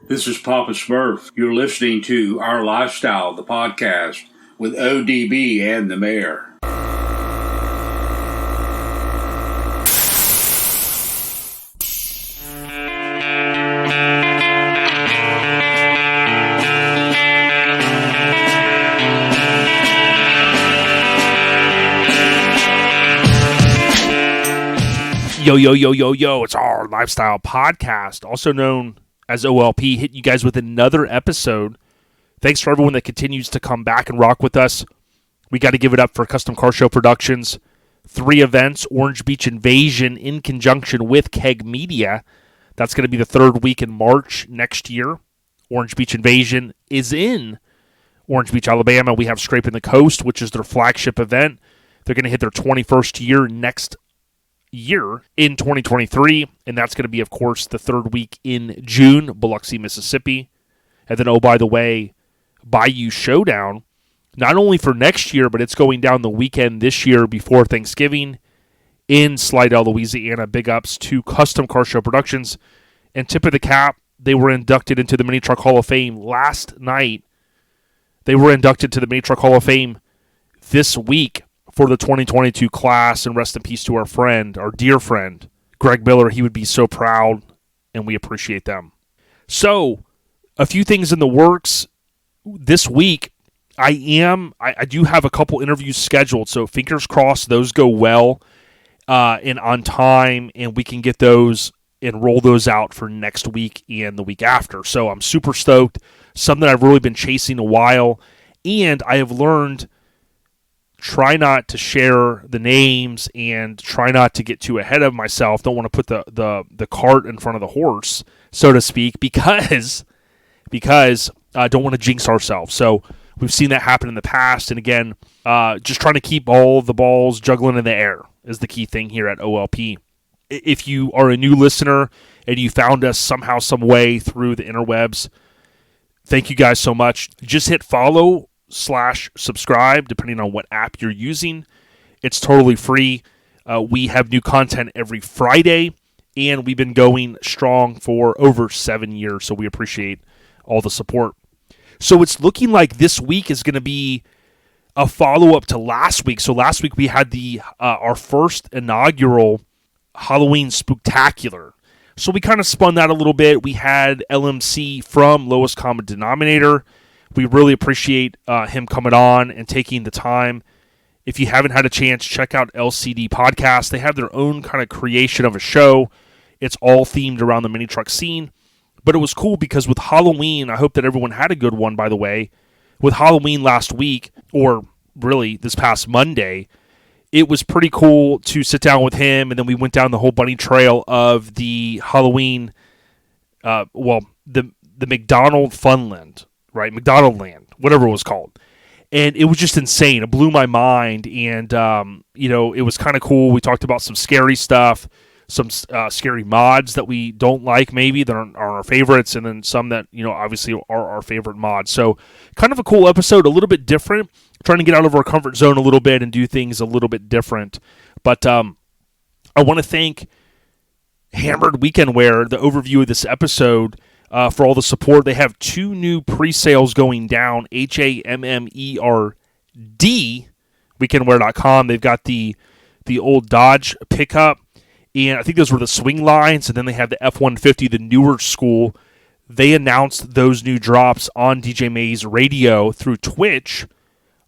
This is Papa Smurf. You're listening to Our Lifestyle, the podcast, with ODB and the Mayor. Yo, it's Our Lifestyle Podcast, also known as OLP, hitting you guys with another episode. Thanks for everyone that continues to come back and rock with us. We got to give it up for Custom Car Show Productions. 3 events, Orange Beach Invasion in conjunction with Keg Media. That's going to be the 3rd week in March next year. Orange Beach Invasion is in Orange Beach, Alabama. We have Scraping the Coast, which is their flagship event. They're going to hit their 21st year next year in 2023, and that's going to be, of course, the 3rd week in June, Biloxi, Mississippi. And then, oh, by the way, Bayou Showdown, not only for next year, but it's going down the weekend this year before Thanksgiving in Slidell, Louisiana. Big ups to Custom Car Show Productions. And tip of the cap, they were inducted into the Mini Truck Hall of Fame last night. They were inducted to the Mini Truck Hall of Fame this week for the 2022 class, and rest in peace to our dear friend, Greg Miller. He would be so proud, and we appreciate them. So, a few things in the works this week. I do have a couple interviews scheduled, so fingers crossed those go well and on time, and we can get those and roll those out for next week and the week after. So I'm super stoked. Something I've really been chasing a while, and I have learned, try not to share the names and try not to get too ahead of myself. Don't want to put the cart in front of the horse, so to speak, because I don't want to jinx ourselves. So we've seen that happen in the past. And again, just trying to keep all the balls juggling in the air is the key thing here at OLP. If you are a new listener and you found us somehow, some way through the interwebs, thank you guys so much. Just hit follow/subscribe, depending on what app you're using. It's totally free. We have new content every Friday, and we've been going strong for over 7 years, so we appreciate all the support. So it's looking like this week is going to be a follow-up to last week. So last week we had our first inaugural Halloween Spooktacular. So we kind of spun that a little bit. We had LMC from Lowest Common Denominator. We really appreciate him coming on and taking the time. If you haven't had a chance, check out LCD Podcast. They have their own kind of creation of a show. It's all themed around the mini truck scene. But it was cool because with Halloween, I hope that everyone had a good one, by the way. With Halloween last week, or really this past Monday, it was pretty cool to sit down with him, and then we went down the whole bunny trail of the Halloween, the McDonald Funland, right? McDonald Land, whatever it was called. And it was just insane. It blew my mind, and, it was kind of cool. We talked about some scary stuff, some scary mods that we don't like, maybe, that are our favorites, and then some that, obviously are our favorite mods. So kind of a cool episode, a little bit different, trying to get out of our comfort zone a little bit and do things a little bit different. But I want to thank Hammered Weekend Wear, the overview of this episode, for all the support. They have 2 new pre-sales going down, HAMMERD, weekendwear.com. They've got the old Dodge pickup, and I think those were the swing lines, and then they have the F-150, the newer school. They announced those new drops on DJ May's radio through Twitch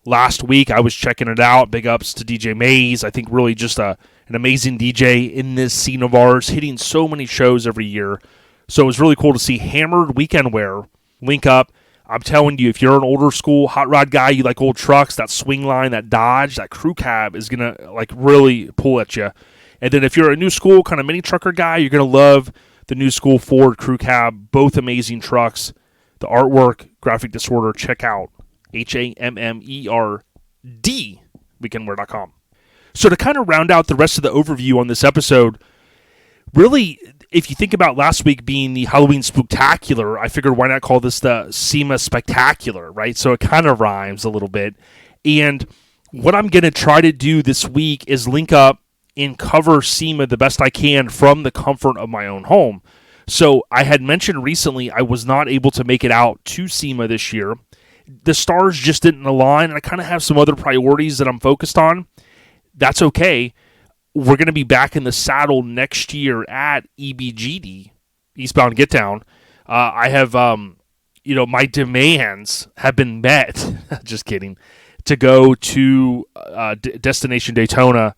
last week. I was checking it out. Big ups to DJ Mays. I think really just an amazing DJ in this scene of ours, hitting so many shows every year. So it was really cool to see Hammered Weekend Wear link up. I'm telling you, if you're an older school hot rod guy, you like old trucks, that swing line, that Dodge, that crew cab is going to really pull at you. And then if you're a new school kind of mini trucker guy, you're going to love the new school Ford crew cab. Both amazing trucks. The artwork, graphic disorder, check out HAMMERD, weekendwear.com. So to kind of round out the rest of the overview on this episode, really, if you think about last week being the Halloween Spooktacular, I figured why not call this the SEMA Spectacular, right? So it kind of rhymes a little bit. And what I'm going to try to do this week is link up and cover SEMA the best I can from the comfort of my own home. So I had mentioned recently I was not able to make it out to SEMA this year. The stars just didn't align, and I kind of have some other priorities that I'm focused on. That's okay. We're going to be back in the saddle next year at EBGD, Eastbound Get Down. I have, my demands have been met. Just kidding. To go to Destination Daytona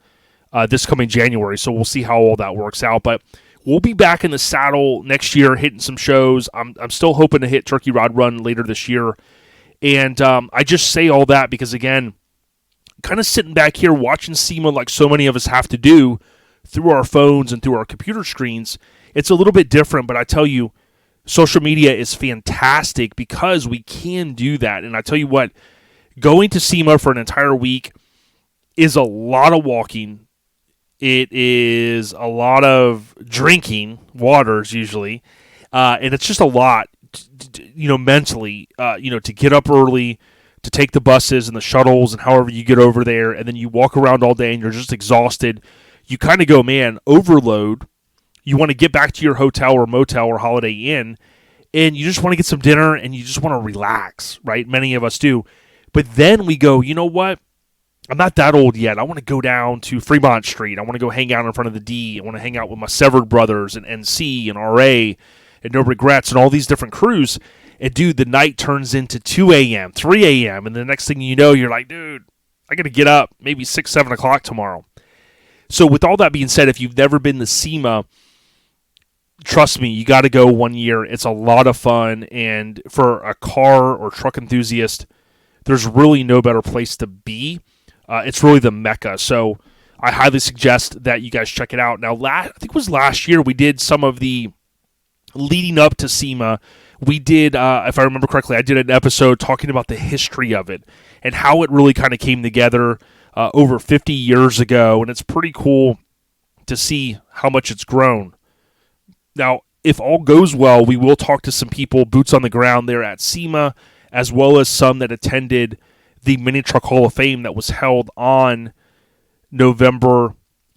this coming January. So we'll see how all that works out. But we'll be back in the saddle next year, hitting some shows. I'm still hoping to hit Turkey Rod Run later this year. And I just say all that because, again, kind of sitting back here watching SEMA like so many of us have to do through our phones and through our computer screens, it's a little bit different. But I tell you, social media is fantastic because we can do that. And I tell you what, going to SEMA for an entire week is a lot of walking. It is a lot of drinking, waters usually, and it's just a lot, mentally, to get up early, to take the buses and the shuttles and however you get over there, and then you walk around all day and you're just exhausted. You kind of go, man, overload. You want to get back to your hotel or motel or Holiday Inn, and you just want to get some dinner and you just want to relax, right? Many of us do. But then we go, you know what? I'm not that old yet. I want to go down to Fremont Street. I want to go hang out in front of the D. I want to hang out with my Severed Brothers and NC and RA and No Regrets and all these different crews. And, dude, the night turns into 2 a.m., 3 a.m., and the next thing you know, you're like, dude, I got to get up maybe 6, 7 o'clock tomorrow. So with all that being said, if you've never been to SEMA, trust me, you got to go one year. It's a lot of fun, and for a car or truck enthusiast, there's really no better place to be. It's really the Mecca. So I highly suggest that you guys check it out. Now, I think it was last year we did some of the leading up to SEMA. We did, if I remember correctly, I did an episode talking about the history of it and how it really kind of came together over 50 years ago. And it's pretty cool to see how much it's grown. Now, if all goes well, we will talk to some people, boots on the ground there at SEMA, as well as some that attended the Mini Truck Hall of Fame that was held on November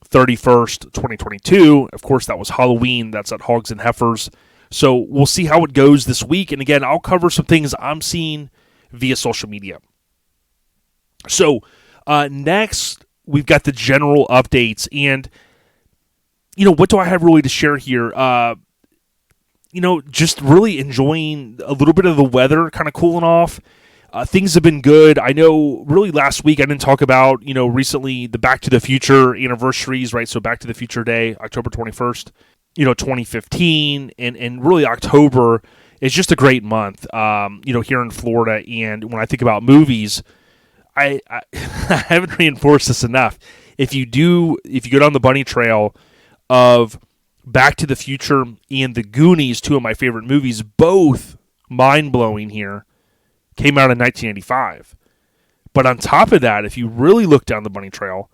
31st, 2022. Of course, that was Halloween. That's at Hogs and Heifers. So we'll see how it goes this week. And again, I'll cover some things I'm seeing via social media. So next, we've got the general updates. And, what do I have really to share here? Just really enjoying a little bit of the weather, kind of cooling off. Things have been good. I know really last week I didn't talk about, recently the Back to the Future anniversaries, right? So Back to the Future Day, October 21st, 2015. And really October is just a great month, here in Florida. And when I think about movies, I haven't reinforced this enough. If you go down the bunny trail of Back to the Future and The Goonies, two of my favorite movies, both mind-blowing here, came out in 1985. But on top of that, if you really look down the bunny trail,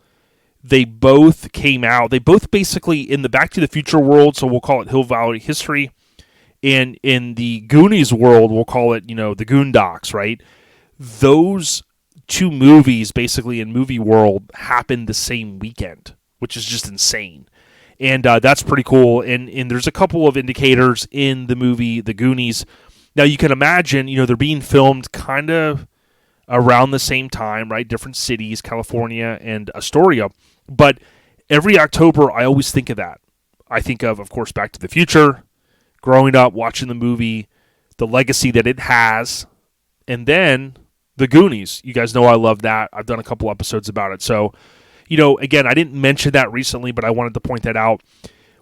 they both came out. They both basically, in the Back to the Future world, so we'll call it Hill Valley History, and in the Goonies world, we'll call it, the Goondocks, right? Those two movies, basically in movie world, happened the same weekend, which is just insane. And that's pretty cool. And there's a couple of indicators in the movie, The Goonies. Now, you can imagine, they're being filmed kind of around the same time, right? Different cities, California and Astoria. But every October, I always think of that. I think of course, Back to the Future, growing up, watching the movie, the legacy that it has, and then The Goonies. You guys know I love that. I've done a couple episodes about it. So, again, I didn't mention that recently, but I wanted to point that out.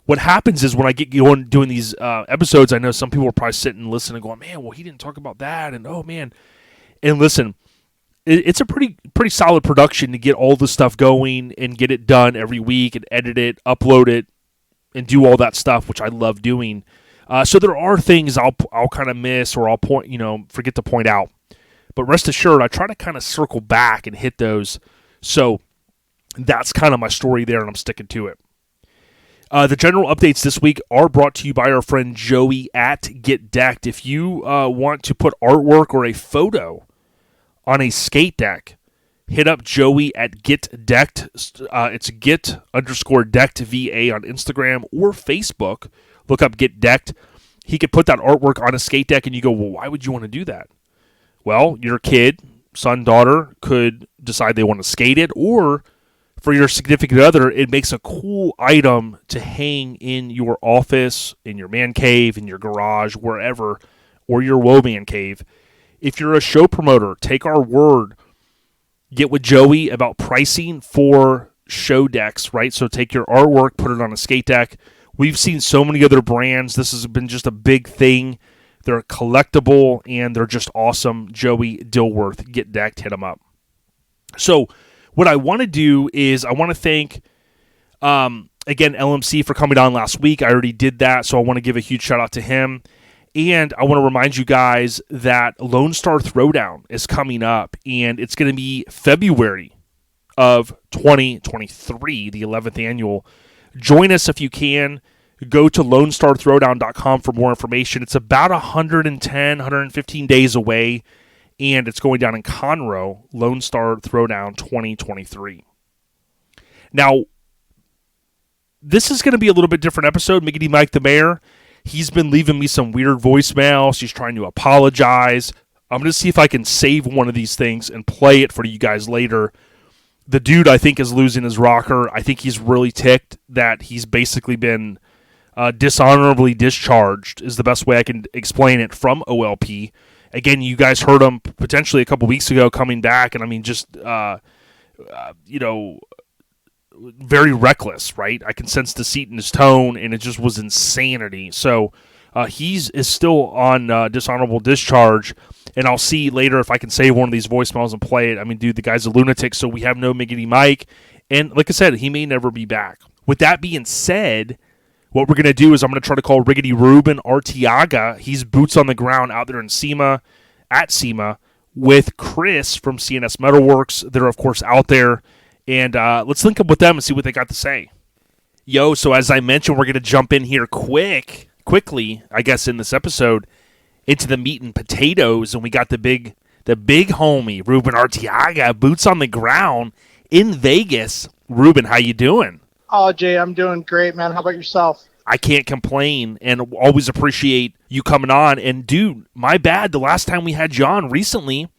What happens is when I get going doing these episodes, I know some people are probably sitting and listening and going, man, well, he didn't talk about that, and oh, man. And listen, it's a pretty solid production to get all the stuff going and get it done every week and edit it, upload it, and do all that stuff, which I love doing. So there are things I'll kind of miss or I'll forget to point out. But rest assured, I try to kind of circle back and hit those. So that's kind of my story there, and I'm sticking to it. The general updates this week are brought to you by our friend Joey at Get Decked. If you want to put artwork or a photo on a skate deck, hit up Joey at Get Decked. It's Get_Decked VA on Instagram or Facebook. Look up Get Decked. he could put that artwork on a skate deck, and you go, well, why would you want to do that? Well, your kid, son, daughter, could decide they want to skate it, or for your significant other, it makes a cool item to hang in your office, in your man cave, in your garage, wherever, or your woe man cave. If you're a show promoter, take our word. Get with Joey about pricing for show decks, right? So take your artwork, put it on a skate deck. We've seen so many other brands. This has been just a big thing. They're collectible, and they're just awesome. Joey Dilworth, get decked, hit them up. So what I want to do is I want to thank, again, LMC for coming on last week. I already did that, so I want to give a huge shout-out to him. And I want to remind you guys that Lone Star Throwdown is coming up, and it's going to be February of 2023, the 11th annual. Join us if you can. Go to LoneStarThrowdown.com for more information. It's about 115 days away, and it's going down in Conroe, Lone Star Throwdown 2023. Now, this is going to be a little bit different episode. Miggity Mike the Mayor, he's been leaving me some weird voicemails. He's trying to apologize. I'm going to see if I can save one of these things and play it for you guys later. The dude, I think, is losing his rocker. I think he's really ticked that he's basically been dishonorably discharged, is the best way I can explain it, from OLP. Again, you guys heard him potentially a couple weeks ago coming back, and I mean, just, very reckless, right? I can sense deceit in his tone, and it just was insanity. So is still on dishonorable discharge, and I'll see later if I can save one of these voicemails and play it. I mean, dude, the guy's a lunatic, so we have no Miggity Mike, and like I said, he may never be back. With that being said, what we're going to do is I'm going to try to call Riggedy Ruben Arteaga. He's boots on the ground out there in SEMA, at SEMA, with Chris from CNS Metalworks. They're, of course, out there. And let's link up with them and see what they got to say. Yo, so as I mentioned, we're going to jump in here quickly, I guess, in this episode, into the meat and potatoes. And we got the big homie, Ruben Arteaga, boots on the ground in Vegas. Ruben, how you doing? Oh, Jay, I'm doing great, man. How about yourself? I can't complain, and always appreciate you coming on. And, dude, my bad. The last time we had you on recently,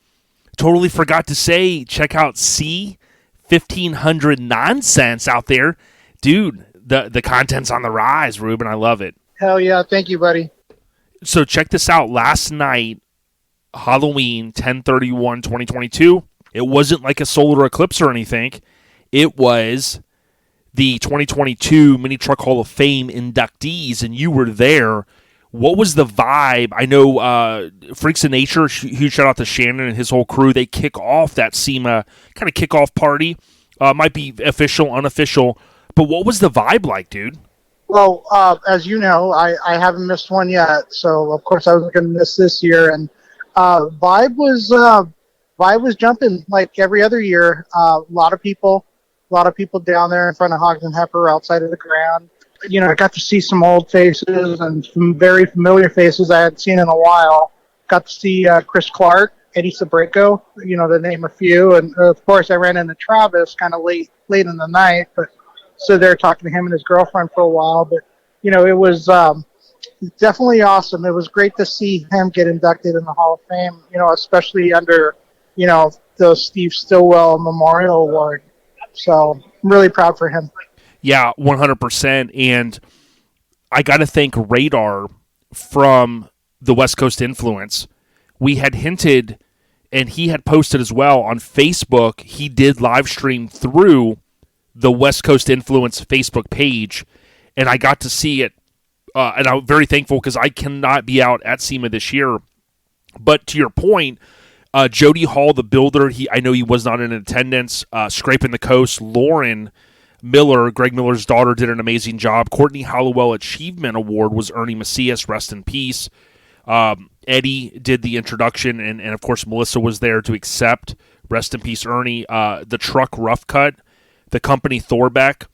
totally forgot to say, check out C1500 Nonsense out there. Dude, the content's on the rise, Ruben. I love it. Hell yeah. Thank you, buddy. So check this out. Last night, Halloween, 10/31/2022, it wasn't like a solar eclipse or anything. It was the 2022 Mini Truck Hall of Fame inductees, and you were there. What was the vibe? I know Freaks of Nature, huge shout out to Shannon and his whole crew. They kick off that SEMA kind of kickoff party. Might be official, unofficial, but what was the vibe like, dude? Well, as you know, I haven't missed one yet, so of course I was going to miss this year. And vibe was jumping like every other year. A lot of people down there in front of Hogs and Heifer outside of the ground. You know, I got to see some old faces and some very familiar faces I hadn't seen in a while. Got to see Chris Clark, Eddie Sabrico, you know, to name a few. And, of course, I ran into Travis kind of late in the night, but stood there talking to him and his girlfriend for a while. But, you know, it was definitely awesome. It was great to see him get inducted in the Hall of Fame, you know, especially under, you know, the Steve Stillwell Memorial Award. So I'm really proud for him. Yeah, 100%. And I got to thank Radar from the West Coast Influence. We had hinted, and he had posted as well on Facebook. He did live stream through the West Coast Influence Facebook page, and I got to see it. And I'm very thankful because I cannot be out at SEMA this year. But to your point, Jody Hall, the builder, I know he was not in attendance. Scraping the Coast, Lauren Miller, Greg Miller's daughter, did an amazing job. Courtney Hollowell Achievement Award was Ernie Macias, rest in peace. Eddie did the introduction, and of course Melissa was there to accept, rest in peace Ernie. The truck Rough Cut, the company Thorbeck,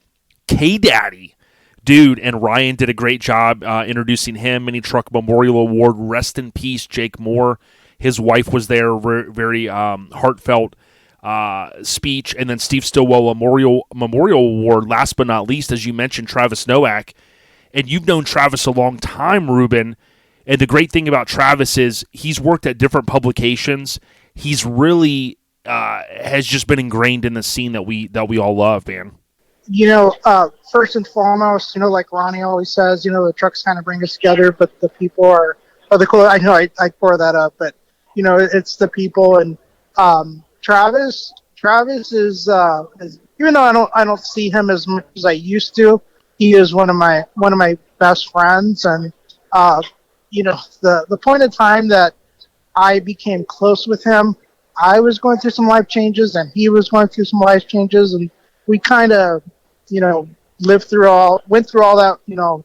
K-Daddy, dude, and Ryan did a great job introducing him. Mini Truck Memorial Award, rest in peace Jake Moore. His wife was there, very heartfelt speech. And then Steve Stillwell Memorial Award, last but not least, as you mentioned, Travis Nowak. And you've known Travis a long time, Ruben. And the great thing about Travis is he's worked at different publications. He's really has just been ingrained in the scene that we all love, man. First and foremost, like Ronnie always says, the trucks kind of bring us together, but the people are the cool. I know I pour that up, but it's the people. And Travis is even though I don't see him as much as I used to, he is one of my best friends. And the point in time that I became close with him, I was going through some life changes, and he was going through some life changes, and we kind of, went through all that,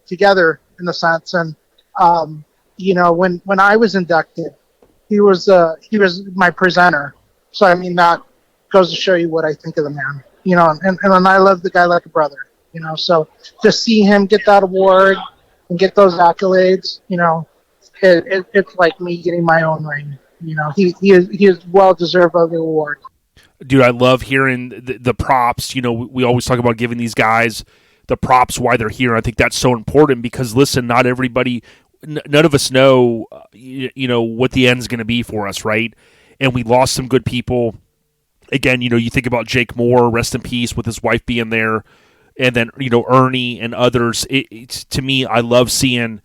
together in a sense. And when I was inducted, he was my presenter. So I mean, that goes to show you what I think of the man, and I love the guy like a brother, So to see him get that award and get those accolades, it's like me getting my own ring. He is well deserved of the award. Dude, I love hearing the props. We always talk about giving these guys the props why they're here. I think that's so important because, listen, not everybody, none of us know, what the end's going to be for us, right? And we lost some good people. Again, you think about Jake Moore, rest in peace, with his wife being there, and then Ernie and others. It's to me, I love seeing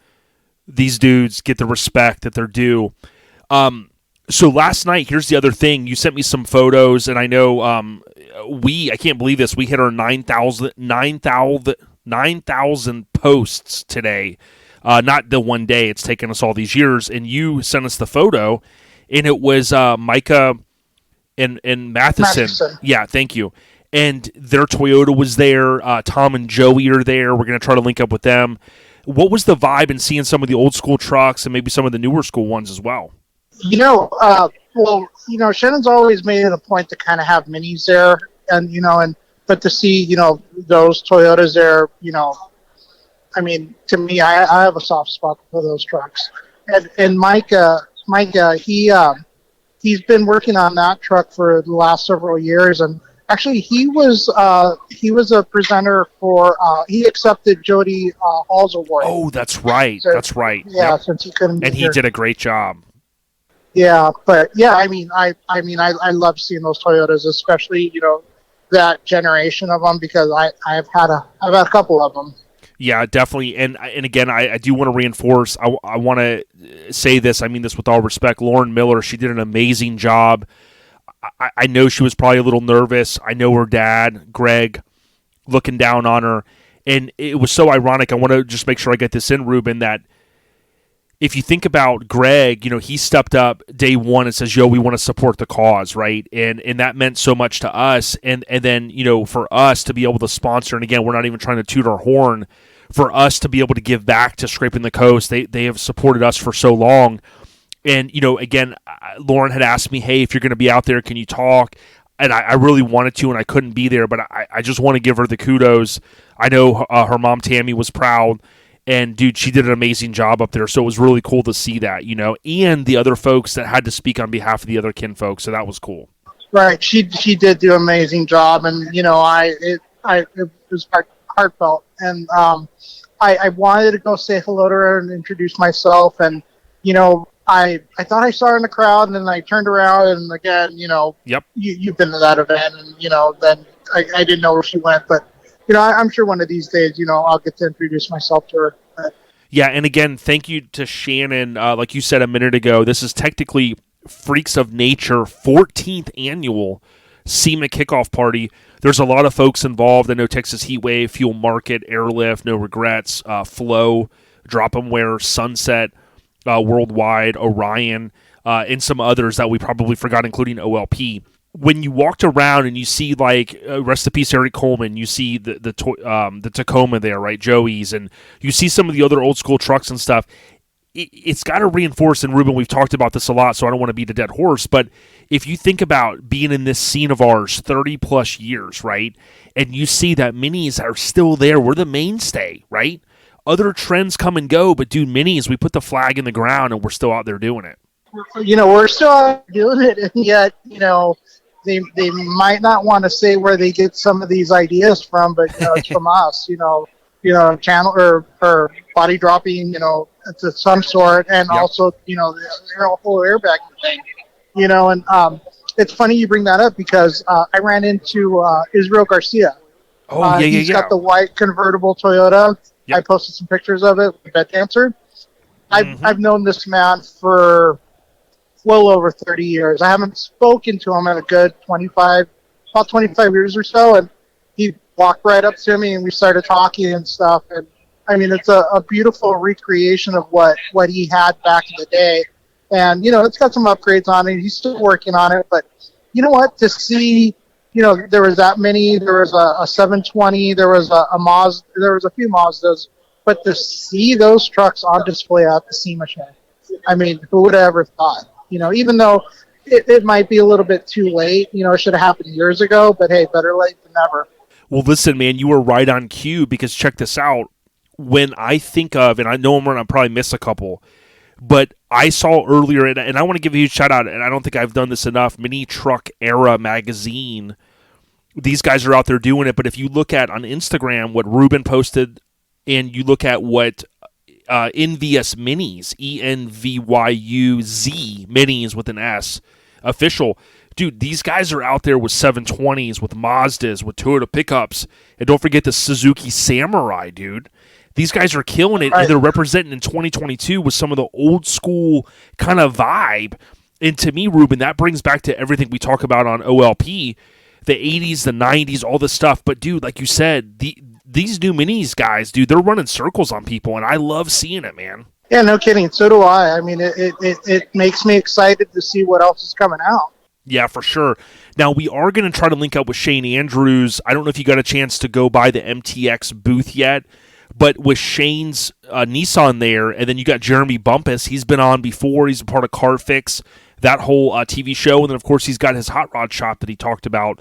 these dudes get the respect that they're due. So last night, here's the other thing. You sent me some photos, and I know I can't believe this. We hit our 9,000 posts today. Not the one day. It's taken us all these years. And you sent us the photo, and it was Micah and Matheson. Yeah, thank you. And their Toyota was there. Tom and Joey are there. We're going to try to link up with them. What was the vibe in seeing some of the old school trucks and maybe some of the newer school ones as well? Shannon's always made it a point to kind of have minis there, but to see, those Toyotas there, I mean, to me, I have a soft spot for those trucks. And Micah, he's been working on that truck for the last several years, and actually he was a presenter for, he accepted Jody Hall's award. Oh, that's right. That's right. Yeah, yep. Since he couldn't be and he here. did a great job. Yeah, but yeah, I love seeing those Toyotas, especially that generation of them, because I've had a couple of them. Yeah, definitely, and again, I do want to reinforce. I want to say this. I mean this with all respect. Lauren Miller, she did an amazing job. I know she was probably a little nervous. I know her dad, Greg, looking down on her, and it was so ironic. I want to just make sure I get this in, Ruben, that if you think about Greg, he stepped up day one and says, "Yo, we want to support the cause," right? And that meant so much to us. And then, for us to be able to sponsor, and again, we're not even trying to toot our horn, for us to be able to give back to Scraping the Coast, they have supported us for so long. And, again, Lauren had asked me, hey, if you're going to be out there, can you talk? And I really wanted to, and I couldn't be there, but I just want to give her the kudos. I know her mom, Tammy, was proud. And, dude, she did an amazing job up there, so it was really cool to see that, and the other folks that had to speak on behalf of the other kin folks, so that was cool. Right. She did do an amazing job, and, it was heartfelt. And I wanted to go say hello to her and introduce myself, and, I thought I saw her in the crowd, and then I turned around, and again, Yep. You've been to that event, and, then I didn't know where she went, but I'm sure one of these days, I'll get to introduce myself to her. Yeah, and again, thank you to Shannon. Like you said a minute ago, this is technically Freaks of Nature 14th annual SEMA kickoff party. There's a lot of folks involved. I know Texas Heatwave, Fuel Market, Airlift, No Regrets, Flow, Drop 'em Where, Sunset, Worldwide, Orion, and some others that we probably forgot, including OLP. When you walked around and you see, like, rest in peace, Eric Coleman, you see the Tacoma there, right, Joey's, and you see some of the other old school trucks and stuff, it's got to reinforce, and Ruben, we've talked about this a lot, so I don't want to beat a dead horse, but if you think about being in this scene of ours 30-plus years, right, and you see that minis are still there, we're the mainstay, right? Other trends come and go, but dude, minis, we put the flag in the ground, and we're still out there doing it. We're still out doing it, and yet, they might not want to say where they get some of these ideas from, but it's from us. Channel or body dropping, to some sort, and Yep. also, the whole airbag thing, and it's funny you bring that up because I ran into Israel Garcia. Oh, He's got the white convertible Toyota. Yep. I posted some pictures of it with the bed dancer. Mm-hmm. I've known this man for well over 30 years. I haven't spoken to him in a good about 25 years or so, and he walked right up to me and we started talking and stuff. And I mean, it's a beautiful recreation of what he had back in the day. And, it's got some upgrades on it. He's still working on it. But you know what? To see, there was that many. There was a 720. There was a Mazda. There was a few Mazdas. But to see those trucks on display at the SEMA show, I mean, who would have ever thought? Even though it might be a little bit too late, it should have happened years ago. But hey, better late than never. Well, listen, man, you were right on cue because check this out. When I think of, and I know I'm going to probably miss a couple, but I saw earlier, and I want to give you a shout out, and I don't think I've done this enough, Mini Truck Era magazine. These guys are out there doing it, but if you look at on Instagram what Ruben posted, and you look at what Envyuz Minis, ENVYUZ Minis with an S, official, dude, these guys are out there with 720s, with Mazdas, with Toyota pickups, and don't forget the Suzuki Samurai, dude. These guys are killing it, and they're representing in 2022 with some of the old school kind of vibe. And to me, Ruben, that brings back to everything we talk about on OLP, the 80s, the 90s, all this stuff. But, dude, like you said, these new Minis guys, dude, they're running circles on people, and I love seeing it, man. Yeah, no kidding. So do I. I mean, it makes me excited to see what else is coming out. Yeah, for sure. Now, we are going to try to link up with Shane Andrews. I don't know if you got a chance to go by the MTX booth yet, but with Shane's Nissan there, and then you got Jeremy Bumpus. He's been on before. He's a part of Car Fix, that whole TV show. And then, of course, he's got his hot rod shop that he talked about.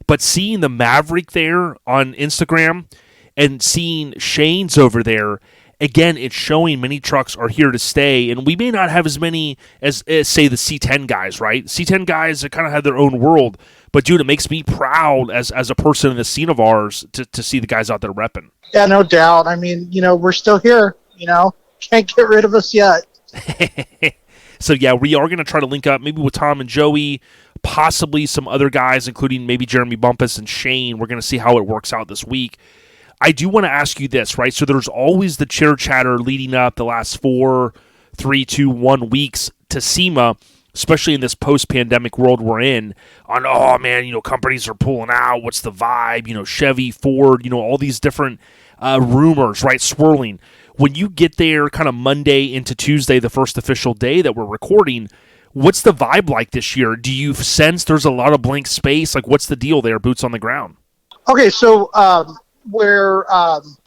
But seeing the Maverick there on Instagram and seeing Shane's over there, again, it's showing many trucks are here to stay, and we may not have as many as say, the C10 guys, right? C10 guys kind of have their own world, but, dude, it makes me proud as a person in the scene of ours to see the guys out there repping. Yeah, no doubt. I mean, we're still here, Can't get rid of us yet. So, yeah, we are going to try to link up maybe with Tom and Joey, possibly some other guys, including maybe Jeremy Bumpus and Shane. We're going to see how it works out this week. I do want to ask you this, right? So there's always the chatter leading up the last 4, 3, 2, 1 weeks to SEMA, especially in this post-pandemic world we're in, on, oh, man, companies are pulling out. What's the vibe? Chevy, Ford, all these different rumors, right, swirling. When you get there kind of Monday into Tuesday, the first official day that we're recording, what's the vibe like this year? Do you sense there's a lot of blank space? Like, what's the deal there, boots on the ground? Okay, so where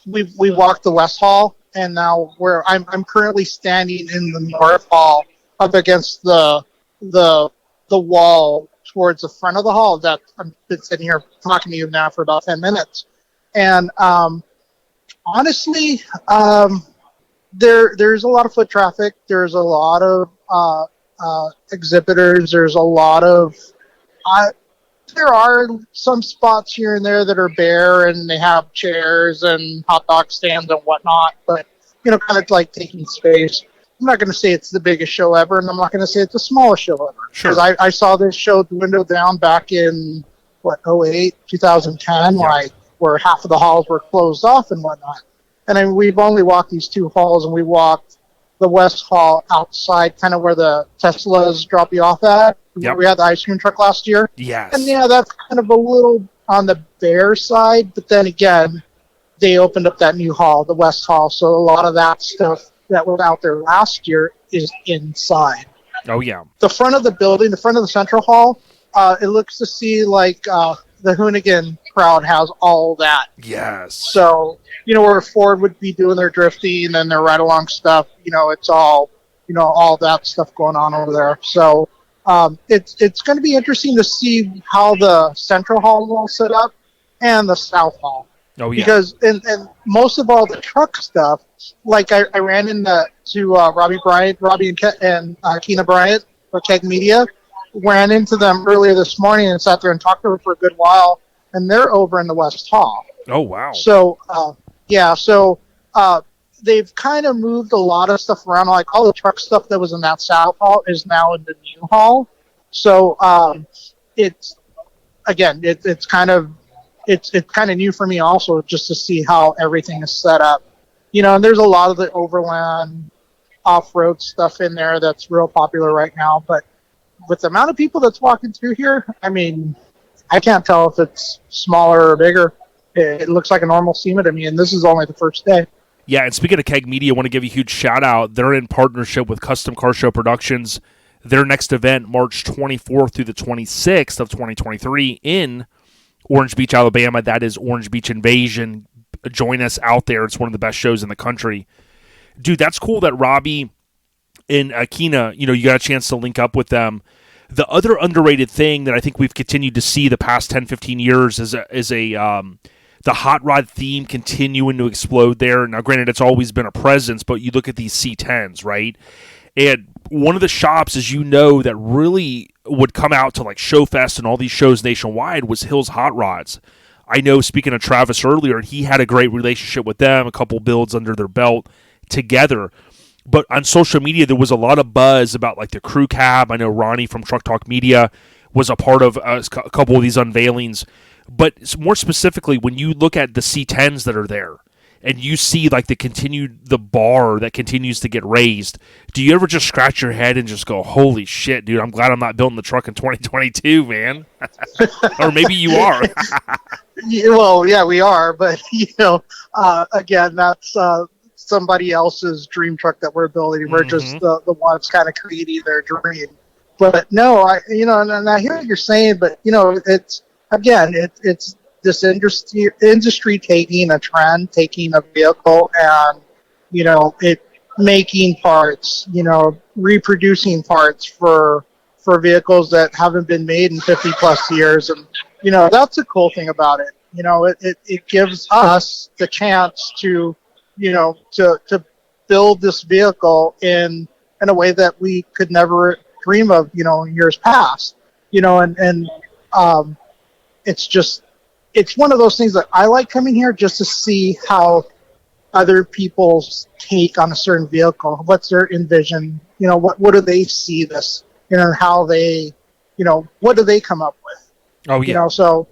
we walked the West Hall, and now I'm currently standing in the North Hall up against the wall towards the front of the hall. That I've been sitting here talking to you now for about 10 minutes, and honestly, there's a lot of foot traffic. There's a lot of exhibitors. There's a lot of there are some spots here and there that are bare, and they have chairs and hot dog stands and whatnot, but, kind of like taking space. I'm not going to say it's the biggest show ever, and I'm not going to say it's the smallest show ever. Sure. Because I saw this show dwindle down back in, 2008, 2010, Yeah. where half of the halls were closed off and whatnot. And I mean, we've only walked these 2 halls, and we walked the West Hall outside, kind of where the Teslas drop you off at. Yep. We had the ice cream truck last year. Yes. And yeah, that's kind of a little on the bare side, but then again, they opened up that new hall, the West Hall, so a lot of that stuff that was out there last year is inside. Oh, yeah. The front of the building, the front of the central hall, it looks to see like the Hoonigan crowd has all that. Yes. So, where Ford would be doing their drifting and their ride-along stuff, it's all, all that stuff going on over there. So, it's going to be interesting to see how the central hall will set up and the south hall. Oh, yeah. Because and most of all the truck stuff, like I ran into Robbie and Keena Bryant for Keg Media, ran into them earlier this morning and sat there and talked to them for a good while, and they're over in the West Hall. Oh, wow. So, they've kind of moved a lot of stuff around. Like all the truck stuff that was in that south hall is now in the new hall. So it's again, it's kind of new for me also, just to see how everything is set up. And there's a lot of the overland off-road stuff in there that's real popular right now. But with the amount of people that's walking through here, I mean, I can't tell if it's smaller or bigger. It looks like a normal SEMA to me, and this is only the first day. Yeah, and speaking of Keg Media, I want to give you a huge shout-out. They're in partnership with Custom Car Show Productions. Their next event, March 24th through the 26th of 2023 in Orange Beach, Alabama. That is Orange Beach Invasion. Join us out there. It's one of the best shows in the country. Dude, that's cool that Robbie and Akina, you got a chance to link up with them. The other underrated thing that I think we've continued to see the past 10, 15 years is the hot rod theme continuing to explode there. Now, granted, it's always been a presence, but you look at these C10s, right? And one of the shops, as that really would come out to like Showfest and all these shows nationwide was Hills Hot Rods. I know, speaking of Travis earlier, he had a great relationship with them, a couple builds under their belt together. But on social media, there was a lot of buzz about like the crew cab. I know Ronnie from Truck Talk Media was a part of a couple of these unveilings. But more specifically, when you look at the C10s that are there and you see like the bar that continues to get raised, do you ever just scratch your head and just go, holy shit, dude, I'm glad I'm not building the truck in 2022, man? Or maybe you are. Well, yeah, we are. But, again, that's somebody else's dream truck that we're building. We're just the ones kind of creating their dream. But no, and I hear what you're saying, but, it's this industry taking a trend, taking a vehicle and, it making parts, reproducing parts for vehicles that haven't been made in 50 plus years. And, that's the cool thing about it. It gives us the chance to build this vehicle in a way that we could never dream of, in years past, it's one of those things that I like coming here just to see how other people's take on a certain vehicle, what's their envision, what do they see this, how they, what do they come up with? Oh, yeah. So,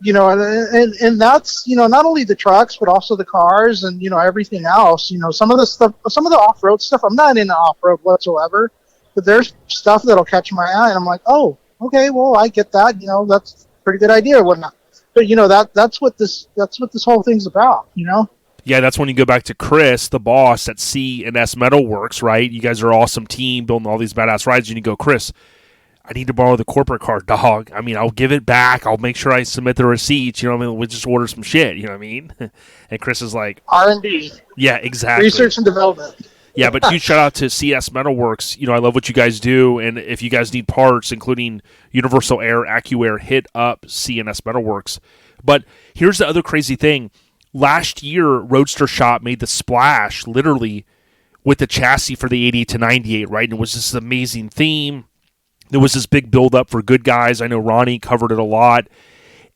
and that's, not only the trucks, but also the cars and, everything else, some of the off-road stuff, I'm not into off-road whatsoever, but there's stuff that'll catch my eye and I'm like, oh, okay, well, I get that, that's a pretty good idea or whatnot. But that's what this whole thing's about, Yeah, that's when you go back to Chris, the boss at C&S Metalworks, right? You guys are an awesome team building all these badass rides, and you go, Chris, I need to borrow the corporate car, dog. I mean, I'll give it back. I'll make sure I submit the receipts. We'll just order some shit. You know what I mean? And Chris is like, R&D. Yeah, exactly. Research and development. Yeah, but huge shout out to CS Metalworks. I love what you guys do, and if you guys need parts, including Universal Air, AccuAir, hit up CNS Metalworks. But here's the other crazy thing. Last year, Roadster Shop made the splash, literally, with the chassis for the 88 to 98, right? And it was this amazing theme. There was this big build-up for Good Guys. I know Ronnie covered it a lot.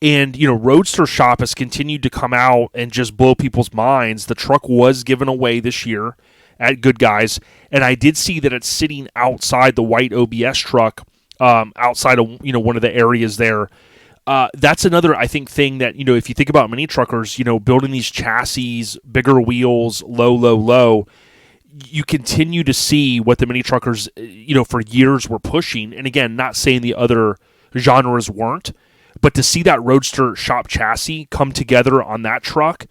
And, Roadster Shop has continued to come out and just blow people's minds. The truck was given away this year at Good Guys, and I did see that it's sitting outside the white OBS truck, outside of one of the areas there. That's another, I think, thing that if you think about mini truckers, building these chassis, bigger wheels, low, you continue to see what the mini truckers for years were pushing. And again, not saying the other genres weren't, but to see that Roadster Shop chassis come together on that truck,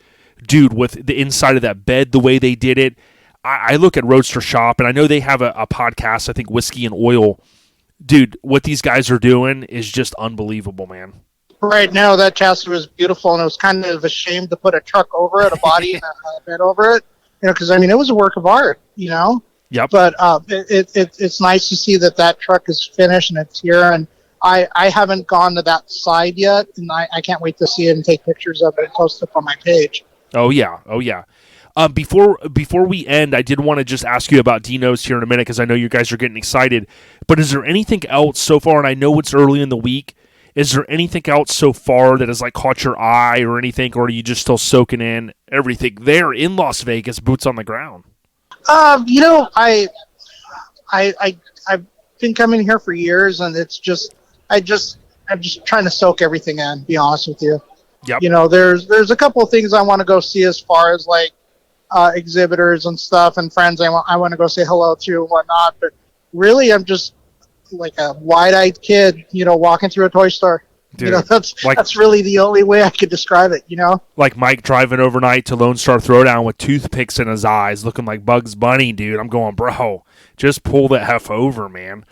dude, with the inside of that bed, the way they did it. I look at Roadster Shop, and I know they have a podcast, I think Whiskey and Oil. Dude, what these guys are doing is just unbelievable, man. Right now, that chassis was beautiful, and it was kind of a shame to put a truck over it, a body and a bed over it, because, it was a work of art, Yep. But it's nice to see that truck is finished and it's here, and I haven't gone to that side yet, and I can't wait to see it and take pictures of it and post it on my page. Oh, yeah. Before we end, I did want to just ask you about Dino's here in a minute because I know you guys are getting excited. But is there anything else so far? And I know it's early in the week. Is there anything else so far that has like caught your eye or anything, or are you just still soaking in everything there in Las Vegas, boots on the ground? You know, I've been coming here for years, and it's just I'm just trying to soak everything in. Be honest with you. Yep. You know, there's a couple of things I want to go see as far as like exhibitors and stuff, and friends I want to go say hello to and whatnot. But really, I'm just like a wide-eyed kid, you know, walking through a toy store. Dude, you know, that's really the only way I could describe it, you know? Like Mike driving overnight to Lone Star Throwdown with toothpicks in his eyes, looking like Bugs Bunny, dude. I'm going, bro, just pull the F over, man.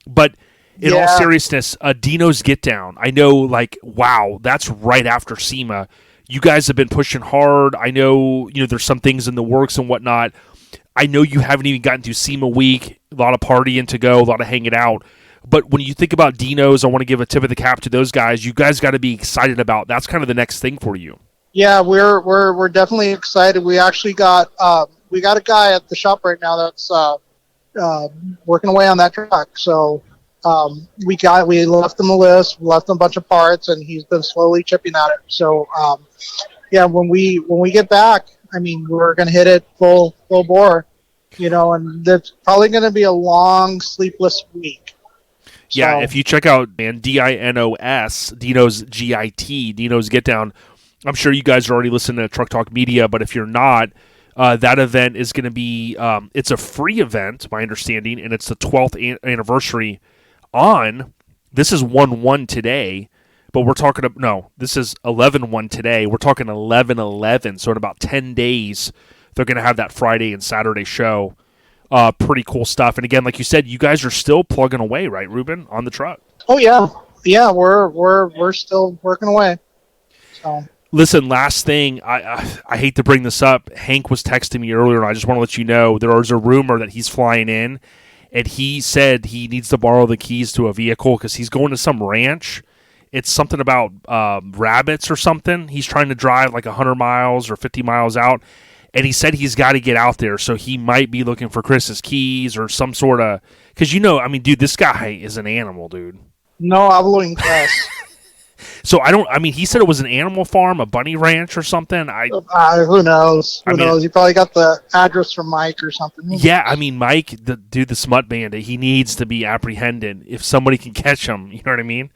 But in all seriousness, Dino's Get Down, I know, like, wow, that's right after SEMA. You guys have been pushing hard. I know, you know, there's some things in the works and whatnot. I know you haven't even gotten to SEMA week, a lot of partying to go, a lot of hanging out. But when you think about Dino's, I want to give a tip of the cap to those guys. You guys got to be excited about. That's kind of the next thing for you. Yeah, we're definitely excited. We actually got a guy at the shop right now that's working away on that truck. So we left him a list, left him a bunch of parts, and he's been slowly chipping at it. So yeah, when we get back, I mean, we're gonna hit it full bore, you know, and it's probably gonna be a long sleepless week. Yeah, if you check out, man, Dinos, Dino's GIT, Dino's Get Down, I'm sure you guys are already listening to Truck Talk Media, but if you're not, that event is going to be, it's a free event, my understanding, and it's the 12th anniversary this is 1/1 today, but we're talking, this is 11/1 today. We're talking 11/11, so in about 10 days, they're going to have that Friday and Saturday show. Pretty cool stuff. And again, like you said, you guys are still plugging away, right, Ruben, on the truck? Oh yeah, we're still working away. So listen, last thing, I hate to bring this up. Hank was texting me earlier, and I just want to let you know there is a rumor that he's flying in, and he said he needs to borrow the keys to a vehicle because he's going to some ranch. It's something about rabbits or something. He's trying to drive like 100 miles or 50 miles out. And he said he's got to get out there, so he might be looking for Chris's keys or some sort of... Because, you know, I mean, dude, this guy is an animal, dude. No hablo inglés. So he said it was an animal farm, a bunny ranch or something. Who knows? Who knows? He probably got the address from Mike or something. Yeah, I mean, Mike, the smut bandit, he needs to be apprehended if somebody can catch him. You know what I mean?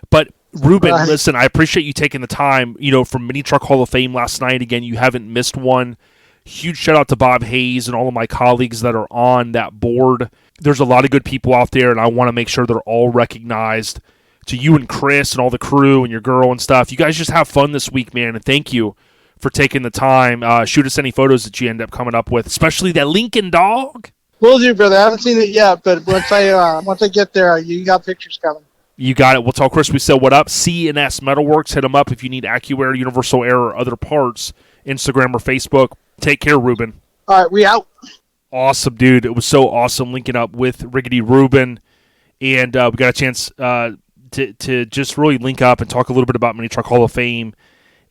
But... Ruben, listen, I appreciate you taking the time, you know, from Mini Truck Hall of Fame last night. Again, you haven't missed one. Huge shout out to Bob Hayes and all of my colleagues that are on that board. There's a lot of good people out there, and I want to make sure they're all recognized. To you and Chris and all the crew and your girl and stuff, you guys just have fun this week, man, and thank you for taking the time. Shoot us any photos that you end up coming up with, especially that Lincoln dog. Will do, brother. I haven't seen it yet, but once I get there, you got pictures coming. You got it. We'll tell Chris we said what up. C&S Metalworks. Hit them up if you need AccuAir, Universal Air, or other parts. Instagram or Facebook. Take care, Ruben. All right, we out. Awesome, dude. It was so awesome linking up with Riggedy Ruben. And we got a chance to just really link up and talk a little bit about Mini Truck Hall of Fame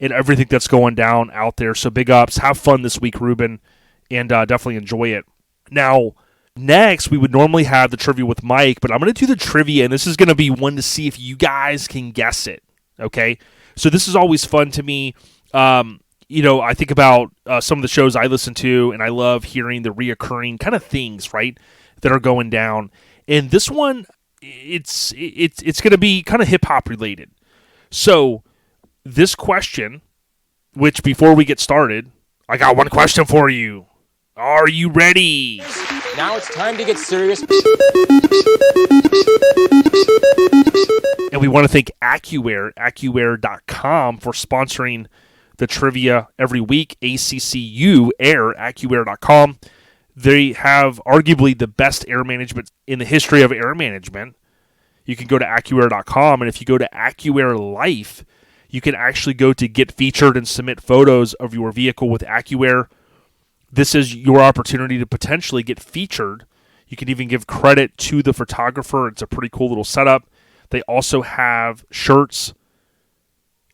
and everything that's going down out there. So big ups. Have fun this week, Ruben, and definitely enjoy it. Now, next, we would normally have the trivia with Mike, but I'm going to do the trivia, and this is going to be one to see if you guys can guess it, okay? So this is always fun to me. You know, I think about some of the shows I listen to, and I love hearing the reoccurring kind of things, right, that are going down. And this one, it's going to be kind of hip-hop related. So this question, which before we get started, I got one question for you. Are you ready? Now it's time to get serious. And we want to thank AccuAir, AccuAir.com, for sponsoring the trivia every week. ACCU Air, AccuAir.com. They have arguably the best air management in the history of air management. You can go to AccuAir.com, and if you go to AccuAir Life, you can actually go to get featured and submit photos of your vehicle with AccuAir. This is your opportunity to potentially get featured. You can even give credit to the photographer. It's a pretty cool little setup. They also have shirts,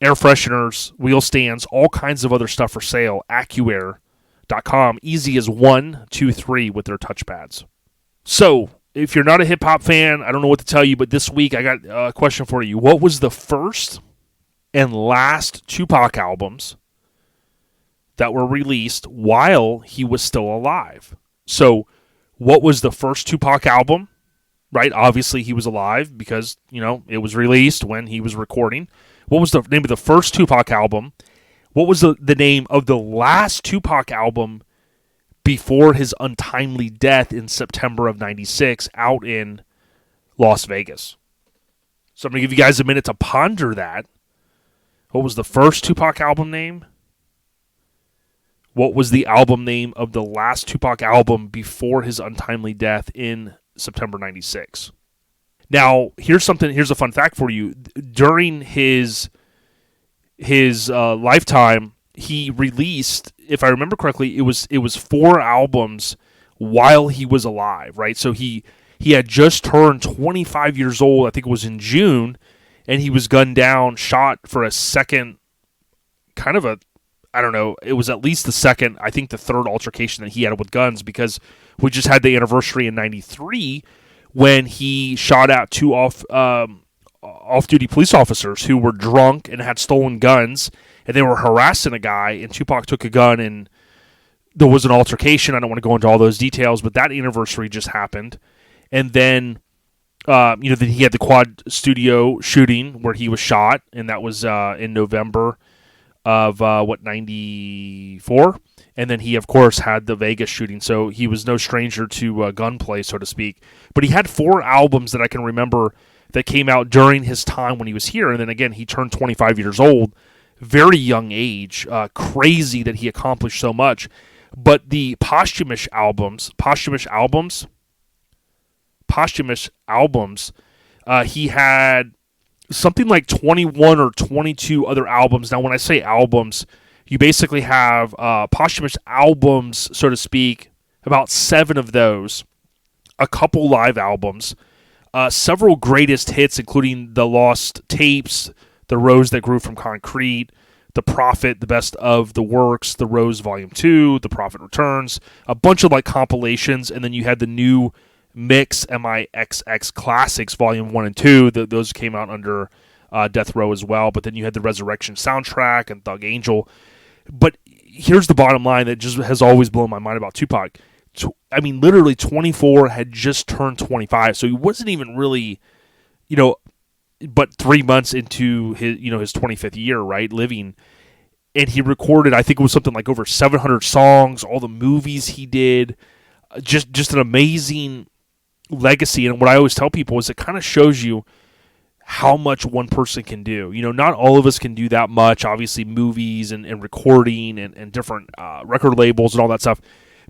air fresheners, wheel stands, all kinds of other stuff for sale. AccuAir.com. Easy as 1, 2, 3 with their touchpads. So, if you're not a hip-hop fan, I don't know what to tell you, but this week I got a question for you. What was the first and last Tupac albums that were released while he was still alive? So, what was the first Tupac album? Right? Obviously, he was alive because, it was released when he was recording. What was the name of the first Tupac album? What was the name of the last Tupac album before his untimely death in September of 96 out in Las Vegas? So I'm going to give you guys a minute to ponder that. What was the first Tupac album name? What was the album name of the last Tupac album before his untimely death in September 96? Now, here's a fun fact for you. During his lifetime, he released, if I remember correctly, it was 4 albums while he was alive, right? So he had just turned 25 years old, I think it was in June, and he was gunned down, shot for a second, it was at least the second, I think the third altercation that he had with guns, because we just had the anniversary in 93 when he shot out 2 off-duty police officers who were drunk and had stolen guns, and they were harassing a guy, and Tupac took a gun, and there was an altercation. I don't want to go into all those details, but that anniversary just happened. And then, then he had the Quad Studio shooting where he was shot, and that was in November of 94, and then he of course had the Vegas shooting, so he was no stranger to gunplay, so to speak. But he had 4 albums that I can remember that came out during his time when he was here, and then again he turned 25 years old, very young age. Crazy that he accomplished so much. But the posthumous albums, he had something like 21 or 22 other albums. Now, when I say albums, you basically have posthumous albums, so to speak, about 7 of those, a couple live albums, several greatest hits, including The Lost Tapes, The Rose That Grew from Concrete, The Prophet, The Best of the Works, The Rose Volume 2, The Prophet Returns, a bunch of compilations, and then you had the new Mix MIXX Classics Volume 1 and 2. Those came out under Death Row as well. But then you had the Resurrection soundtrack and Thug Angel. But here's the bottom line that just has always blown my mind about Tupac. Literally 24, had just turned 25. So he wasn't even really, but 3 months into his 25th year, right, living. And he recorded, I think it was something like over 700 songs, all the movies he did. Just an amazing legacy. And what I always tell people is it kind of shows you how much one person can do. Not all of us can do that much, obviously movies and recording and different record labels and all that stuff,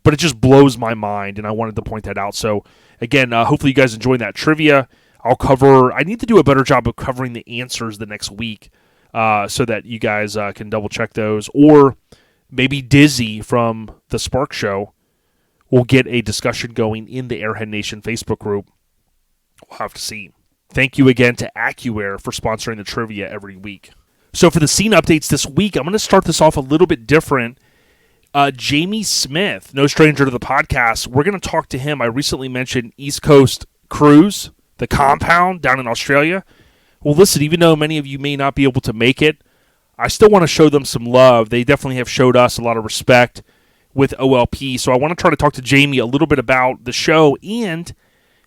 but it just blows my mind, and I wanted to point that out. So again, hopefully you guys enjoyed that trivia. I need to do a better job of covering the answers the next week so that you guys can double check those, or maybe Dizzy from the Spark Show will get a discussion going in the Airhead Nation Facebook group. We'll have to see. Thank you again to AccuAir for sponsoring the trivia every week. So for the scene updates this week, I'm going to start this off a little bit different. Jamie Smith, no stranger to the podcast, we're going to talk to him. I recently mentioned East Coast Cruise, the compound down in Australia. Well, listen, even though many of you may not be able to make it, I still want to show them some love. They definitely have showed us a lot of respect with OLP. So I want to try to talk to Jamie a little bit about the show, and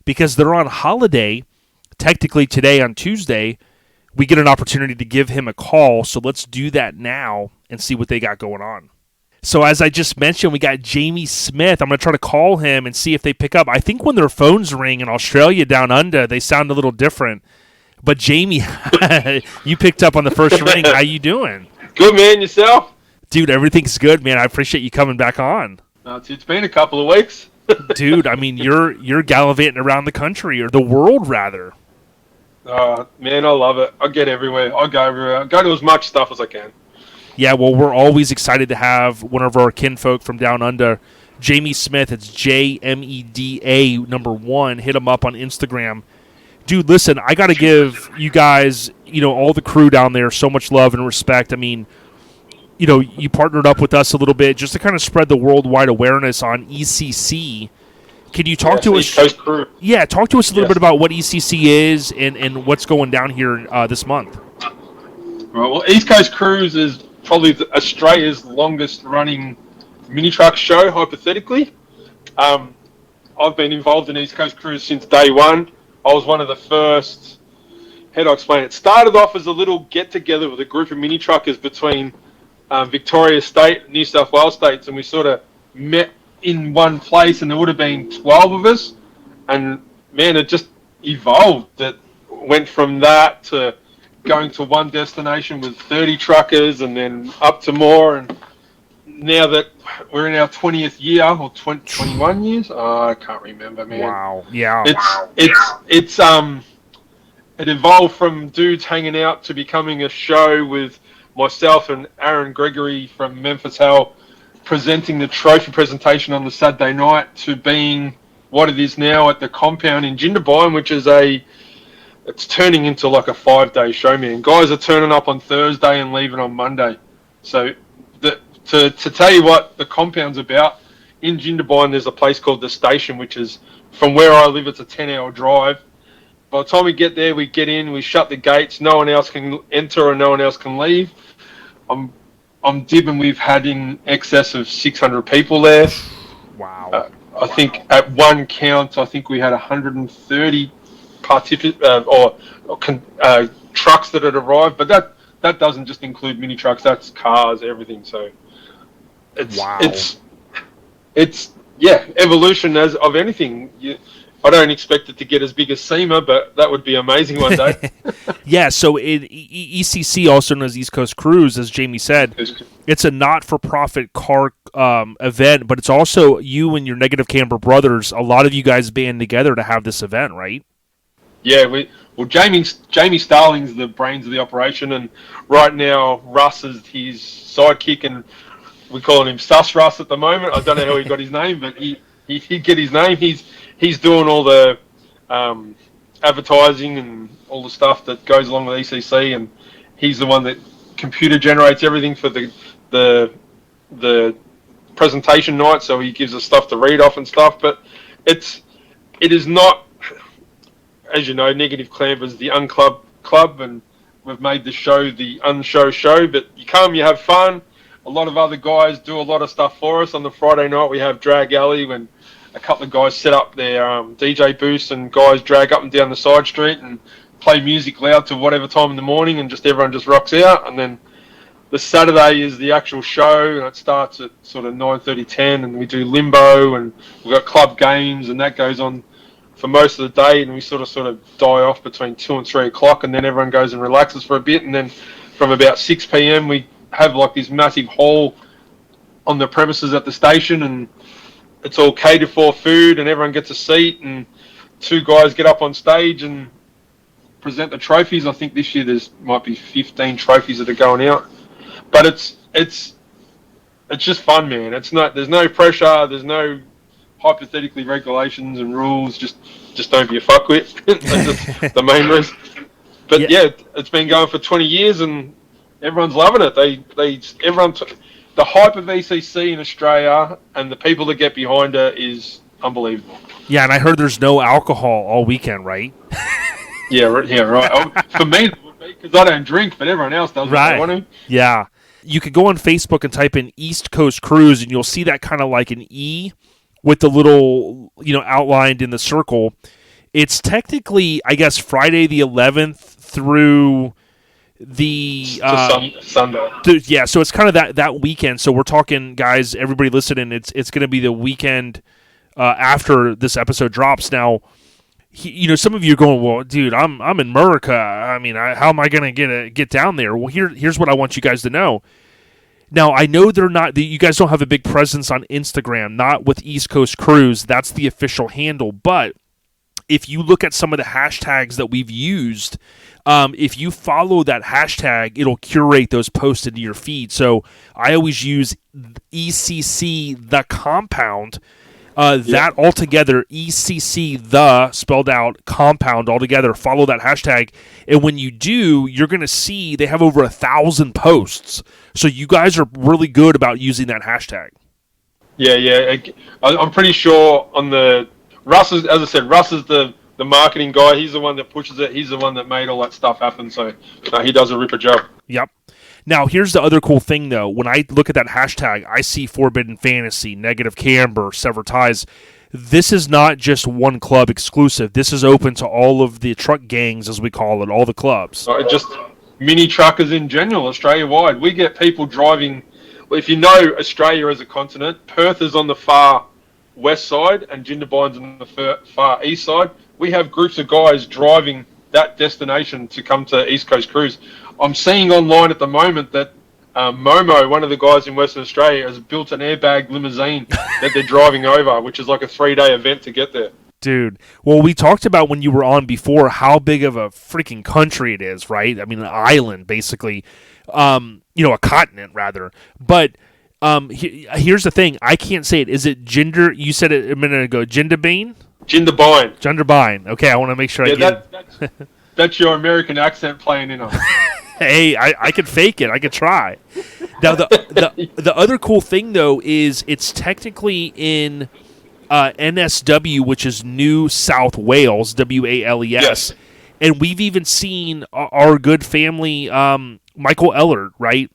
because they're on holiday, technically today on Tuesday, we get an opportunity to give him a call. So let's do that now and see what they got going on. So as I just mentioned, we got Jamie Smith. I'm going to try to call him and see if they pick up. I think when their phones ring in Australia down under, they sound a little different. But Jamie, you picked up on the first ring. How you doing? Good, man. Yourself? Dude, everything's good, man. I appreciate you coming back on. It's been a couple of weeks. Dude, you're gallivanting around the country, or the world, rather. Man, I love it. I get everywhere. I go everywhere. I go to as much stuff as I can. Yeah, well, we're always excited to have one of our kinfolk from down under, Jamie Smith. It's JMEDA #1. Hit him up on Instagram. Dude, listen, I got to give you guys, all the crew down there so much love and respect. You partnered up with us a little bit just to kind of spread the worldwide awareness on ECC Can you talk to us? East Coast Crew. Yeah, talk to us a little Yes. bit about what ECC is and what's going down here this month. Right, well, East Coast Cruise is probably Australia's longest running mini truck show, hypothetically. I've been involved in East Coast Cruise since day one. I was one of the first, how do I explain it? It started off as a little get-together with a group of mini truckers between Victoria State and New South Wales states, and we sort of met in one place, and there would have been 12 of us. And, man, it just evolved. It went from that to going to one destination with 30 truckers and then up to more. And now that we're in our 20th year, or 21 years, I can't remember, man. Wow. Yeah. It evolved from dudes hanging out to becoming a show with myself and Aaron Gregory from Memphis Hell presenting the trophy presentation on the Saturday night to being what it is now at the compound in Jindabyne, which is it's turning into like a 5-day show, man. Guys are turning up on Thursday and leaving on Monday. So to tell you what the compound's about, in Jindabyne there's a place called The Station, which is, from where I live, it's a 10-hour drive. By the time we get there, we get in, we shut the gates, no one else can enter and no one else can leave. I'm dibbing we've had in excess of 600 people there. Wow. I think at one count, I think we had 130 trucks that had arrived, but that doesn't just include mini trucks, that's cars, everything. So it's evolution as of anything. I don't expect it to get as big as SEMA, but that would be amazing one day. Yeah, so ECC, also known as East Coast Cruise, as Jamie said, it's a not-for-profit car event, but it's also you and your Negative Camber brothers, a lot of you guys band together to have this event, right? Yeah, Jamie Starling's the brains of the operation, and right now Russ is his sidekick, and we call him Sus Russ at the moment. I don't know how he got his name, but he'd get his name. He's doing all the advertising and all the stuff that goes along with ECC, and he's the one that computer generates everything for the presentation night. So he gives us stuff to read off and stuff. But it is not, as you know, Negative Clamber's the unclub club, and we've made the show the unshow show. But you come, you have fun. A lot of other guys do a lot of stuff for us. On the Friday night, we have Drag Alley, when a couple of guys set up their DJ booths, and guys drag up and down the side street and play music loud to whatever time in the morning, and just everyone just rocks out. And then the Saturday is the actual show, and it starts at sort of 9:30, 10, and we do limbo, and we've got club games, and that goes on for most of the day, and we sort of die off between 2 and 3 o'clock, and then everyone goes and relaxes for a bit, and then from about 6 p.m. we have like this massive hall on the premises at the station, and it's all catered for food, and everyone gets a seat, and 2 guys get up on stage and present the trophies. I think this year might be 15 trophies that are going out, but it's just fun, man. There's no pressure, there's no hypothetically regulations and rules. Just don't be a fuckwit. That's the main reason. But yeah, it's been going for 20 years, and everyone's loving it. The hype of ECC in Australia and the people that get behind it is unbelievable. Yeah, and I heard there's no alcohol all weekend, right? Yeah, right. For me, it would be, because I don't drink, but everyone else does. Right. Want to. Yeah. You could go on Facebook and type in East Coast Cruise, and you'll see that kind of like an E with the little, outlined in the circle. It's technically, I guess, Friday the 11th through the Sunday. Yeah, so it's kind of that weekend. So we're talking, guys, everybody listening, it's going to be the weekend after this episode drops. Now, some of you are going, well, dude, I'm in America. I mean, how am I going to get down there? Well, here's what I want you guys to know. Now, I know you guys don't have a big presence on Instagram, not with East Coast Cruise. That's the official handle. But if you look at some of the hashtags that we've used, if you follow that hashtag, it'll curate those posts into your feed. So I always use ECC the compound. That altogether, ECC the spelled out compound altogether. Follow that hashtag, and when you do, you're going to see they have over 1,000 posts. So you guys are really good about using that hashtag. Yeah. I'm pretty sure on the Russ is, as I said, Russ is the marketing guy. He's the one that pushes it. He's the one that made all that stuff happen. So he does a ripper job. Yep. Now, here's the other cool thing, though. When I look at that hashtag, I see Forbidden Fantasy, Negative Camber, Sever Ties. This is not just one club exclusive. This is open to all of the truck gangs, as we call it, all the clubs. Just mini truckers in general, Australia-wide. We get people driving. Well, if you know Australia as a continent, Perth is on the far west side and Jindabyne's on the far east side. We have groups of guys driving that destination to come to East Coast Cruise. I'm seeing online at the moment that Momo, one of the guys in Western Australia, has built an airbag limousine that they're driving over, which is like a 3-day event to get there. Dude, well, we talked about when you were on before how big of a freaking country it is, right? I mean, an island, basically. A continent, rather. But here's the thing. I can't say it. Is it gender? You said it a minute ago. Jindabyne? Jindabyne. Jindabyne. Okay, I want to make sure I get it. That's your American accent playing in on. Hey, I could fake it. I could try. Now, the other cool thing, though, is it's technically in NSW, which is New South Wales, WALES. Yes. And we've even seen our good family, Michael Ellard, right?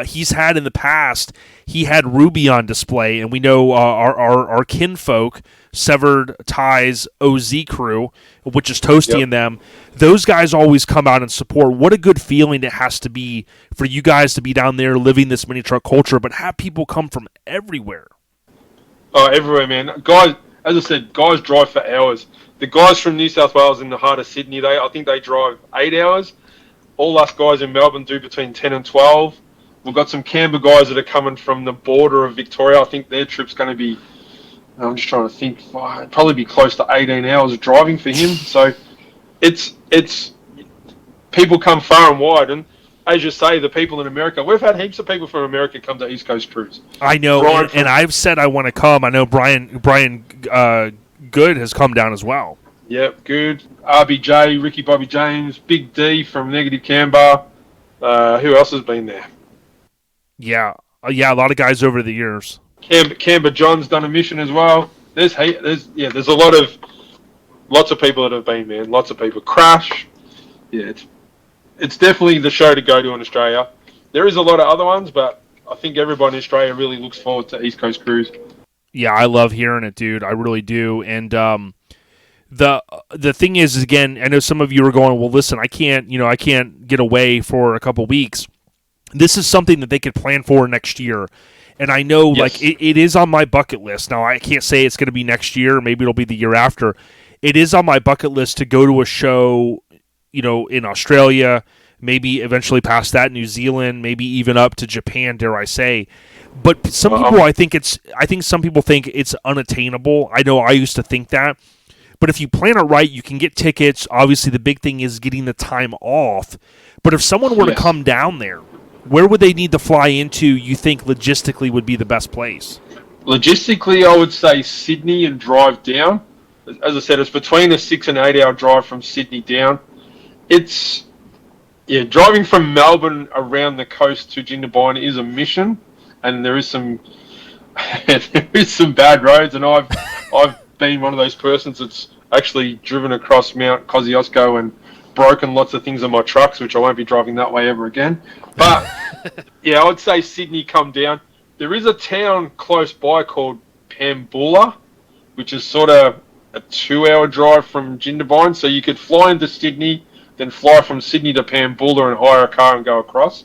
He's had in the past, he had Ruby on display, and we know our kinfolk, Severed Ties OZ crew, which is Toasty and them, those guys always come out and support. What a good feeling it has to be for you guys to be down there living this mini truck culture, but have people come from everywhere. Oh, everywhere, man. Guys, as I said, guys drive for hours. The guys from New South Wales in the heart of Sydney, I think they drive 8 hours. All us guys in Melbourne do between 10 and 12. We've got some Canberra guys that are coming from the border of Victoria. I think their trip's going to be, I'm just trying to think, it'd probably be close to 18 hours of driving for him. So it's people come far and wide. And as you say, the people in America, we've had heaps of people from America come to East Coast Cruise. I know, and I've said I want to come. I know Brian Good has come down as well. Yep, Good. RBJ, Ricky Bobby James, Big D from Negative Camber. Who else has been there? Yeah, a lot of guys over the years. Canberra John's done a mission as well. There's a lots of people that have been, man. Lots of people. Crash. Yeah, it's definitely the show to go to in Australia. There is a lot of other ones, but I think everybody in Australia really looks forward to East Coast Cruise. Yeah, I love hearing it, dude. I really do. And the thing is, again, I know some of you are going, well, listen, I can't get away for a couple weeks. This is something that they could plan for next year. And I know, like, it is on my bucket list. Now, I can't say it's going to be next year. Maybe it'll be the year after. It is on my bucket list to go to a show, in Australia, maybe eventually past that, New Zealand, maybe even up to Japan, dare I say. But some people, I think some people think it's unattainable. I know I used to think that. But if you plan it right, you can get tickets. Obviously, the big thing is getting the time off. But if someone were to come down there, where would they need to fly into, you think, logistically would be the best place? Logistically, I would say Sydney and drive down. As I said, it's between a 6 and 8 hour drive from Sydney down. It's, driving from Melbourne around the coast to Jindabyne is a mission, and there is some bad roads, and I've been one of those persons that's actually driven across Mount Kosciuszko and broken lots of things on my trucks, which I won't be driving that way ever again. But I would say Sydney come down. There is a town close by called Pambula, which is sort of a 2-hour drive from Jindabyne. So you could fly into Sydney, then fly from Sydney to Pambula and hire a car and go across.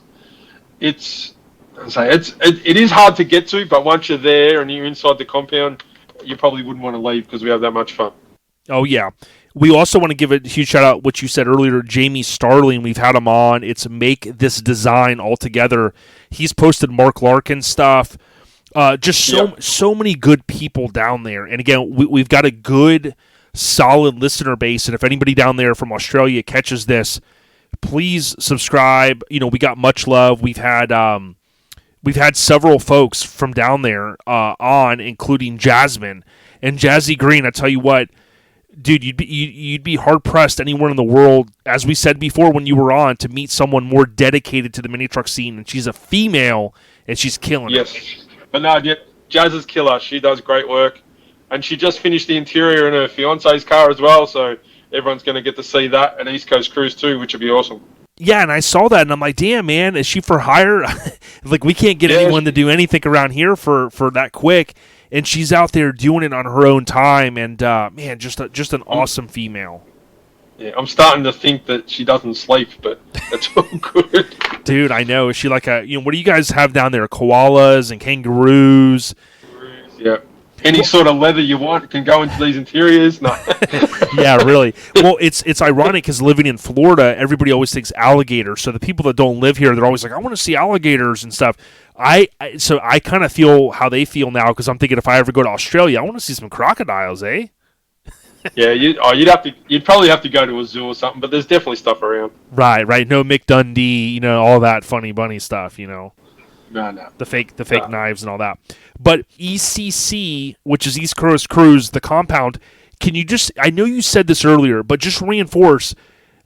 It is hard to get to, but once you're there and you're inside the compound, you probably wouldn't want to leave because we have that much fun. Oh, yeah. We also want to give a huge shout-out, what you said earlier, Jamie Starling. We've had him on. It's Make This Design Altogether. He's posted Mark Larkin stuff. So many good people down there. And, again, we've got a good, solid listener base. And if anybody down there from Australia catches this, please subscribe. We got much love. We've had several folks from down there on, including Jasmine. And Jazzy Green, I tell you what, dude, you'd be hard pressed anywhere in the world, as we said before when you were on, to meet someone more dedicated to the mini truck scene. And she's a female, and she's killing it. Yes, but no, Jazz is killer. She does great work. And she just finished the interior in her fiance's car as well, so everyone's going to get to see that at East Coast Cruise too, which would be awesome. Yeah, and I saw that, and I'm like, damn, man, is she for hire? Like, we can't get anyone to do anything around here for that quick, and she's out there doing it on her own time, and, man, just an awesome female. Yeah, I'm starting to think that she doesn't sleep, but that's all good. Dude, I know. Is she like what do you guys have down there? Koalas and kangaroos? Yeah. Any sort of leather you want can go into these interiors. No. Yeah, really. Well, it's ironic because living in Florida, everybody always thinks alligator. So the people that don't live here, they're always like, I want to see alligators and stuff. So I kind of feel how they feel now because I'm thinking if I ever go to Australia, I want to see some crocodiles, eh? Yeah, you'd probably have to go to a zoo or something, but there's definitely stuff around. Right. No Mick Dundee, all that funny bunny stuff, No. The fake knives and all that. But ECC, which is East Coast Cruise, the compound, can you just, I know you said this earlier, but just reinforce,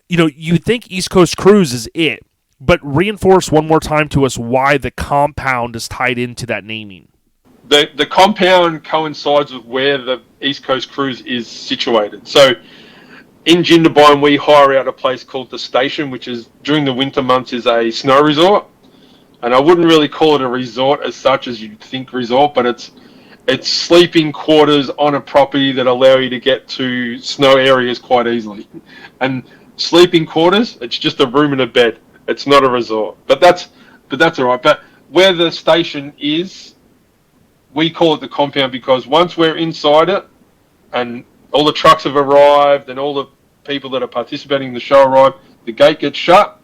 you think East Coast Cruise is it, but reinforce one more time to us why the compound is tied into that naming. The compound coincides with where the East Coast Cruise is situated. So in Jindabyne, we hire out a place called The Station, which is, during the winter months, is a snow resort. And I wouldn't really call it a resort as such as you'd think resort, but it's sleeping quarters on a property that allow you to get to snow areas quite easily. And sleeping quarters, it's just a room and a bed. It's not a resort. But that's all right. But where the station is, we call it the compound because once we're inside it and all the trucks have arrived and all the people that are participating in the show arrive, the gate gets shut.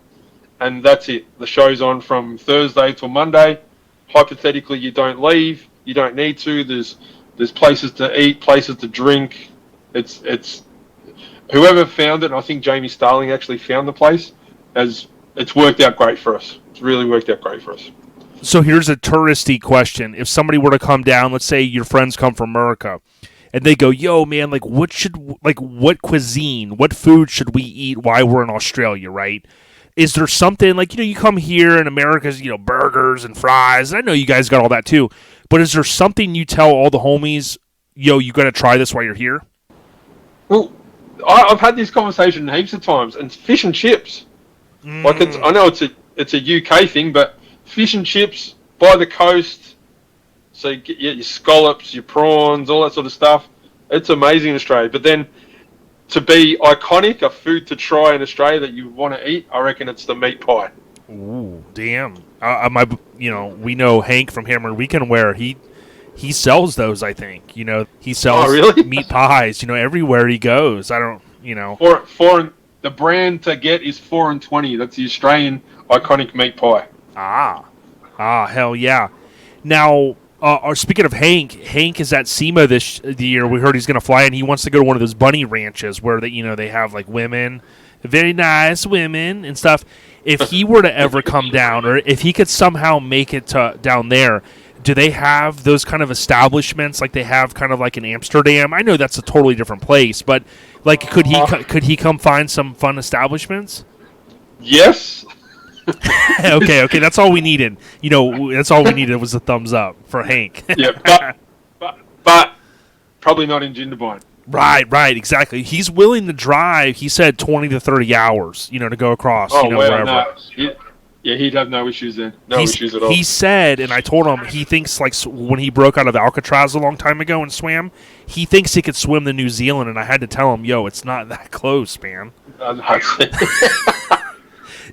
And that's it. The show's on from Thursday till Monday. Hypothetically, you don't leave. You don't need to. There's places to eat, places to drink. It's whoever found it. And I think Jamie Starling actually found the place. It's worked out great for us. It's really worked out great for us. So here's a touristy question: if somebody were to come down, let's say your friends come from America, and they go, "Yo, man, what cuisine, what food should we eat while we're in Australia?" Right? Is there something like, you come here in America's, burgers and fries, and I know you guys got all that too, but is there something you tell all the homies, you got to try this while you're here? Well, I've had this conversation heaps of times, and fish and chips. Like I know it's a UK thing, but fish and chips by the coast, so you get your scallops, your prawns, all that sort of stuff. It's amazing in Australia. But then, to be iconic, a food to try in Australia that you want to eat, I reckon it's the meat pie. Ooh, damn! We know Hank from Hammer Weekend Wear. He sells those. I think he sells meat pies. Everywhere he goes. I don't. For the brand to get is 4 and 20. That's the Australian iconic meat pie. Hell yeah! Now. Speaking of Hank is at SEMA the year. We heard he's going to fly, and he wants to go to one of those bunny ranches where they have like women, very nice women and stuff. If he were to ever come down, or if he could somehow make it down there, do they have those kind of establishments like they have kind of like in Amsterdam? I know that's a totally different place, but like could he come find some fun establishments? Yes. Okay, that's all we needed. That's all we needed was a thumbs up for Hank. Yeah, but probably not in Jindabyne. Right, exactly. He's willing to drive. He said 20 to 30 hours, to go across. Wherever. No. He'd have no issues then. No issues at all. He said, and I told him, he thinks like when he broke out of Alcatraz a long time ago and swam, he thinks he could swim to New Zealand. And I had to tell him, it's not that close, man.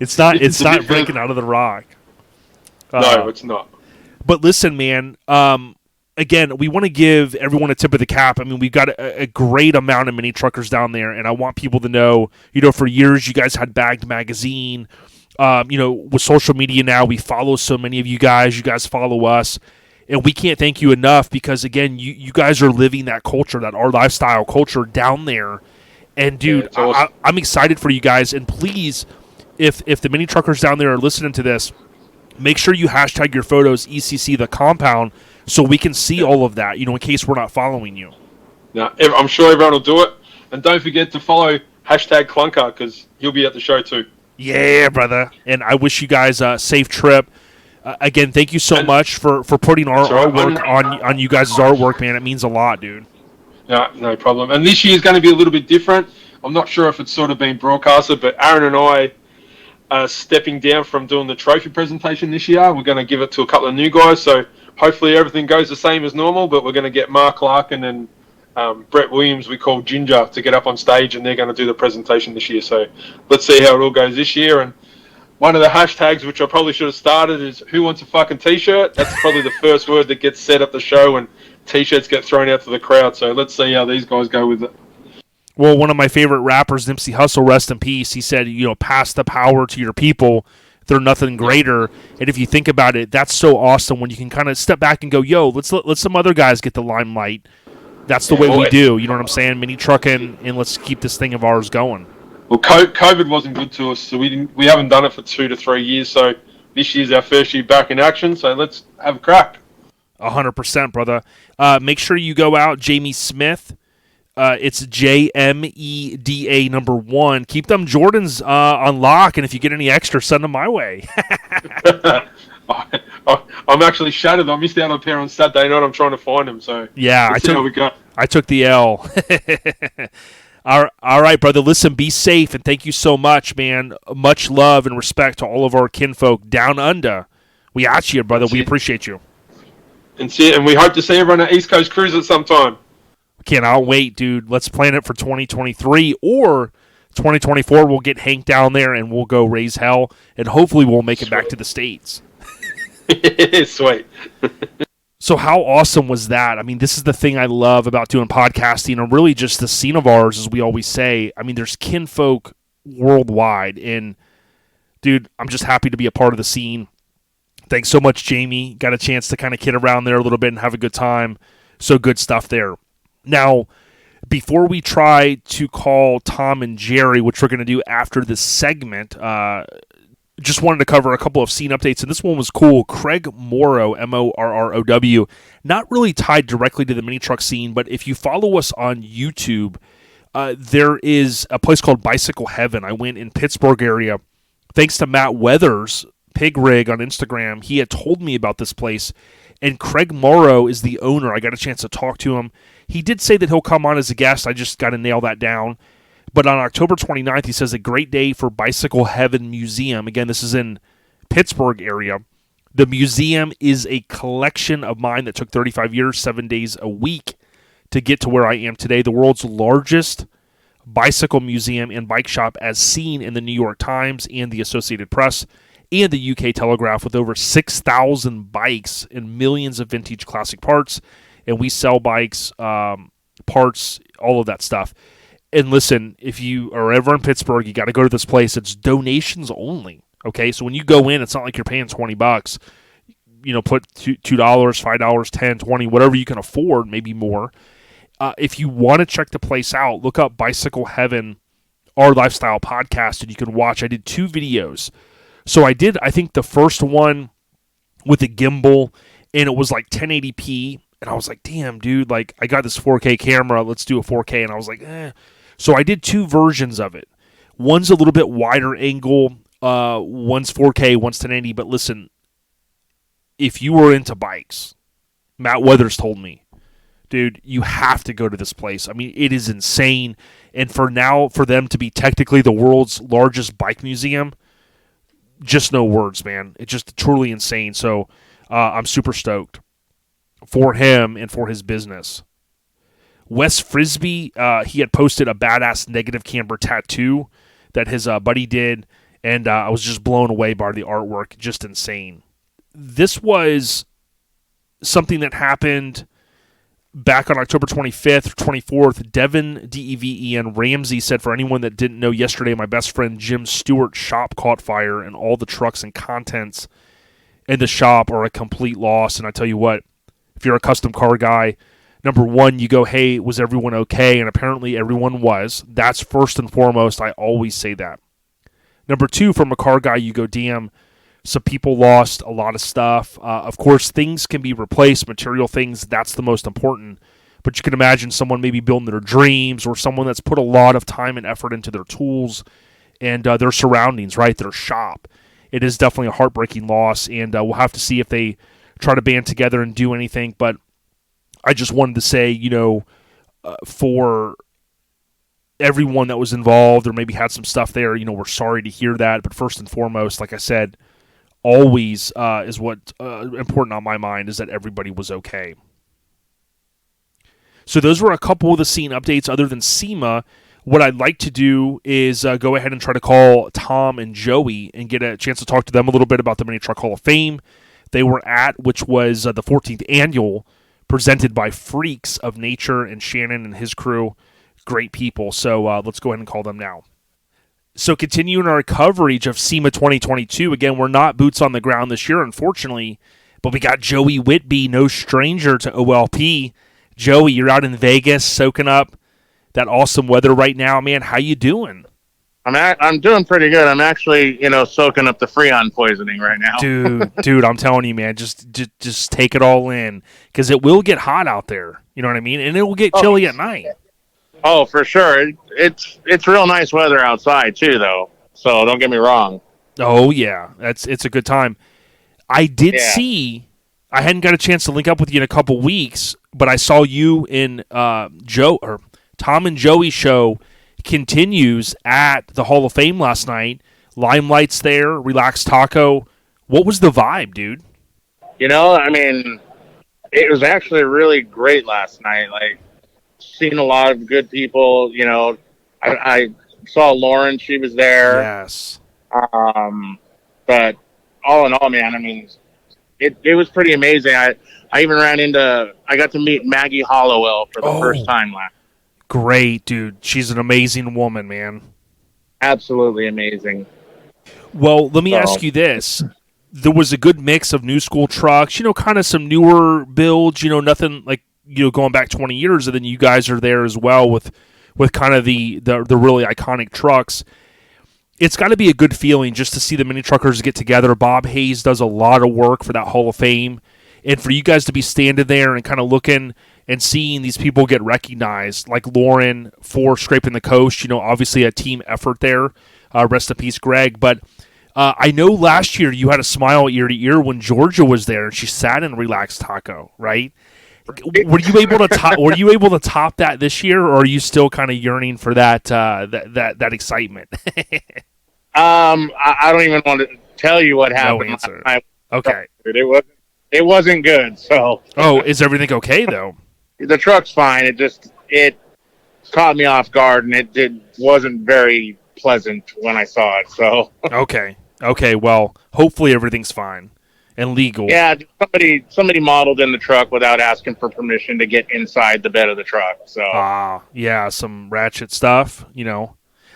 It's not breaking out of the rock. No, it's not. But listen, man. Again, we want to give everyone a tip of the cap. I mean, we've got a great amount of mini truckers down there, and I want people to know. For years you guys had Bagged Magazine. With social media now, we follow so many of you guys. You guys follow us, and we can't thank you enough because again, you guys are living that culture, that our lifestyle culture down there. And dude, yeah, awesome. I'm excited for you guys, and please. If the mini truckers down there are listening to this, make sure you hashtag your photos ECC the compound so we can see all of that, in case we're not following you. Yeah, I'm sure everyone will do it. And don't forget to follow hashtag Clunker because he'll be at the show too. Yeah, brother. And I wish you guys a safe trip. Again, thank you so much for putting our artwork on you guys' artwork, man. It means a lot, dude. No problem. And this year's going to be a little bit different. I'm not sure if it's sort of been broadcasted, but Aaron and I are stepping down from doing the trophy presentation this year. We're going to give it to a couple of new guys, so hopefully everything goes the same as normal, but we're going to get Mark Larkin and Brett Williams, we call Ginger, to get up on stage, and they're going to do the presentation this year. So let's see how it all goes this year. And one of the hashtags, which I probably should have started, is who wants a fucking T-shirt? That's probably the first word that gets said at the show, and T-shirts get thrown out to the crowd. So let's see how these guys go with it. Well, one of my favorite rappers, Nipsey Hussle, rest in peace, he said, pass the power to your people. They're nothing greater. And if you think about it, that's so awesome when you can kind of step back and go, let's let some other guys get the limelight. That's the way we do. You know what I'm saying? Mini Truckin, and let's keep this thing of ours going. Well, COVID wasn't good to us, so we haven't done it for 2 to 3 years. So this year's our first year back in action. So let's have a crack. 100%, brother. Make sure you go out, Jamie Smith. It's JMEDA number 1. Keep them Jordans on lock, and if you get any extra, send them my way. I'm actually shattered. I missed out on a pair on Saturday night. I'm trying to find them. So yeah, I took the L. All right, brother. Listen, be safe, and thank you so much, man. Much love and respect to all of our kinfolk down under. We at you, brother. We appreciate you. And we hope to see everyone at East Coast Cruise at some time. Cannot wait, dude. Let's plan it for 2023 or 2024. We'll get Hank down there, and we'll go raise hell, and hopefully we'll make it back to the States. Sweet. So how awesome was that? I mean, this is the thing I love about doing podcasting, and really just the scene of ours, as we always say. I mean, there's kinfolk worldwide, and, dude, I'm just happy to be a part of the scene. Thanks so much, Jamie. Got a chance to kind of kid around there a little bit and have a good time. So good stuff there. Now, before we try to call Tom and Jerry, which we're going to do after this segment, just wanted to cover a couple of scene updates, and this one was cool. Craig Morrow, Morrow, not really tied directly to the mini truck scene, but if you follow us on YouTube, there is a place called Bicycle Heaven. I went in Pittsburgh area. Thanks to Matt Weathers, Pig Rig on Instagram, he had told me about this place, and Craig Morrow is the owner. I got a chance to talk to him. He did say that he'll come on as a guest. I just got to nail that down. But on October 29th, he says, a great day for Bicycle Heaven Museum. Again, this is in Pittsburgh area. The museum is a collection of mine that took 35 years, 7 days a week to get to where I am today. The world's largest bicycle museum and bike shop as seen in the New York Times and the Associated Press and the UK Telegraph, with over 6,000 bikes and millions of vintage classic parts. And we sell bikes, parts, all of that stuff. And listen, if you are ever in Pittsburgh, you got to go to this place. It's donations only. Okay, so when you go in, it's not like you're paying $20. Put $2, $5, $10, $20, whatever you can afford, maybe more. If you want to check the place out, look up Bicycle Heaven, Our Lifestyle Podcast, and you can watch. I did 2 videos. So I think the first one with a gimbal, and it was like 1080p. And I was like, damn, dude, like, I got this 4K camera. Let's do a 4K. And I was like, eh. So I did 2 versions of it. One's a little bit wider angle. One's 4K, one's 1080. But listen, if you were into bikes, Matt Weathers told me, dude, you have to go to this place. I mean, it is insane. And for them to be technically the world's largest bike museum, just no words, man. It's just truly insane. So I'm super stoked for him and for his business. Wes Frisbee, he had posted a badass negative camber tattoo that his buddy did, and I was just blown away by the artwork. Just insane. This was something that happened back on October 25th, 24th. Devin, D-E-V-E-N, Ramsey said, for anyone that didn't know, yesterday my best friend Jim Stewart's shop caught fire, and all the trucks and contents in the shop are a complete loss. And I tell you what, if you're a custom car guy, number one, you go, hey, was everyone okay? And apparently everyone was. That's first and foremost. I always say that. Number two, from a car guy, you go, damn, some people lost a lot of stuff. Of course, things can be replaced, material things, that's the most important. But you can imagine someone maybe building their dreams, or someone that's put a lot of time and effort into their tools and their surroundings, right, their shop. It is definitely a heartbreaking loss, and we'll have to see if they try to band together and do anything. But I just wanted to say, for everyone that was involved or maybe had some stuff there. We're sorry to hear that. But first and foremost, like I said, always is what important on my mind is that everybody was okay. So those were a couple of the scene updates other than SEMA. What I'd like to do is go ahead and try to call Tom and Joey and get a chance to talk to them a little bit about the Mini Truck Hall of Fame they were at, which was the 14th annual, presented by Freaks of Nature and Shannon and his crew. Great people. So let's go ahead and call them now. So continuing our coverage of SEMA 2022, again, we're not boots on the ground this year, unfortunately, but we got Joey Whitby, no stranger to OLP. Joey, you're out in Vegas soaking up that awesome weather right now, man. How you doing? I'm doing pretty good. I'm actually, soaking up the Freon poisoning right now. Dude, I'm telling you, man, just take it all in because it will get hot out there. You know what I mean? And it will get chilly at night. Oh, for sure. It's real nice weather outside too, though. So don't get me wrong. Oh yeah, it's a good time. I did see. I hadn't got a chance to link up with you in a couple weeks, but I saw you in Tom and Joey show continues at the Hall of Fame last night. Limelight's there, Relaxed Taco. What was the vibe, dude? It was actually really great last night. Like, seen a lot of good people. I saw Lauren; she was there. Yes. But all in all, man, it was pretty amazing. I even I got to meet Maggie Hollowell for the first time last. Great, dude. She's an amazing woman, man. Absolutely amazing. Well, let me ask you this. There was a good mix of new school trucks, kind of some newer builds, nothing like, going back 20 years, and then you guys are there as well with kind of the really iconic trucks. It's got to be a good feeling just to see the mini truckers get together. Bob Hayes does a lot of work for that Hall of Fame, and for you guys to be standing there and kind of looking and seeing these people get recognized, like Lauren for Scraping the Coast, obviously a team effort there. Rest in peace, Greg. But I know last year you had a smile ear to ear when Georgia was there and she sat in Relaxed Taco, right? Were you able to top that this year, or are you still kind of yearning for that excitement? I don't even want to tell you what happened. No answer. Okay. It wasn't good. So. Oh, is everything okay though? The truck's fine. It caught me off guard, and it wasn't very pleasant when I saw it. So. Okay. Well, hopefully everything's fine and legal. Yeah, somebody modeled in the truck without asking for permission to get inside the bed of the truck. So. Yeah, some ratchet stuff.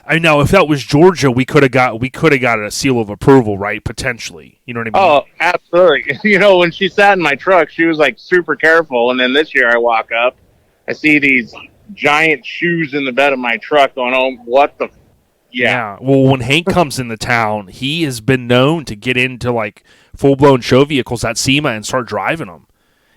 I know if that was Georgia, we could have got a seal of approval, right? Potentially, you know what I mean? Oh, absolutely. When she sat in my truck, she was like super careful. And then this year, I walk up, I see these giant shoes in the bed of my truck, going, "Oh, what the?" Yeah. Well, when Hank comes into town, he has been known to get into like full blown show vehicles at SEMA and start driving them.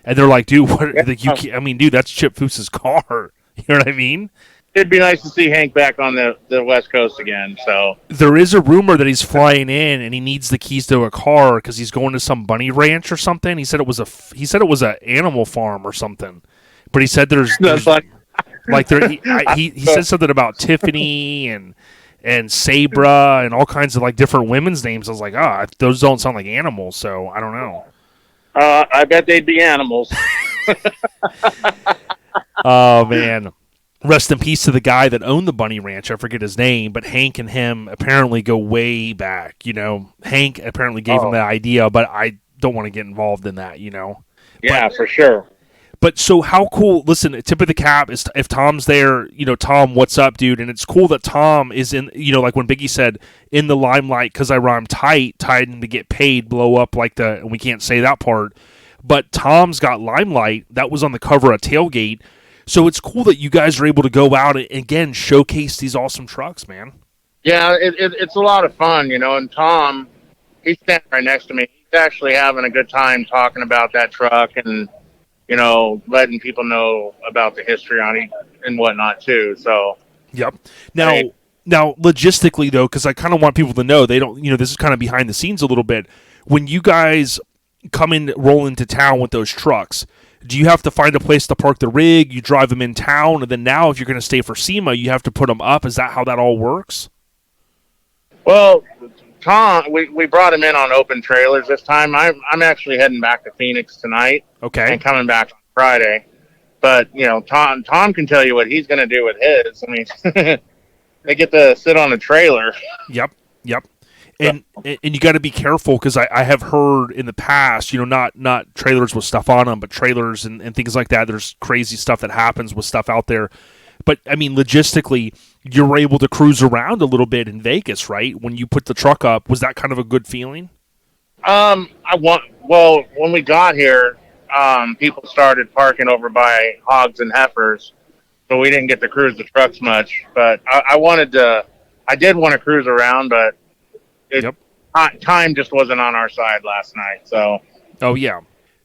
And they're like, "Dude, what? Dude, that's Chip Foose's car." You know what I mean? It'd be nice to see Hank back on the West Coast again. So there is a rumor that he's flying in and he needs the keys to a car because he's going to some bunny ranch or something. He said it was an animal farm or something, but he said there's like there he said something about Tiffany and Sabra and all kinds of like different women's names. I was like, those don't sound like animals, so I don't know. I bet they'd be animals. Oh man. Rest in peace to the guy that owned the bunny ranch. I forget his name, but Hank and him apparently go way back. Hank apparently gave him the idea, but I don't want to get involved in that. Yeah, for sure. But so how cool? Listen, tip of the cap is if Tom's there. Tom, what's up, dude? And it's cool that Tom is in. Like when Biggie said, in the limelight because I rhyme tight and to get paid, blow up like and we can't say that part. But Tom's got limelight. That was on the cover of Tailgate. So it's cool that you guys are able to go out and, again, showcase these awesome trucks, man. Yeah, it's a lot of fun, and Tom, he's standing right next to me. He's actually having a good time talking about that truck and, letting people know about the history on it and whatnot, too. So. Yep. Now, logistically, though, because I kind of want people to know, they don't, this is kind of behind the scenes a little bit. When you guys roll into town with those trucks, do you have to find a place to park the rig? You drive them in town, and then now if you're going to stay for SEMA, you have to put them up. Is that how that all works? Well, Tom, we brought him in on open trailers this time. I'm actually heading back to Phoenix tonight. Okay. And coming back on Friday. But, Tom can tell you what he's going to do with his. I mean, they get to sit on a trailer. Yep. And you got to be careful because I have heard in the past, not trailers with stuff on them, but trailers and things like that. There's crazy stuff that happens with stuff out there. But, I mean, logistically, you're able to cruise around a little bit in Vegas, right? When you put the truck up, was that kind of a good feeling? When we got here, people started parking over by Hogs and Heifers, so we didn't get to cruise the trucks much. But I did want to cruise around, but time just wasn't on our side last night. So. Oh yeah.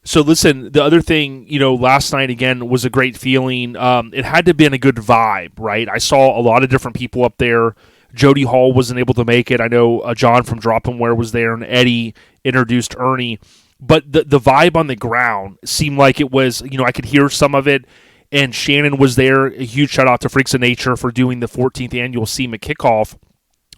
So listen, the other thing, last night again was a great feeling. It had to have been a good vibe, right? I saw a lot of different people up there. Jody Hall wasn't able to make it. I know John from Drop 'Em Where was there, and Eddie introduced Ernie. But the vibe on the ground seemed like it was, I could hear some of it. And Shannon was there. A huge shout out to Freaks of Nature for doing the 14th annual SEMA kickoff.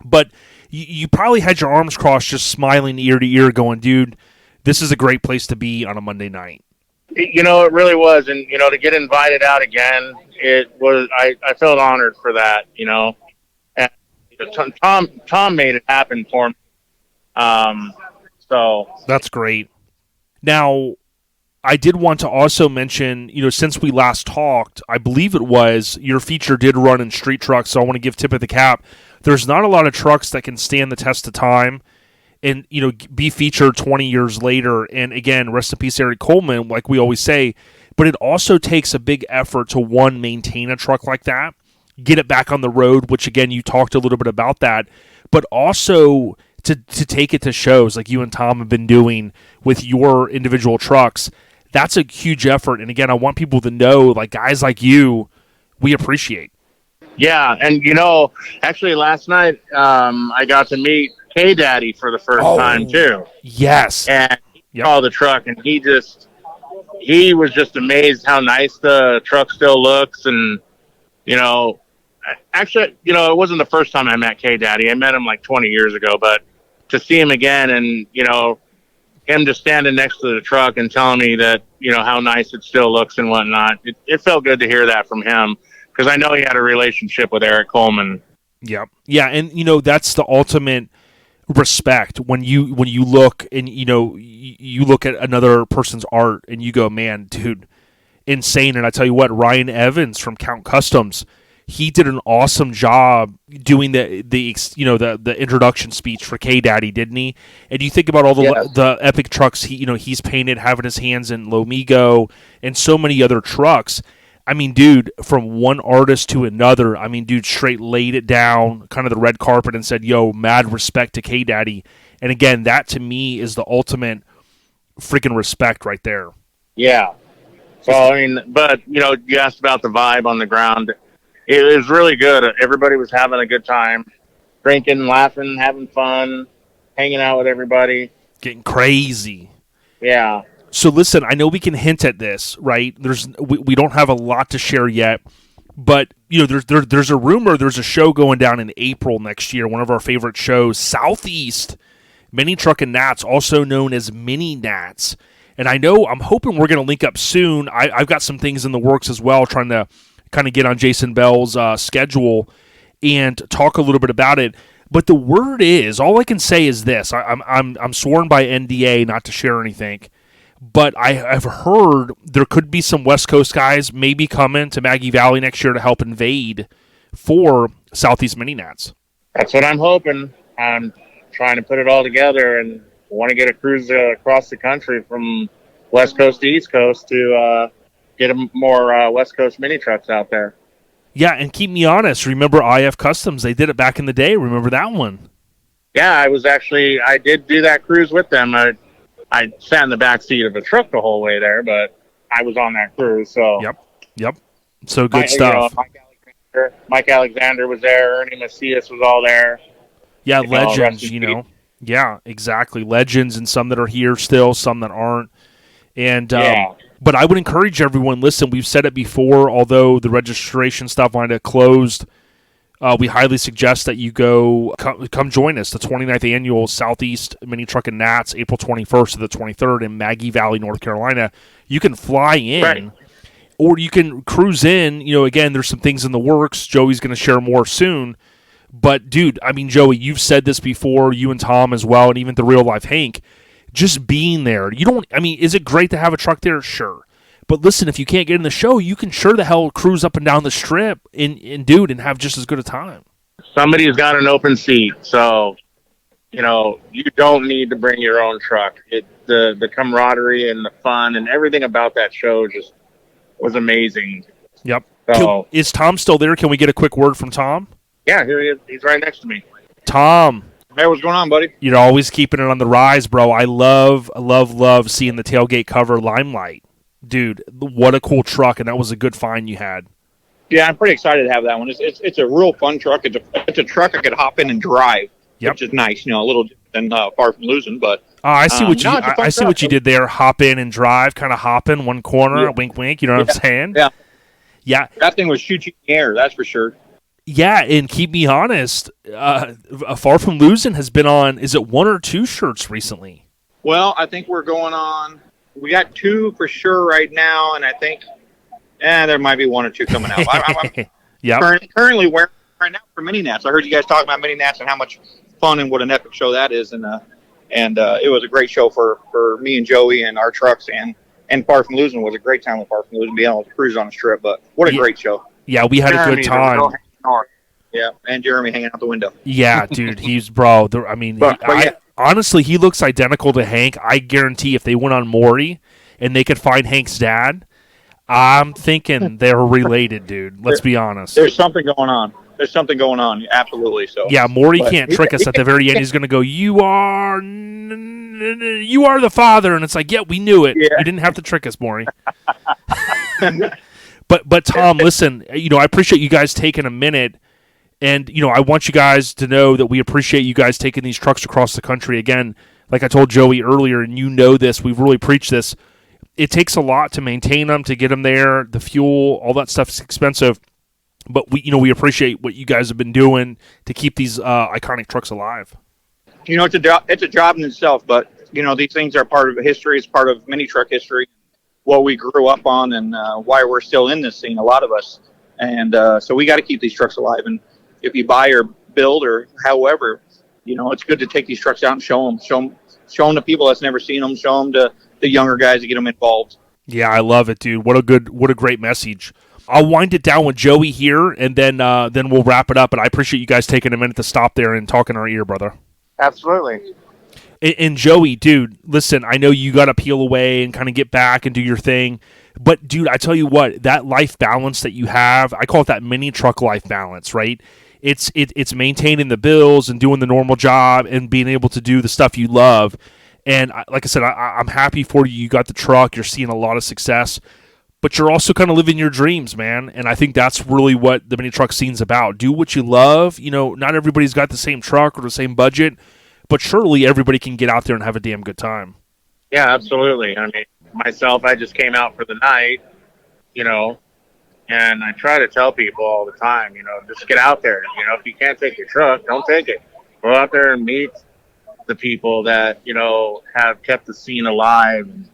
But you probably had your arms crossed, just smiling ear to ear, going, dude, this is a great place to be on a Monday night. It really was. And, to get invited out again, it was, I felt honored for that, And Tom made it happen for me. So that's great. Now, I did want to also mention, since we last talked, I believe it was, your feature did run in street trucks, so I want to give tip of the cap. There's not a lot of trucks that can stand the test of time and, be featured 20 years later. And again, rest in peace, Eric Coleman, like we always say. But it also takes a big effort to, one, maintain a truck like that, get it back on the road, which, again, you talked a little bit about that, but also to take it to shows like you and Tom have been doing with your individual trucks. That's a huge effort. And, again, I want people to know, like, guys like you, we appreciate. Yeah, and, actually last night I got to meet K-Daddy for the first time, too. Yes. And he saw the truck, and he was just amazed how nice the truck still looks. And, actually, it wasn't the first time I met K-Daddy. I met him like 20 years ago, but to see him again and, him just standing next to the truck and telling me that, how nice it still looks and whatnot, it felt good to hear that from him because I know he had a relationship with Eric Coleman. Yeah. Yeah, and, that's the ultimate respect when you look and, you look at another person's art and you go, man, dude, insane. And I tell you what, Ryan Evans from Count Customs, he did an awesome job doing the introduction speech for K-Daddy, didn't he? And you think about all the epic trucks he's painted, having his hands in Lomigo and so many other trucks. I mean, dude, from one artist to another, straight laid it down, kind of the red carpet, and said, yo, mad respect to K-Daddy. And again, that to me is the ultimate freaking respect right there. Yeah. So, but, you asked about the vibe on the ground. It was really good. Everybody was having a good time, drinking, laughing, having fun, hanging out with everybody. Getting crazy. Yeah. So listen, I know we can hint at this, right? We don't have a lot to share yet, but there's a rumor there's a show going down in April next year, one of our favorite shows, Southeast Mini Truck and Nats, also known as Mini Nats. And I'm hoping we're going to link up soon. I've got some things in the works as well, trying to kind of get on Jason Bell's schedule and talk a little bit about it. But the word is, all I can say is this: I'm sworn by NDA not to share anything, but I've heard there could be some West Coast guys maybe coming to Maggie Valley next year to help invade for Southeast Mini Nats. That's what I'm hoping. I'm trying to put it all together and want to get a cruise across the country from West Coast to East Coast to get more West Coast mini trucks out there. Yeah, and keep me honest. Remember IF Customs? They did it back in the day. Remember that one? Yeah, I did do that cruise with them. I sat in the back seat of a truck the whole way there, but I was on that cruise. So Yep. So good stuff. Mike Alexander was there. Ernie Macias was all there. Yeah, legends, Yeah, exactly. Legends, and some that are here still, some that aren't. And But I would encourage everyone, listen, we've said it before, although the registration stuff might have closed, we highly suggest that you come join us, the 29th Annual Southeast Mini Truck and Nats, April 21st to the 23rd in Maggie Valley, North Carolina. You can fly in, right, or you can cruise in. Again, there's some things in the works. Joey's going to share more soon. But, dude, I mean, Joey, you've said this before, you and Tom as well, and even the real life Hank, just being there. Is it great to have a truck there? Sure. But listen, if you can't get in the show, you can sure the hell cruise up and down the strip and have just as good a time. Somebody's got an open seat, so, you don't need to bring your own truck. The camaraderie and the fun and everything about that show just was amazing. Yep. So, is Tom still there? Can we get a quick word from Tom? Yeah, here he is. He's right next to me. Tom. Hey, what's going on, buddy? You're always keeping it on the rise, bro. I love seeing the tailgate cover Limelight. Dude, what a cool truck, and that was a good find you had. Yeah, I'm pretty excited to have that one. It's a real fun truck. It's a truck I could hop in and drive, which is nice. A little different than Far From Losing, but I see what you did there. Hop in and drive, kind of hop in one corner, wink, wink. You know what I'm saying? Yeah. That thing was shooting in the air, that's for sure. Yeah, and keep me honest, Far From Losing has been on, is it 1 or 2 shirts recently? Well, I think we're going on. We got 2 for sure right now, and I think there might be 1 or 2 coming out. I'm currently wearing right now for Mini Nats. I heard you guys talking about Mini Nats and how much fun and what an epic show that is, and it was a great show for me and Joey and our trucks, and Far From Losing was a great time with Far From Losing, being able to cruise on a strip. But what a great show! Yeah, we had a good time. Yeah, and Jeremy hanging out the window. Yeah, dude, he's bro. Honestly, he looks identical to Hank. I guarantee if they went on Maury and they could find Hank's dad, I'm thinking they're related, dude. Let's be honest. There's something going on. Absolutely. So yeah, Maury can't trick us at the very end. He's going to go, you are the father, and it's like, yeah, we knew it. Yeah. You didn't have to trick us, Maury. But Tom, listen, I appreciate you guys taking a minute. And, I want you guys to know that we appreciate you guys taking these trucks across the country. Again, like I told Joey earlier, and this, we've really preached this, it takes a lot to maintain them, to get them there, the fuel, all that stuff is expensive. But, we appreciate what you guys have been doing to keep these iconic trucks alive. It's a job in itself, but, these things are part of history. It's part of mini truck history, what we grew up on, and why we're still in this scene, a lot of us. And so we got to keep these trucks alive. And if you buy or build or however, it's good to take these trucks out and show them to people that's never seen them, show them to the younger guys to get them involved. Yeah, I love it, dude. What a great message. I'll wind it down with Joey here, and then we'll wrap it up. But I appreciate you guys taking a minute to stop there and talk in our ear, brother. Absolutely. And Joey, dude, listen, I know you got to peel away and kind of get back and do your thing. But, dude, I tell you what, that life balance that you have, I call it that mini truck life balance, right? It's maintaining the bills and doing the normal job and being able to do the stuff you love. And like I said, I'm happy for you. You got the truck. You're seeing a lot of success. But you're also kind of living your dreams, man. And I think that's really what the mini truck scene's about. Do what you love. Not everybody's got the same truck or the same budget. But surely everybody can get out there and have a damn good time. Yeah, absolutely. I mean, myself, I just came out for the night, and I try to tell people all the time, just get out there. If you can't take your truck, don't take it. Go out there and meet the people that, have kept the scene alive. And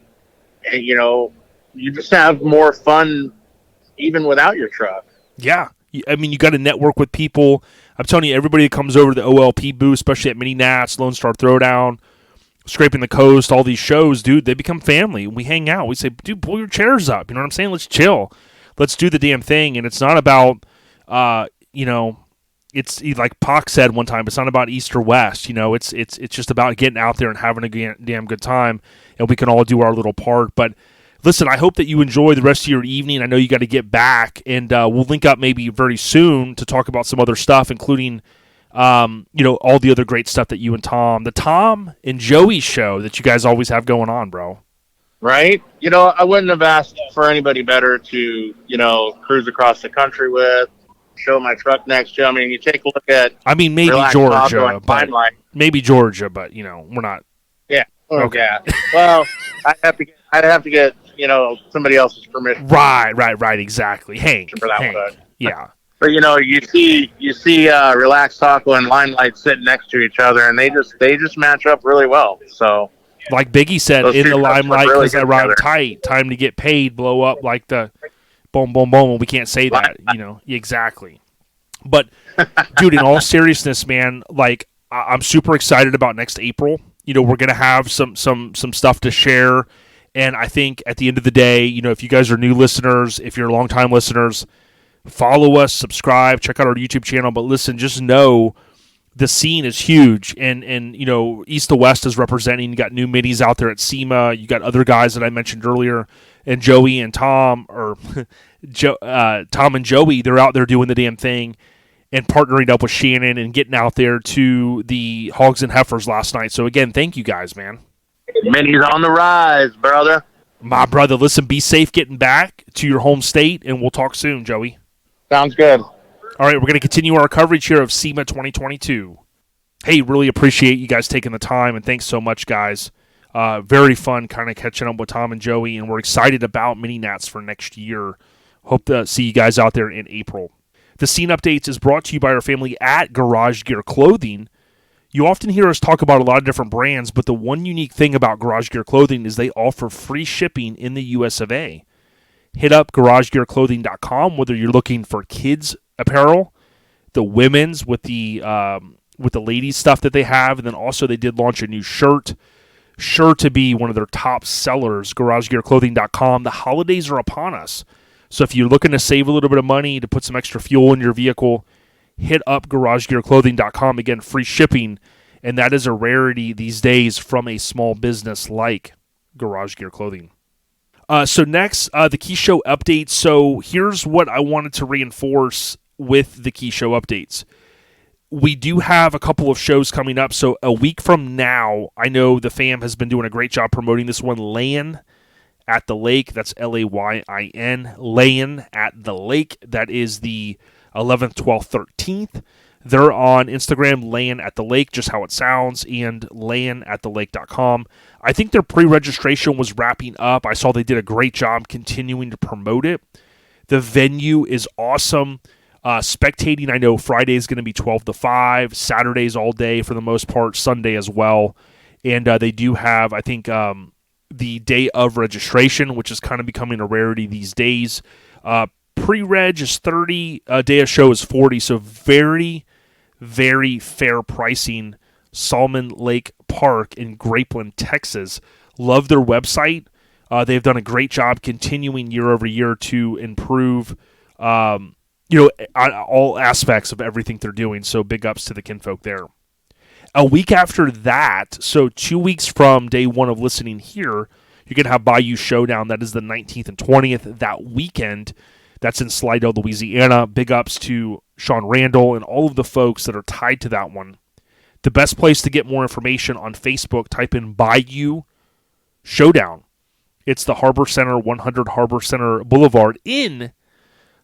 you just have more fun even without your truck. Yeah. I mean, you got to network with people. I'm telling you, everybody that comes over to the OLP booth, especially at Mini Nats, Lone Star Throwdown, Scraping the Coast, all these shows, dude, they become family. We hang out. We say, dude, pull your chairs up. You know what I'm saying? Let's chill. Let's do the damn thing. And it's not about, it's like Pac said one time, it's not about East or West. It's just about getting out there and having a damn good time, and we can all do our little part. But listen, I hope that you enjoy the rest of your evening. I know you got to get back, and we'll link up maybe very soon to talk about some other stuff, including, all the other great stuff that you and the Tom and Joey show that you guys always have going on, bro. Right? I wouldn't have asked for anybody better to, cruise across the country with, show my truck next to. I mean, you take a look at. I mean, maybe Georgia, but we're not. Yeah. Okay. Yeah. Well, I'd have to get somebody else's permission. Right, exactly. Hank. For that Hank. one. Yeah. But you see Relaxed Taco and Limelight sitting next to each other, and they just match up really well. So, like Biggie said, in the Limelight because I rhyme tight. Time to get paid. Blow up like the boom, boom, boom. We can't say that, exactly. But, dude, in all seriousness, man, like I'm super excited about next April. We're gonna have some stuff to share, and I think at the end of the day, if you guys are new listeners, if you're longtime listeners, follow us, subscribe, check out our YouTube channel. But listen, just know the scene is huge, and East to West is representing. You got new minis out there at SEMA. You got other guys that I mentioned earlier, and Joey and Tom, or Tom and Joey. They're out there doing the damn thing and partnering up with Shannon and getting out there to the Hogs and Heifers last night. So again, thank you guys, man. Minis on the rise, brother. My brother, listen, be safe getting back to your home state, and we'll talk soon, Joey. Sounds good. All right, we're going to continue our coverage here of SEMA 2022. Hey, really appreciate you guys taking the time, and thanks so much, guys. Very fun kind of catching up with Tom and Joey, and we're excited about Mini Nats for next year. Hope to see you guys out there in April. The Scene Updates is brought to you by our family at Garage Gear Clothing. You often hear us talk about a lot of different brands, but the one unique thing about Garage Gear Clothing is they offer free shipping in the US of A. Hit up garagegearclothing.com whether you're looking for kids apparel, the women's with the ladies stuff that they have, and then also they did launch a new shirt, sure to be one of their top sellers, garagegearclothing.com. The holidays are upon us. So if you're looking to save a little bit of money to put some extra fuel in your vehicle, hit up garagegearclothing.com. Again, free shipping, and that is a rarity these days from a small business like Garage Gear Clothing. So next, the Key Show updates. So here's what I wanted to reinforce with the Key Show updates. We do have a couple of shows coming up. So a week from now, I know the fam has been doing a great job promoting this one, Layin' at the Lake. That's Layin, Layin' at the Lake. That is the 11th, 12th, 13th. They're on Instagram, Layin' at the Lake, just how it sounds, and layinathelake.com. I think their pre-registration was wrapping up. I saw they did a great job continuing to promote it. The venue is awesome. Spectating, I know Friday is going to be 12 to 5, Saturdays all day for the most part, Sunday as well. And they do have, I think, the day of registration, which is kind of becoming a rarity these days. Pre-reg is 30, day of show is 40, so very, very fair pricing. Salmon Lake Park in Grapeland, Texas. Love their website. They've done a great job continuing year over year to improve, all aspects of everything they're doing. So big ups to the kinfolk there. A week after that, so 2 weeks from day one of listening here, you're going to have Bayou Showdown. That is the 19th and 20th that weekend. That's in Slidell, Louisiana. Big ups to Sean Randall and all of the folks that are tied to that one. The best place to get more information on Facebook, type in Bayou Showdown. It's the Harbor Center, 100 Harbor Center Boulevard in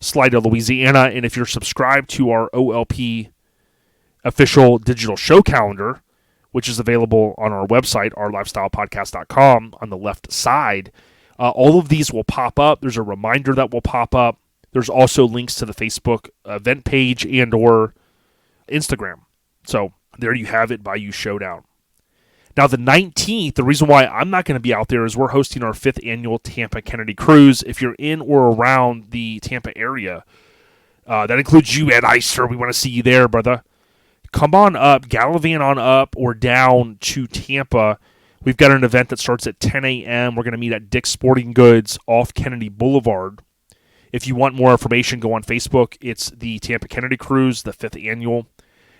Slidell, Louisiana. And if you're subscribed to our OLP official digital show calendar, which is available on our website, ourlifestylepodcast.com, on the left side, all of these will pop up. There's a reminder that will pop up. There's also links to the Facebook event page and or Instagram. So there you have it, Bayou Showdown. Now, the 19th, the reason why I'm not going to be out there is we're hosting our 5th annual Tampa Kennedy Cruise. If you're in or around the Tampa area, that includes you, Ed Eister. We want to see you there, brother. Come on up, gallivant on up or down to Tampa. We've got an event that starts at 10 a.m. We're going to meet at Dick's Sporting Goods off Kennedy Boulevard. If you want more information, go on Facebook. It's the Tampa Kennedy Cruise, the 5th annual.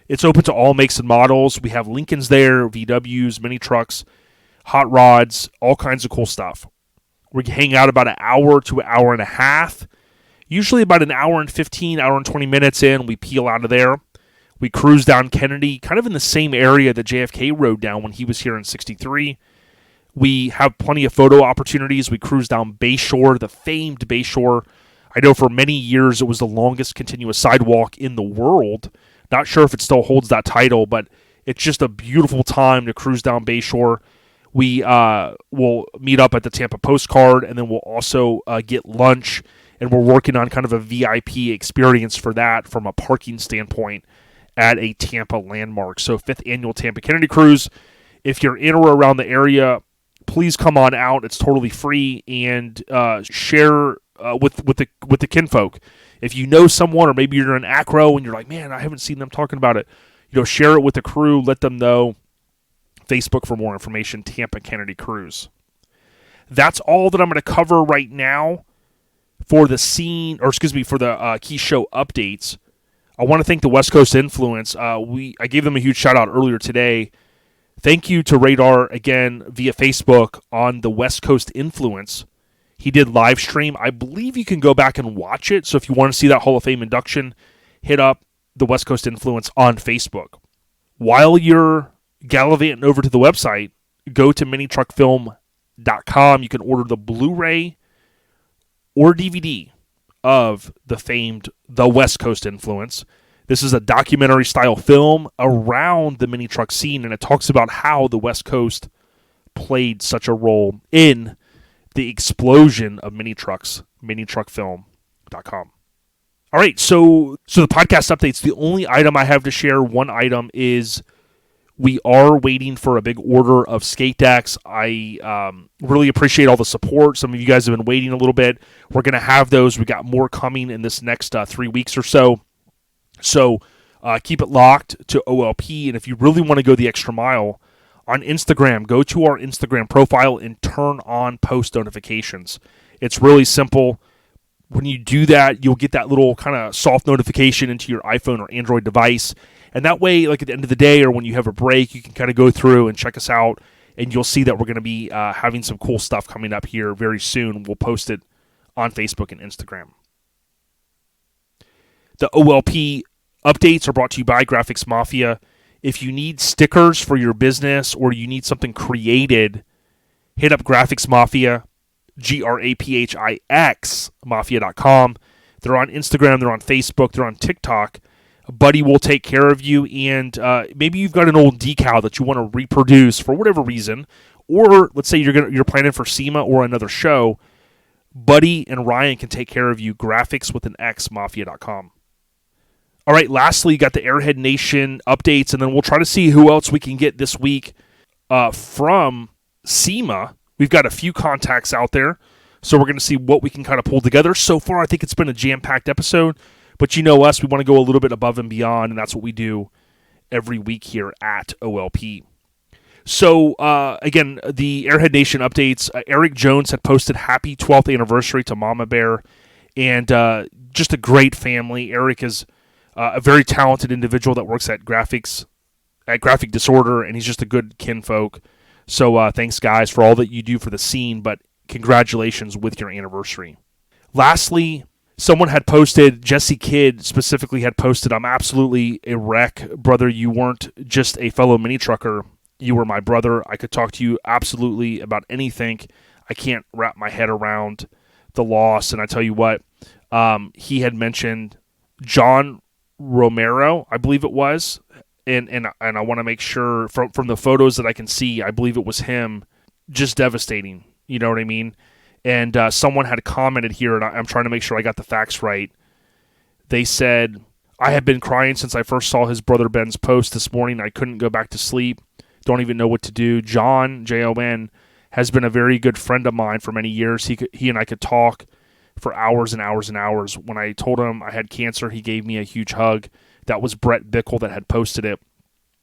It's open to all makes and models. We have Lincolns there, VWs, mini trucks, hot rods, all kinds of cool stuff. We hang out about an hour to an hour and a half. Usually about an hour and 15, hour and 20 minutes in, we peel out of there. We cruise down Kennedy, kind of in the same area that JFK rode down when he was here in 63. We have plenty of photo opportunities. We cruise down Bayshore, the famed Bayshore. I know for many years it was the longest continuous sidewalk in the world. Not sure if it still holds that title, but it's just a beautiful time to cruise down Bayshore. We will meet up at the Tampa Postcard, and then we'll also get lunch, and we're working on kind of a VIP experience for that from a parking standpoint at a Tampa landmark. So 5th Annual Tampa Kennedy Cruise. If you're in or around the area, please come on out. It's totally free, and share with the kinfolk. If you know someone, or maybe you're in Acro and you're like, man, I haven't seen them talking about it, share it with the crew. Let them know. Facebook for more information, Tampa Kennedy Cruise. That's all that I'm going to cover right now for the for the key show updates. I want to thank the West Coast Influence. I gave them a huge shout out earlier today. Thank you to Radar again via Facebook on the West Coast Influence. He did live stream. I believe you can go back and watch it. So if you want to see that Hall of Fame induction, hit up the West Coast Influence on Facebook. While you're gallivanting over to the website, go to minitruckfilm.com. You can order the Blu-ray or DVD of the famed The West Coast Influence. This is a documentary-style film around the mini truck scene, and it talks about how the West Coast played such a role in the explosion of mini trucks, minitruckfilm.com. All right, so the podcast updates, the only item I have to share, one item is we are waiting for a big order of skate decks. I really appreciate all the support. Some of you guys have been waiting a little bit. We're going to have those. We got more coming in this next 3 weeks or so. So keep it locked to OLP. And if you really want to go the extra mile, on Instagram, go to our Instagram profile and turn on post notifications. It's really simple. When you do that, you'll get that little kind of soft notification into your iPhone or Android device. And that way, like at the end of the day or when you have a break, you can kind of go through and check us out. And you'll see that we're going to be having some cool stuff coming up here very soon. We'll post it on Facebook and Instagram. The OLP updates are brought to you by Graphics Mafia. If you need stickers for your business or you need something created, hit up Graphics Mafia, GRAPHIX, Mafia.com. They're on Instagram, they're on Facebook, they're on TikTok. Buddy will take care of you, and maybe you've got an old decal that you want to reproduce for whatever reason, or let's say you're planning for SEMA or another show. Buddy and Ryan can take care of you. Graphics with an X, Mafia.com. All right, lastly, you got the Airhead Nation updates, and then we'll try to see who else we can get this week from SEMA. We've got a few contacts out there, so we're going to see what we can kind of pull together. So far, I think it's been a jam-packed episode, but you know us, we want to go a little bit above and beyond, and that's what we do every week here at OLP. So, again, the Airhead Nation updates. Eric Jones had posted happy 12th anniversary to Mama Bear, and just a great family. Eric is a very talented individual that works at Graphic Disorder, and he's just a good kinfolk. So thanks, guys, for all that you do for the scene, but congratulations with your anniversary. Lastly, someone had posted, Jesse Kidd specifically had posted, I'm absolutely a wreck. Brother, you weren't just a fellow mini trucker. You were my brother. I could talk to you absolutely about anything. I can't wrap my head around the loss. And I tell you what, he had mentioned John Romero, I believe it was, and I want to make sure from the photos that I can see, I believe it was him. Just devastating, you know what I mean? And someone had commented here, and I'm trying to make sure I got the facts right. They said, I have been crying since I first saw his brother Ben's post this morning. I couldn't go back to sleep. Don't even know what to do. John, Jon, has been a very good friend of mine for many years. He and I could talk for hours and hours and hours. When I told him I had cancer, he gave me a huge hug. That was Brett Bickle that had posted it.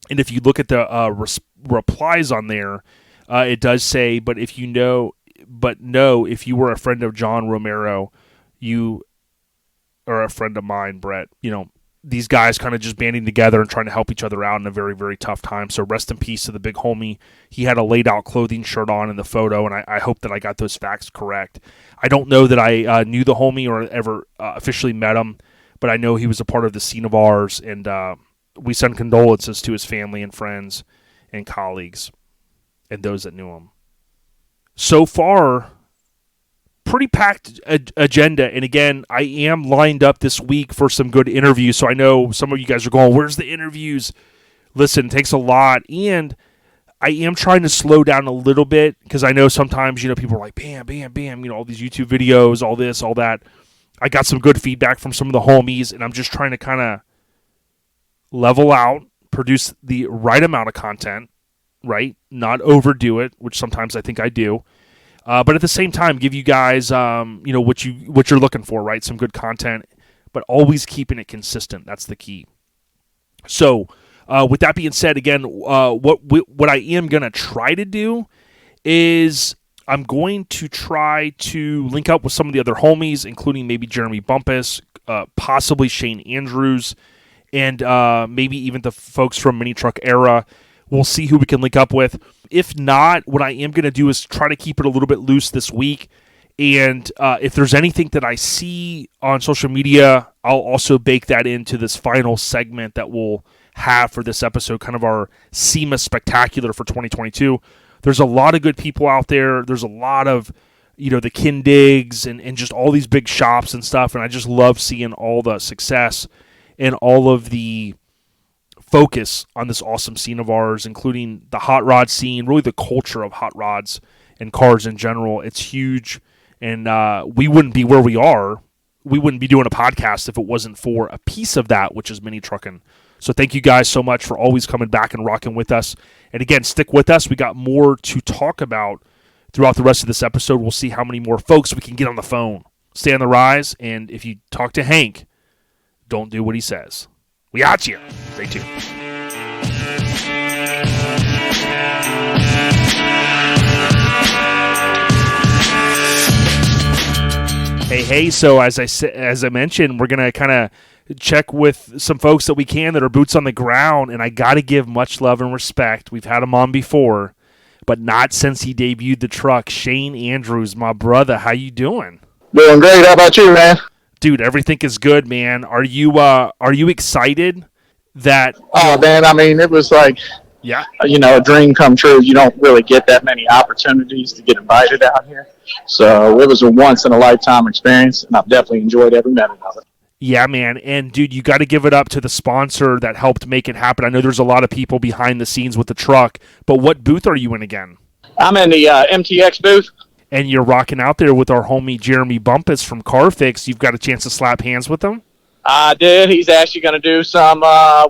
And if you look at the replies on there, it does say, if you were a friend of John Romero, you are a friend of mine, Brett. You know, these guys kind of just banding together and trying to help each other out in a very, very tough time. So rest in peace to the big homie. He had a laid-out clothing shirt on in the photo, and I hope that I got those facts correct. I don't know that I knew the homie or ever officially met him, but I know he was a part of the scene of ours, and we send condolences to his family and friends and colleagues and those that knew him. So far, pretty packed agenda, and again, I am lined up this week for some good interviews, so I know some of you guys are going, where's the interviews? Listen, it takes a lot, and I am trying to slow down a little bit because I know sometimes, people are like, bam, bam, bam, all these YouTube videos, all this, all that. I got some good feedback from some of the homies, and I'm just trying to kind of level out, produce the right amount of content, right? Not overdo it, which sometimes I think I do. But at the same time, give you guys, what you're looking for, right? Some good content, but always keeping it consistent. That's the key. So, with that being said, again, what I am going to try to do is I'm going to try to link up with some of the other homies, including maybe Jeremy Bumpus, possibly Shane Andrews, and maybe even the folks from Mini Truck Era. We'll see who we can link up with. If not, what I am going to do is try to keep it a little bit loose this week. And if there's anything that I see on social media, I'll also bake that into this final segment that we'll have for this episode, kind of our SEMA Spectacular for 2022. There's a lot of good people out there. There's a lot of, the Kindigs and just all these big shops and stuff. And I just love seeing all the success and all of the focus on this awesome scene of ours, including the hot rod scene, really the culture of hot rods and cars in general. It's huge. And we wouldn't be where we are. We wouldn't be doing a podcast if it wasn't for a piece of that, which is Mini Truckin'. So thank you guys so much for always coming back and rocking with us. And again, stick with us. We got more to talk about throughout the rest of this episode. We'll see how many more folks we can get on the phone. Stay on the rise. And if you talk to Hank, don't do what he says. We out you. Stay tuned. Hey, so as I mentioned, we're going to kind of check with some folks that we can that are boots on the ground, and I got to give much love and respect. We've had him on before, but not since he debuted the truck. Shane Andrews, my brother, how you doing? Doing great. How about you, man? Dude, everything is good, man. Are you excited that... Oh, man, I mean, it was like, a dream come true. You don't really get that many opportunities to get invited out here. So it was a once-in-a-lifetime experience, and I've definitely enjoyed every minute of it. Yeah, man. And, dude, you got to give it up to the sponsor that helped make it happen. I know there's a lot of people behind the scenes with the truck, but what booth are you in again? I'm in the MTX booth. And you're rocking out there with our homie Jeremy Bumpus from CarFix. You've got a chance to slap hands with him? I did. He's actually going to do some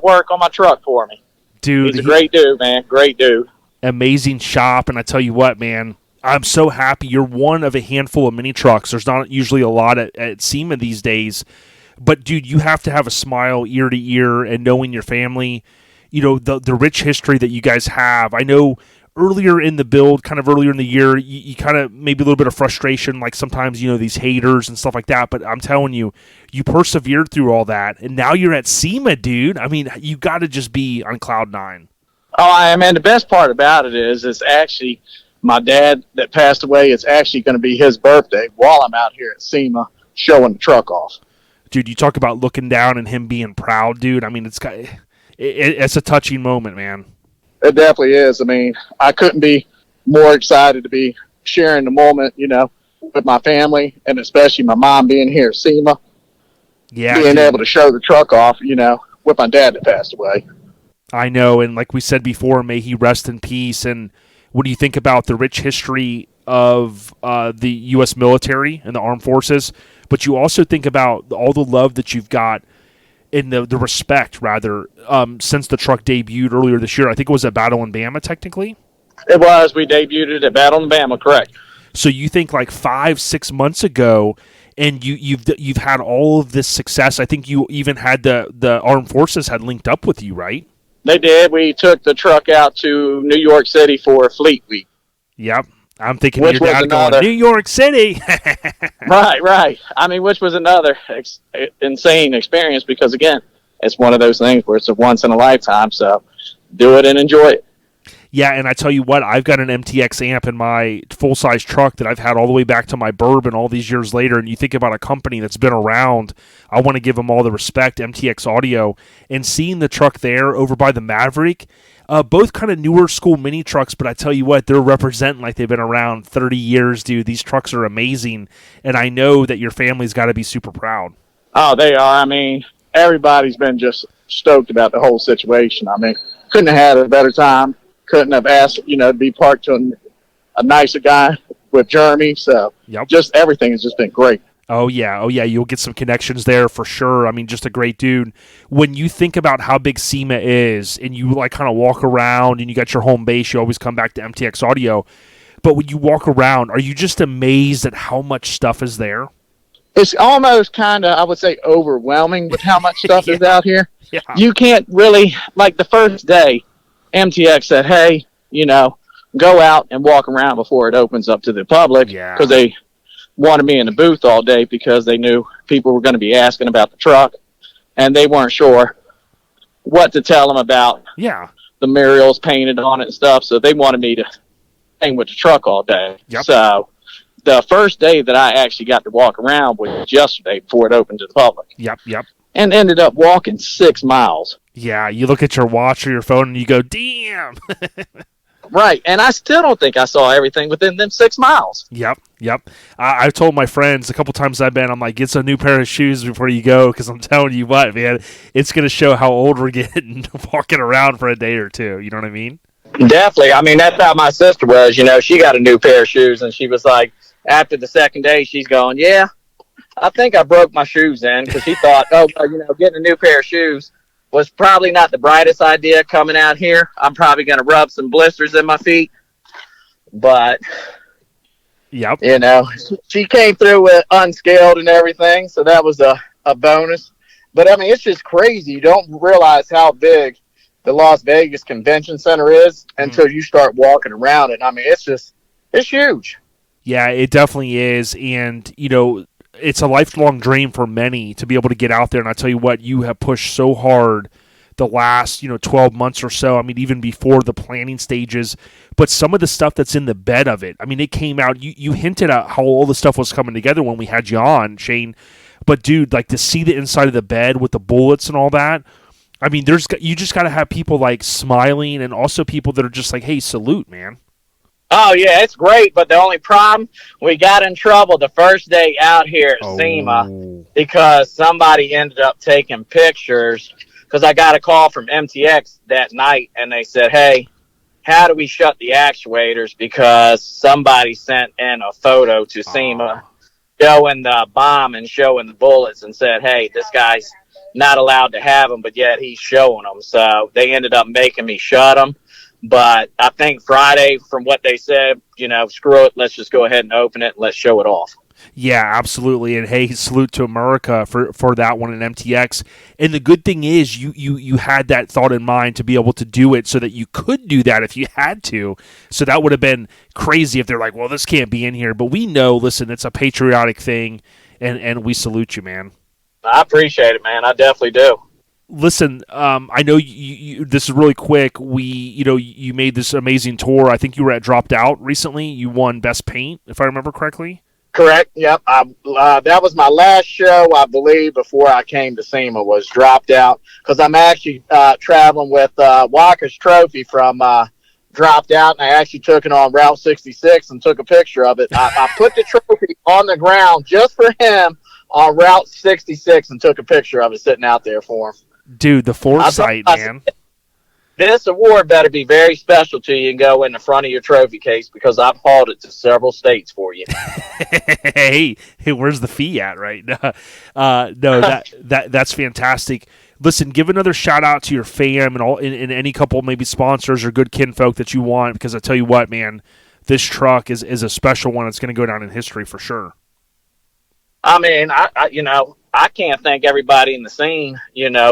work on my truck for me. Dude, he's a great dude, man. Great dude. Amazing shop. And I tell you what, man, I'm so happy. You're one of a handful of mini trucks. There's not usually a lot at SEMA these days. But, dude, you have to have a smile ear to ear and knowing your family, the rich history that you guys have. I know earlier in the build, kind of earlier in the year, you kind of maybe a little bit of frustration, like sometimes, these haters and stuff like that. But I'm telling you, you persevered through all that. And now you're at SEMA, dude. I mean, you got to just be on cloud nine. Oh, I am. And the best part about it is it's actually my dad that passed away. It's actually going to be his birthday while I'm out here at SEMA showing the truck off. Dude, you talk about looking down and him being proud, dude. I mean, it's a touching moment, man. It definitely is. I mean, I couldn't be more excited to be sharing the moment, with my family, and especially my mom being here at SEMA. Yeah, being able to show the truck off, with my dad that passed away. I know, and like we said before, may he rest in peace. And what do you think about the rich history of the U.S. military and the armed forces? But you also think about all the love that you've got in the respect, rather, since the truck debuted earlier this year. I think it was at Battle in Bama, technically. It was. We debuted it at Battle in Bama, correct. So you think like 5-6 months ago, and you've had all of this success. I think you even had the armed forces had linked up with you, right? They did. We took the truck out to New York City for Fleet Week. Yep. I'm thinking your dad going, New York City. Right. I mean, which was another insane experience because, again, it's one of those things where it's a once-in-a-lifetime, so do it and enjoy it. Yeah, and I tell you what, I've got an MTX amp in my full-size truck that I've had all the way back to my Bourbon all these years later, and you think about a company that's been around, I want to give them all the respect, MTX Audio, and seeing the truck there over by the Maverick, both kind of newer school mini trucks, but I tell you what, they're representing like they've been around 30 years, dude. These trucks are amazing, and I know that your family's got to be super proud. Oh, they are. I mean, everybody's been just stoked about the whole situation. I mean, couldn't have had a better time. couldn't have asked, to be parked to a nicer guy with Jeremy. So just everything has just been great. Oh, yeah. You'll get some connections there for sure. I mean, just a great dude. When you think about how big SEMA is and you like kind of walk around and you got your home base, you always come back to MTX Audio. But when you walk around, are you just amazed at how much stuff is there? It's almost kind of, I would say, overwhelming with how much stuff is out here. Yeah. You can't really, like the first day, MTX said, hey, go out and walk around before it opens up to the public. Because they wanted me in the booth all day because they knew people were going to be asking about the truck. And they weren't sure what to tell them about the murals painted on it and stuff. So they wanted me to hang with the truck all day. So the first day that I actually got to walk around was yesterday before it opened to the public. And ended up walking 6 miles. Yeah, you look at your watch or your phone and you go, damn. Right, and I still don't think I saw everything within them 6 miles. Yep. I've told my friends a couple times I'm like, get some new pair of shoes before you go, because I'm telling you what, man, it's going to show how old we're getting walking around for a day or two. You know what I mean? Definitely. I mean, that's how my sister was. She got a new pair of shoes, and she was like, after the second day, she's going, yeah, I think I broke my shoes in, because she thought, getting a new pair of shoes was probably not the brightest idea coming out here. I'm probably going to rub some blisters in my feet. But, she came through with unscaled and everything, so that was a bonus. But, I mean, it's just crazy. You don't realize how big the Las Vegas Convention Center is until you start walking around it. I mean, it's huge. Yeah, it definitely is. And, it's a lifelong dream for many to be able to get out there. And I tell you what, you have pushed so hard the last, 12 months or so. I mean, even before the planning stages, but some of the stuff that's in the bed of it, I mean, it came out, you hinted at how all the stuff was coming together when we had you on, Shane. But dude, like to see the inside of the bed with the bullets and all that, I mean, you just got to have people like smiling and also people that are just like, hey, salute, man. Oh, yeah, it's great, but the only problem, we got in trouble the first day out here at SEMA because somebody ended up taking pictures, because I got a call from MTX that night, and they said, hey, how do we shut the actuators, because somebody sent in a photo to SEMA showing the bomb and showing the bullets and said, hey, this guy's not allowed to have them, but yet he's showing them. So they ended up making me shut them. But I think Friday, from what they said, screw it, let's just go ahead and open it and let's show it off. Yeah, absolutely. And hey, salute to America for that one in MTX. And the good thing is you had that thought in mind to be able to do it so that you could do that if you had to. So that would have been crazy if they're like, well, this can't be in here. But we know, listen, it's a patriotic thing, and we salute you, man. I appreciate it, man. I definitely do. Listen, I know you. This is really quick. You made this amazing tour. I think you were at Dropped Out recently. You won Best Paint, if I remember correctly. Correct. Yep. That was my last show, I believe, before I came to SEMA, was Dropped Out, because I'm actually traveling with Walker's Trophy from Dropped Out, and I actually took it on Route 66 and took a picture of it. I put the trophy on the ground just for him on Route 66 and took a picture of it sitting out there for him. Dude, the foresight, man. This award better be very special to you and go in the front of your trophy case, because I've hauled it to several states for you. hey, where's the fee at, right? No, that's fantastic. Listen, give another shout out to your fam and any couple maybe sponsors or good kinfolk that you want, because I tell you what, man, this truck is a special one. It's going to go down in history for sure. I mean, I can't thank everybody in the scene,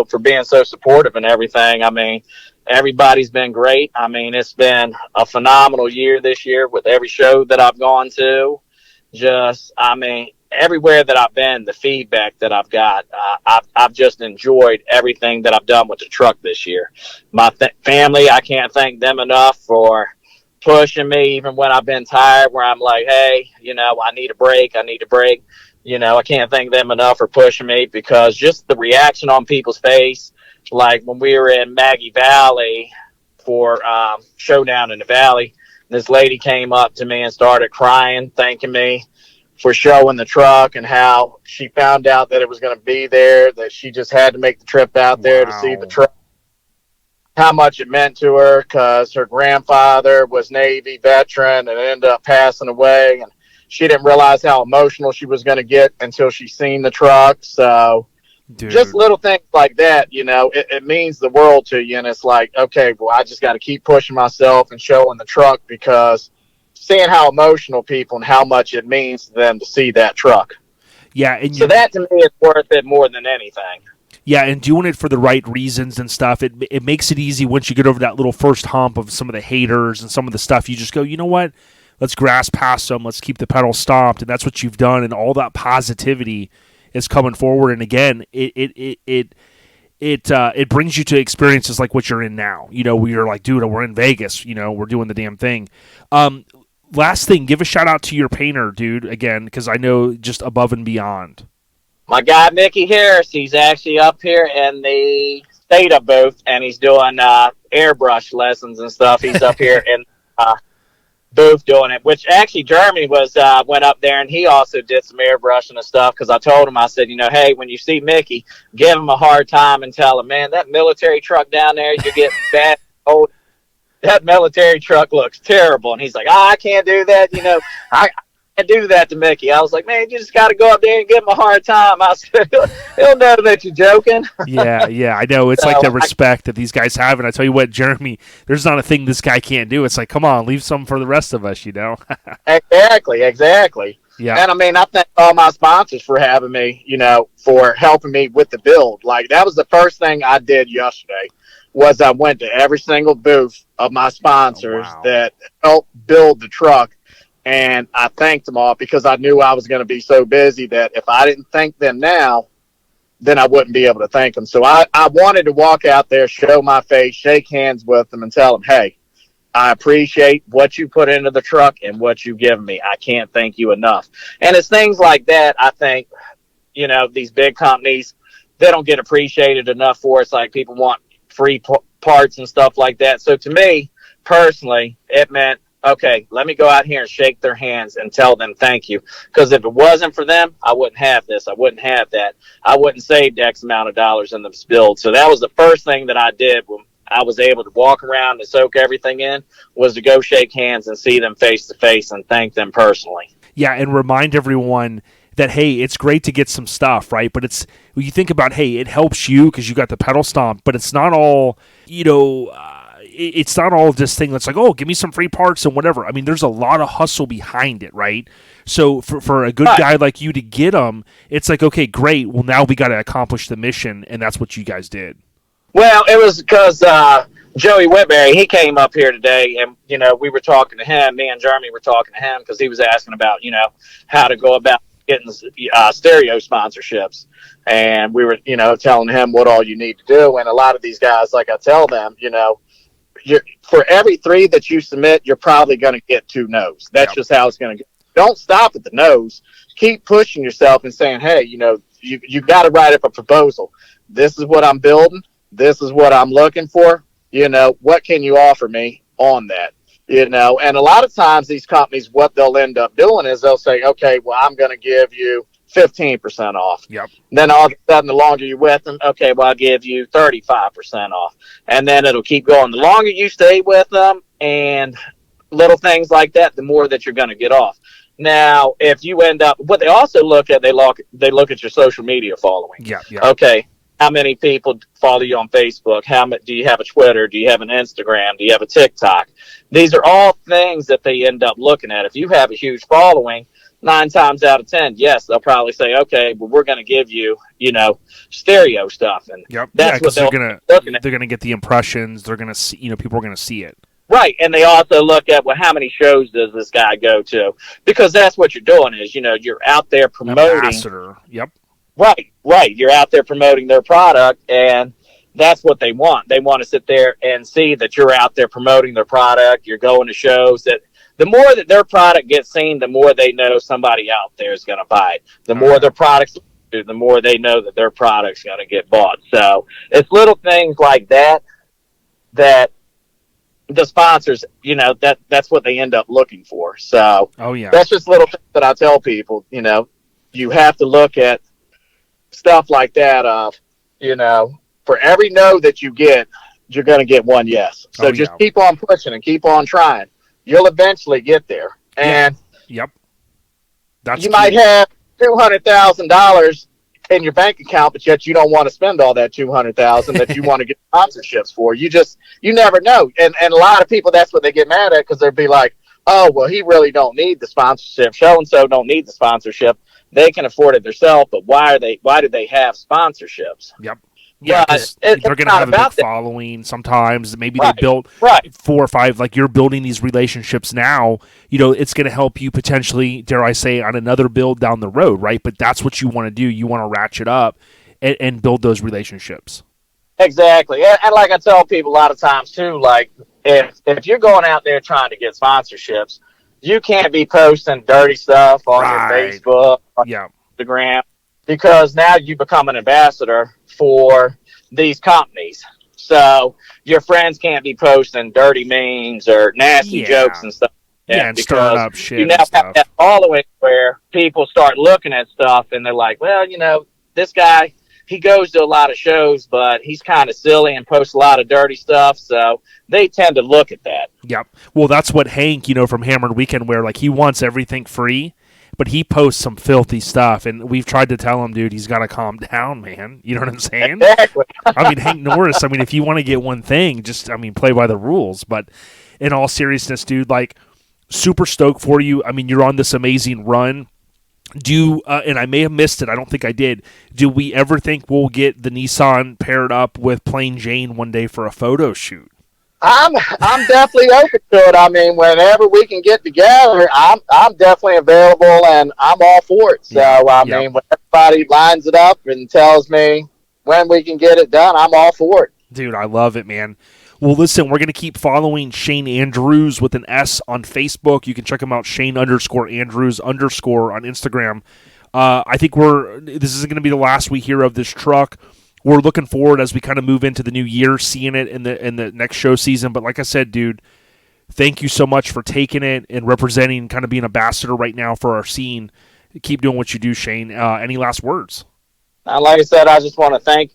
for being so supportive and everything. I mean, everybody's been great. I mean, it's been a phenomenal year this year with every show that I've gone to. Everywhere that I've been, the feedback that I've got, I've just enjoyed everything that I've done with the truck this year. My family, I can't thank them enough for pushing me even when I've been tired, where I'm like, hey, I need a break. I can't thank them enough for pushing me, because just the reaction on people's face, like when we were in Maggie Valley for Showdown in the Valley, this lady came up to me and started crying, thanking me for showing the truck and how she found out that it was going to be there, that she just had to make the trip out there to see the truck. how much it meant to her because her grandfather was Navy veteran and ended up passing away. And she didn't realize how emotional she was going to get until she seen the truck. So just little things like that, it means the world to you. And it's like, okay, well, I just got to keep pushing myself and showing the truck because seeing how emotional people and how much it means to them to see that truck. Yeah. And so that to me is worth it more than anything. Yeah, and doing it for the right reasons and stuff, it makes it easy once you get over that little first hump of some of the haters and some of the stuff. You just go, you know what? Let's grass past them. Let's keep the pedal stomped, and that's what you've done. And all that positivity is coming forward. And again, it brings you to experiences like what you're in now. Where you're like, dude, we're in Vegas. We're doing the damn thing. Last thing, give a shout out to your painter, dude. Again, because I know just above and beyond. My guy, Mickey Harris, he's actually up here in the state of Booth, and he's doing airbrush lessons and stuff. He's up here in Booth doing it, which actually Jeremy went up there, and he also did some airbrushing and stuff because I told him, I said, hey, when you see Mickey, give him a hard time and tell him, man, that military truck down there, you're getting bad old. That military truck looks terrible. And he's like, I can't do that. I do that to Mickey. I was like, man, you just got to go up there and give him a hard time. I said, he'll know that you're joking. Yeah, I know. It's like the respect that these guys have. And I tell you what, Jeremy, there's not a thing this guy can't do. It's like, come on, leave some for the rest of us, Exactly. Yeah. And I thank all my sponsors for having me, for helping me with the build. Like, that was the first thing I did yesterday was I went to every single booth of my sponsors that helped build the truck. And I thanked them all because I knew I was going to be so busy that if I didn't thank them now, then I wouldn't be able to thank them. So I wanted to walk out there, show my face, shake hands with them, and tell them, hey, I appreciate what you put into the truck and what you've given me. I can't thank you enough. And it's things like that, I think, these big companies, they don't get appreciated enough for. It's like people want free parts and stuff like that. So to me, personally, it meant, okay, let me go out here and shake their hands and tell them thank you. Because if it wasn't for them, I wouldn't have this. I wouldn't have that. I wouldn't save X amount of dollars in the build. So that was the first thing that I did when I was able to walk around and soak everything in, was to go shake hands and see them face to face and thank them personally. Yeah, and remind everyone that, hey, it's great to get some stuff, right? But it's, when you think about, hey, it helps you because you got the pedal stomp, but it's not all, it's not all this thing that's like, oh, give me some free parts and whatever. There's a lot of hustle behind it, right? So for a good guy like you to get them, it's like, okay, great. Well, now we got to accomplish the mission, and that's what you guys did. Well, it was because Joey Whitby, he came up here today, and, we were talking to him. Me and Jeremy were talking to him because he was asking about, how to go about getting stereo sponsorships. And we were, telling him what all you need to do. And a lot of these guys, like I tell them, for every 3 that you submit, you're probably going to get 2 no's. That's just how it's going to go. Don't stop at the no's. Keep pushing yourself and saying, hey, you got to write up a proposal. This is what I'm building. This is what I'm looking for. What can you offer me on that? And a lot of times these companies, what they'll end up doing is they'll say, okay, well, I'm going to give you 15% off. Yep. Then all of a sudden, the longer you're with them, okay, well, I'll give you 35% off. And then it'll keep going. The longer you stay with them and little things like that, the more that you're going to get off. Now, if you end up, what they also look at, they look at your social media following. Yeah. Okay, how many people follow you on Facebook? Do you have a Twitter? Do you have an Instagram? Do you have a TikTok? These are all things that they end up looking at. If you have a huge following, 9 times out of 10, yes, they'll probably say, okay, well, we're going to give you, stereo stuff. And that's what they're going to get the impressions. They're going to see, people are going to see it. Right. And they also look at, well, how many shows does this guy go to? Because that's what you're doing is, you're out there promoting. Ambassador. Yep. Right. You're out there promoting their product, and that's what they want. They want to sit there and see that you're out there promoting their product. You're going to shows that the more that their product gets seen, the more they know somebody out there is going to buy it. The more their products do, the more they know that their product's going to get bought. So it's little things like that the sponsors, that's what they end up looking for. So that's just little things that I tell people, you have to look at stuff like that of, for every no that you get, you're going to get one yes. So just keep on pushing and keep on trying. You'll eventually get there. And you might have $200,000 in your bank account, but yet you don't want to spend all that $200,000 that you want to get sponsorships for. You never know. And a lot of people, that's what they get mad at, because they'll be like, oh, well, he really don't need the sponsorship. So-and-so don't need the sponsorship. They can afford it themselves, but why do they have sponsorships? Yep. Yeah, because they're going to have a big following sometimes. Maybe they built 4 or 5, like you're building these relationships now. It's going to help you potentially, dare I say, on another build down the road, right? But that's what you want to do. You want to ratchet up and build those relationships. Exactly. And like I tell people a lot of times too, like if you're going out there trying to get sponsorships, you can't be posting dirty stuff on your Facebook or Instagram, because now you become an ambassador for these companies. So your friends can't be posting dirty memes or nasty jokes and stuff. And stirring up shit. You now have that following where people start looking at stuff and they're like, well, this guy, he goes to a lot of shows, but he's kind of silly and posts a lot of dirty stuff. So they tend to look at that. Yep. Well, that's what Hank, from Hammered Weekend, where like he wants everything free, but he posts some filthy stuff, and we've tried to tell him, dude, he's got to calm down, man. You know what I'm saying? Exactly. Hank Norris, if you want to get one thing, just, play by the rules. But in all seriousness, dude, like, super stoked for you. You're on this amazing run. And I may have missed it, I don't think I did. Do we ever think we'll get the Nissan paired up with Plain Jane one day for a photo shoot? I'm definitely open to it. Whenever we can get together, I'm definitely available, and I'm all for it. So, when everybody lines it up and tells me when we can get it done, I'm all for it. Dude, I love it, man. Well, listen, we're going to keep following Shane Andrews with an S on Facebook. You can check him out, Shane_Andrews_ on Instagram. I think this is going to be the last we hear of this truck. We're looking forward as we kind of move into the new year, seeing it in the next show season. But like I said, dude, thank you so much for taking it and representing, kind of being ambassador right now for our scene. Keep doing what you do, Shane. Any last words? Like I said, I just want to thank,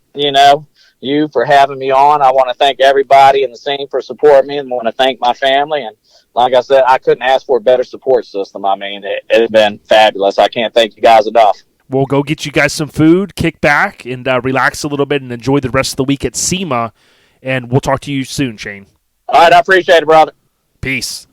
you for having me on. I want to thank everybody in the scene for supporting me, and I want to thank my family. And like I said, I couldn't ask for a better support system. It's been fabulous. I can't thank you guys enough. We'll go get you guys some food, kick back, and relax a little bit and enjoy the rest of the week at SEMA. And we'll talk to you soon, Shane. All right, I appreciate it, brother. Peace.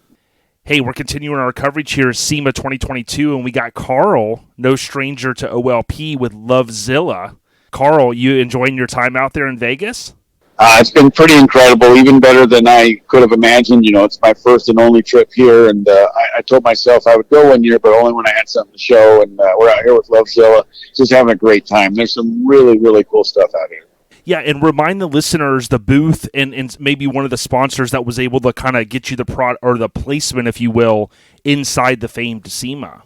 Hey, we're continuing our coverage here at SEMA 2022, and we got Carl, no stranger to OLP, with Luvzilla. Carl, you enjoying your time out there in Vegas? It's been pretty incredible, even better than I could have imagined. It's my first and only trip here, and I told myself I would go one year, but only when I had something to show, and we're out here with Luvzilla, just having a great time. There's some really, really cool stuff out here. Yeah, and remind the listeners the booth and maybe one of the sponsors that was able to kind of get you the placement, if you will, inside the famed SEMA.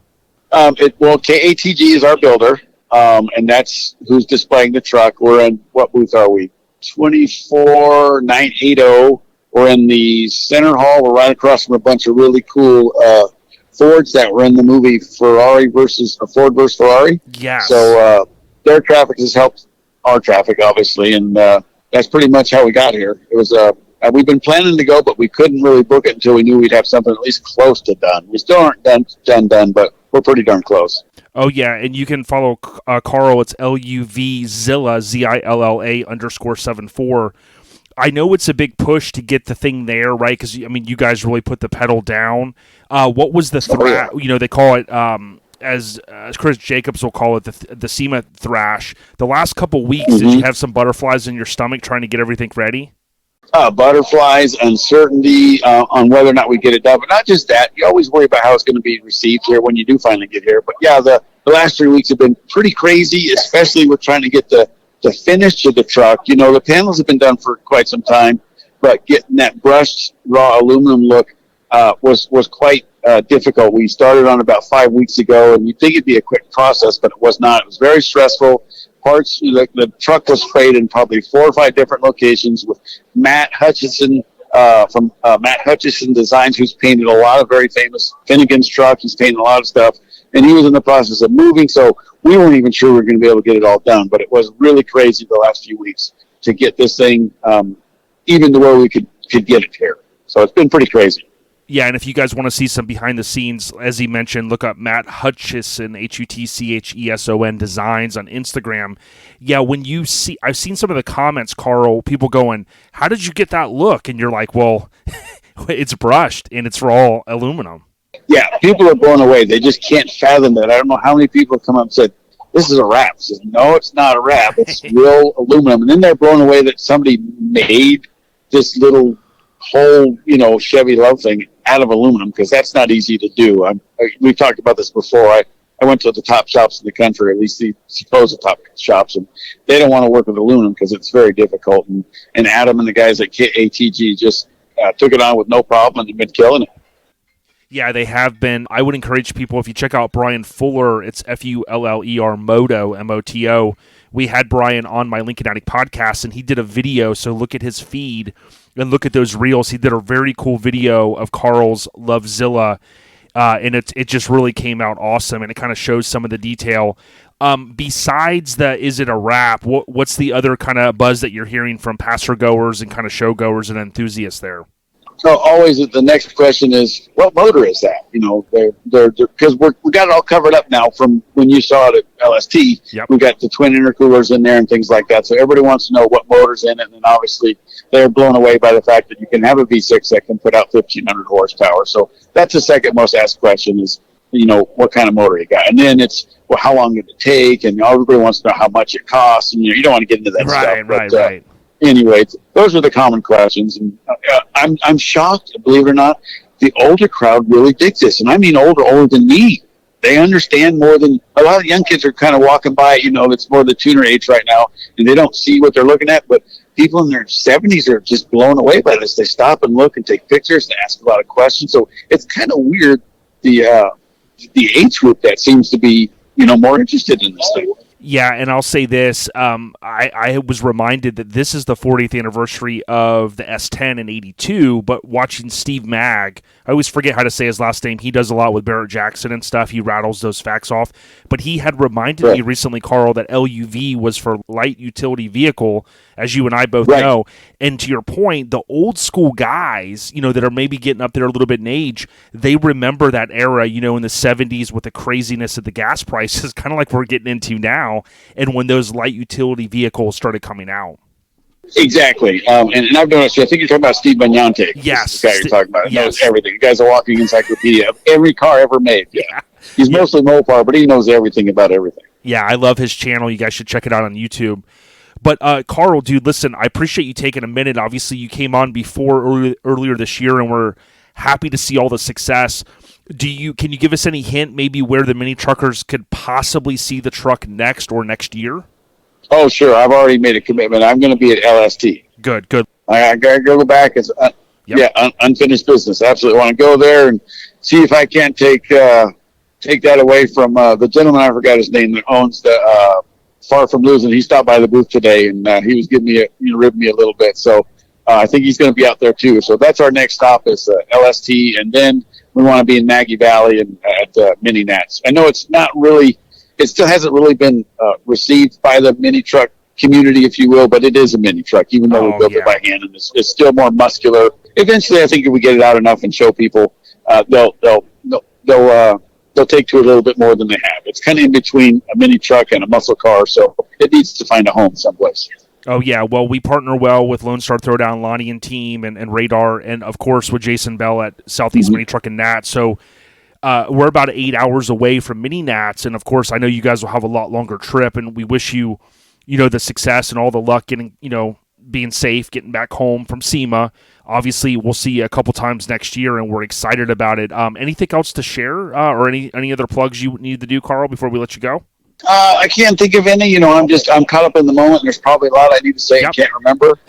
KATG is our builder, and that's who's displaying the truck. We're in, what booth are we? 24980. We're in the center hall. We're right across from a bunch of really cool Fords that were in the movie Ford versus Ferrari. Yeah. So their traffic has helped our traffic, obviously, and that's pretty much how we got here. It was we've been planning to go, but we couldn't really book it until we knew we'd have something at least close to done. We still aren't done, but we're pretty darn close. Oh, yeah, and you can follow Carl. It's Luvzilla, ZILLA _74. I know it's a big push to get the thing there, right? Because, you guys really put the pedal down. What was the thrash? They call it, as Chris Jacobs will call it, the SEMA thrash. The last couple weeks, did you have some butterflies in your stomach trying to get everything ready? Butterflies, uncertainty on whether or not we get it done. But not just that. You always worry about how it's going to be received here when you do finally get here. But, yeah, the last 3 weeks have been pretty crazy, especially with trying to get the finish of the truck. The panels have been done for quite some time, but getting that brushed raw aluminum look was quite difficult. We started on about 5 weeks ago, and you'd think it'd be a quick process, but it was not. It was very stressful. Parts, the truck was sprayed in probably 4 or 5 different locations with Matt Hutchison from Matt Hutchison Designs, who's painted a lot of very famous Finnegan's truck. He's painted a lot of stuff, and he was in the process of moving, so we weren't even sure we were going to be able to get it all done. But it was really crazy the last few weeks to get this thing even to where we could get it here. So it's been pretty crazy. Yeah, and if you guys want to see some behind the scenes, as he mentioned, look up Matt Hutchison, Hutcheson Designs on Instagram. Yeah, when you see, I've seen some of the comments, Carl, people going, how did you get that look? And you're like, well, it's brushed and it's raw aluminum. Yeah, people are blown away. They just can't fathom that. I don't know how many people come up and said, this is a wrap. I said, no, it's not a wrap. It's real aluminum. And then they're blown away that somebody made this little whole, Chevy Love thing out of aluminum, because that's not easy to do. We've talked about this before. I went to the top shops in the country, at least the supposed top shops, and they don't want to work with aluminum because it's very difficult. And Adam and the guys at ATG just took it on with no problem and have been killing it. Yeah, they have been. I would encourage people, if you check out Brian Fuller, it's Fuller Moto, M-O-T-O. We had Brian on my Lincoln Addict podcast, and he did a video, so look at his feed and look at those reels. He did a very cool video of Carl's Luvzilla, and it just really came out awesome, and it kind of shows some of the detail. Besides the is it a wrap, what's the other kind of buzz that you're hearing from passer goers and kind of show goers and enthusiasts there? So always the next question is, what motor is that? They're because we got it all covered up now from when you saw it at LST. Yep. We got the twin intercoolers in there and things like that. So everybody wants to know what motor's in it, and then obviously they're blown away by the fact that you can have a V6 that can put out 1,500 horsepower. So that's the second most asked question is, what kind of motor you got, and then it's, well, how long did it take, and everybody wants to know how much it costs, and you don't want to get into that stuff. Right. Anyway, those are the common questions, and I'm shocked, believe it or not, the older crowd really digs this, and I mean older than me. They understand more than a lot of young kids are kind of walking by. It's more the tuner age right now, and they don't see what they're looking at. But people in their 70s are just blown away by this. They stop and look and take pictures and ask a lot of questions. So it's kind of weird the age group that seems to be more interested in this thing. Yeah, and I'll say this. I was reminded that this is the 40th anniversary of the S10 in 82, but watching Steve Magg, I always forget how to say his last name. He does a lot with Barrett Jackson and stuff. He rattles those facts off. But he had reminded me recently, Carl, that LUV was for light utility vehicle, as you and I both know. And to your point, the old school guys, that are maybe getting up there a little bit in age, they remember that era, in the 70s with the craziness of the gas prices, kind of like we're getting into now, and when those light utility vehicles started coming out. Exactly. And I've noticed, I think you're talking about Steve Bagnante. Yes. The guy you're talking about. He yes. knows everything. The guy's a walking encyclopedia of every car ever made. Yeah. He's mostly Mopar, but he knows everything about everything. Yeah, I love his channel. You guys should check it out on YouTube. But, Carl, dude, listen, I appreciate you taking a minute. Obviously, you came on before earlier this year, and we're happy to see all the success. Can you give us any hint maybe where the mini truckers could possibly see the truck next or next year? Oh, sure. I've already made a commitment. I'm going to be at LST. Good. I got to go back. It's unfinished business. Absolutely want to go there and see if I can't take that away from the gentleman, I forgot his name, that owns the Far From Losing. He stopped by the booth today, and he was giving me ribbing me a little bit. So I think he's going to be out there too. So that's our next stop is LST, and then we want to be in Maggie Valley and at Mini Nats. I know it's not really. It still hasn't really been received by the mini truck community, if you will, but it is a mini truck, even though we built it by hand, and it's still more muscular. Eventually, I think if we get it out enough and show people, they'll take to it a little bit more than they have. It's kind of in between a mini truck and a muscle car, so it needs to find a home someplace. Oh, yeah. Well, we partner well with Lone Star Throwdown, Lonnie and team, and Radar, and, of course, with Jason Bell at Southeast Mini Truck and Nat. So we're about 8 hours away from Mini Nats, and, of course, I know you guys will have a lot longer trip, and we wish you, the success and all the luck getting, being safe, getting back home from SEMA. Obviously, we'll see you a couple times next year, and we're excited about it. Anything else to share or any other plugs you need to do, Carl, before we let you go? I can't think of any. I'm caught up in the moment. There's probably a lot I need to say. I can't remember.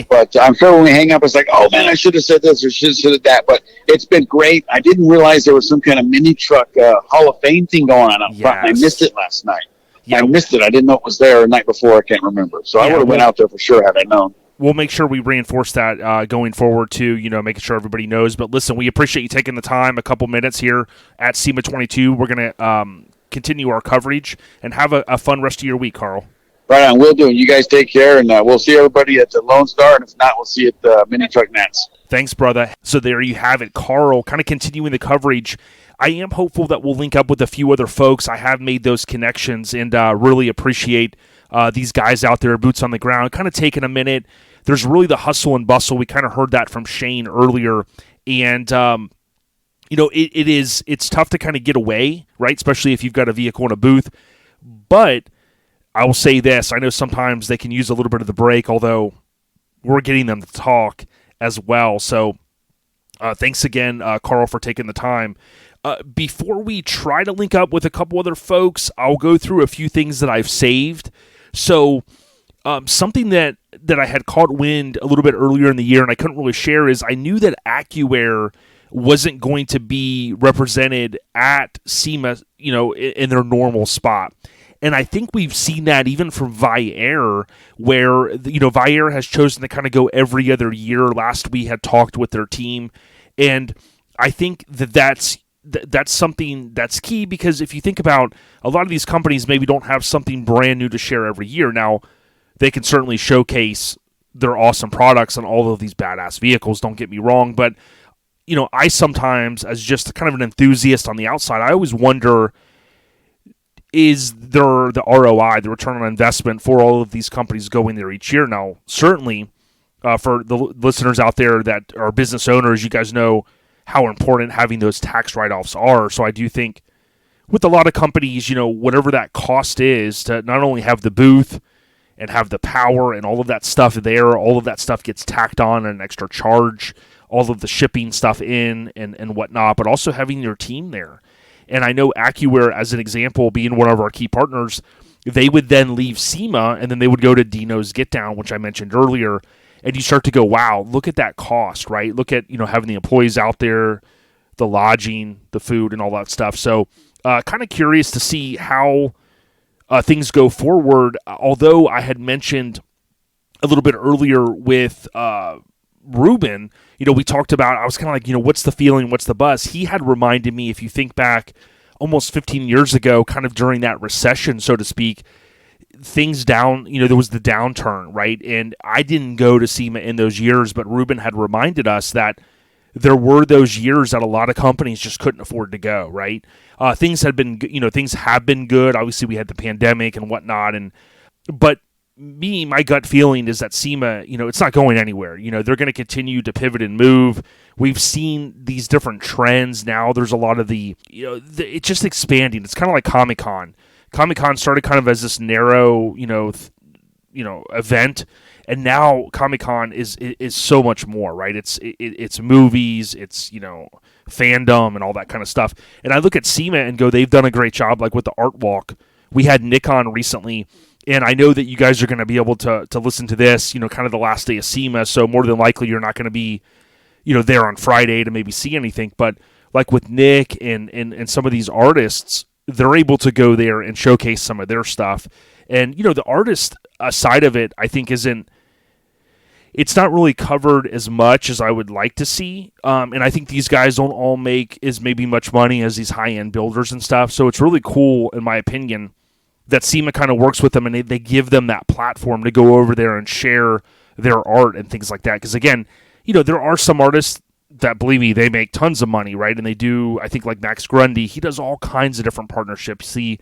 But I'm sure when we hang up, it's like, oh, man, I should have said this or should have said that. But it's been great. I didn't realize there was some kind of mini truck Hall of Fame thing going on up front. And I missed it last night. Yeah. I missed it. I didn't know it was there the night before. I can't remember. So I would have went out there for sure had I known. We'll make sure we reinforce that going forward, too, making sure everybody knows. But, listen, we appreciate you taking the time, a couple minutes here at SEMA 22. We're going to continue our coverage and have a fun rest of your week, Carl. Right on, we'll do. You guys take care, and we'll see everybody at the Lone Star, and if not, we'll see you at the Mini Truck Nats. Thanks, brother. So there you have it. Carl, kind of continuing the coverage. I am hopeful that we'll link up with a few other folks. I have made those connections and really appreciate these guys out there, boots on the ground, kind of taking a minute. There's really the hustle and bustle. We kind of heard that from Shane earlier. And, it's tough to kind of get away, right? Especially if you've got a vehicle in a booth. But I will say this. I know sometimes they can use a little bit of the break, although we're getting them to talk as well. So thanks again, Carl, for taking the time. Before we try to link up with a couple other folks, I'll go through a few things that I've saved. So something that I had caught wind a little bit earlier in the year and I couldn't really share is I knew that AccuAir wasn't going to be represented at SEMA, in their normal spot. And I think we've seen that even from Viair, where, Viair has chosen to kind of go every other year. Last we had talked with their team. And I think that's something that's key, because if you think about a lot of these companies maybe don't have something brand new to share every year. Now, they can certainly showcase their awesome products on all of these badass vehicles, don't get me wrong. But, I sometimes, as just kind of an enthusiast on the outside, I always wonder, is there the ROI, the return on investment for all of these companies going there each year? Now, certainly, for the listeners out there that are business owners, you guys know how important having those tax write-offs are. So I do think with a lot of companies, whatever that cost is to not only have the booth and have the power and all of that stuff there, all of that stuff gets tacked on an extra charge, all of the shipping stuff in and whatnot, but also having your team there. And I know AccuAir, as an example, being one of our key partners, they would then leave SEMA, and then they would go to Dino's Get Down, which I mentioned earlier, and you start to go, wow, look at that cost, right? Look at, having the employees out there, the lodging, the food, and all that stuff. So kind of curious to see how things go forward, although I had mentioned a little bit earlier with Ruben, we talked about, I was kind of like, what's the feeling, what's the buzz? He had reminded me, if you think back almost 15 years ago, kind of during that recession, so to speak, things down, there was the downturn, right? And I didn't go to SEMA in those years, but Ruben had reminded us that there were those years that a lot of companies just couldn't afford to go, right? Things have been good. Obviously, we had the pandemic and whatnot, but my gut feeling is that SEMA, it's not going anywhere. They're going to continue to pivot and move. We've seen these different trends now. There's a lot of it's just expanding. It's kind of like Comic-Con. Comic-Con started kind of as this narrow, event, and now Comic-Con is so much more, right? It's movies, it's fandom and all that kind of stuff. And I look at SEMA and go, they've done a great job, like with the art walk. We had Nikon recently. And I know that you guys are going to be able to listen to this, kind of the last day of SEMA. So more than likely, you're not going to be, there on Friday to maybe see anything. But like with Nick and some of these artists, they're able to go there and showcase some of their stuff. And, the artist side of it, I think, it's not really covered as much as I would like to see. And I think these guys don't all make as maybe much money as these high-end builders and stuff. So it's really cool, in my opinion, that SEMA kind of works with them, and they give them that platform to go over there and share their art and things like that. Because, again, there are some artists that, believe me, they make tons of money, right? And they do, I think, like Max Grundy, he does all kinds of different partnerships. He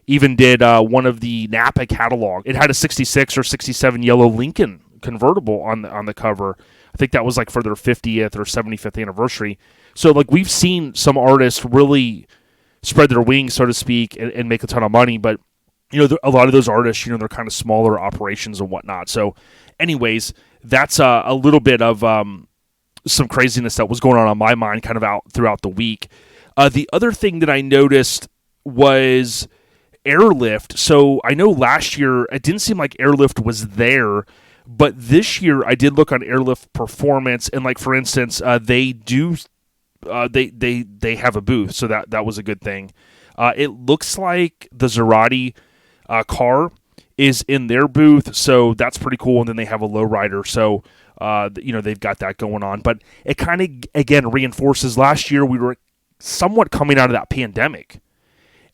even did one of the Napa catalog. It had a 66 or 67 yellow Lincoln convertible on the cover. I think that was like for their 50th or 75th anniversary. So, like, we've seen some artists really spread their wings, so to speak, and make a ton of money, but a lot of those artists, they're kind of smaller operations and whatnot. So anyways, that's a little bit of some craziness that was going on my mind kind of out throughout the week. The other thing that I noticed was Airlift. So I know last year it didn't seem like Airlift was there, but this year I did look on Airlift Performance, and like, for instance, they do they have a booth, so that was a good thing. It looks like the Zerati car is in their booth, so that's pretty cool. And then they have a lowrider, so they've got that going on. But it kind of, again, reinforces last year we were somewhat coming out of that pandemic,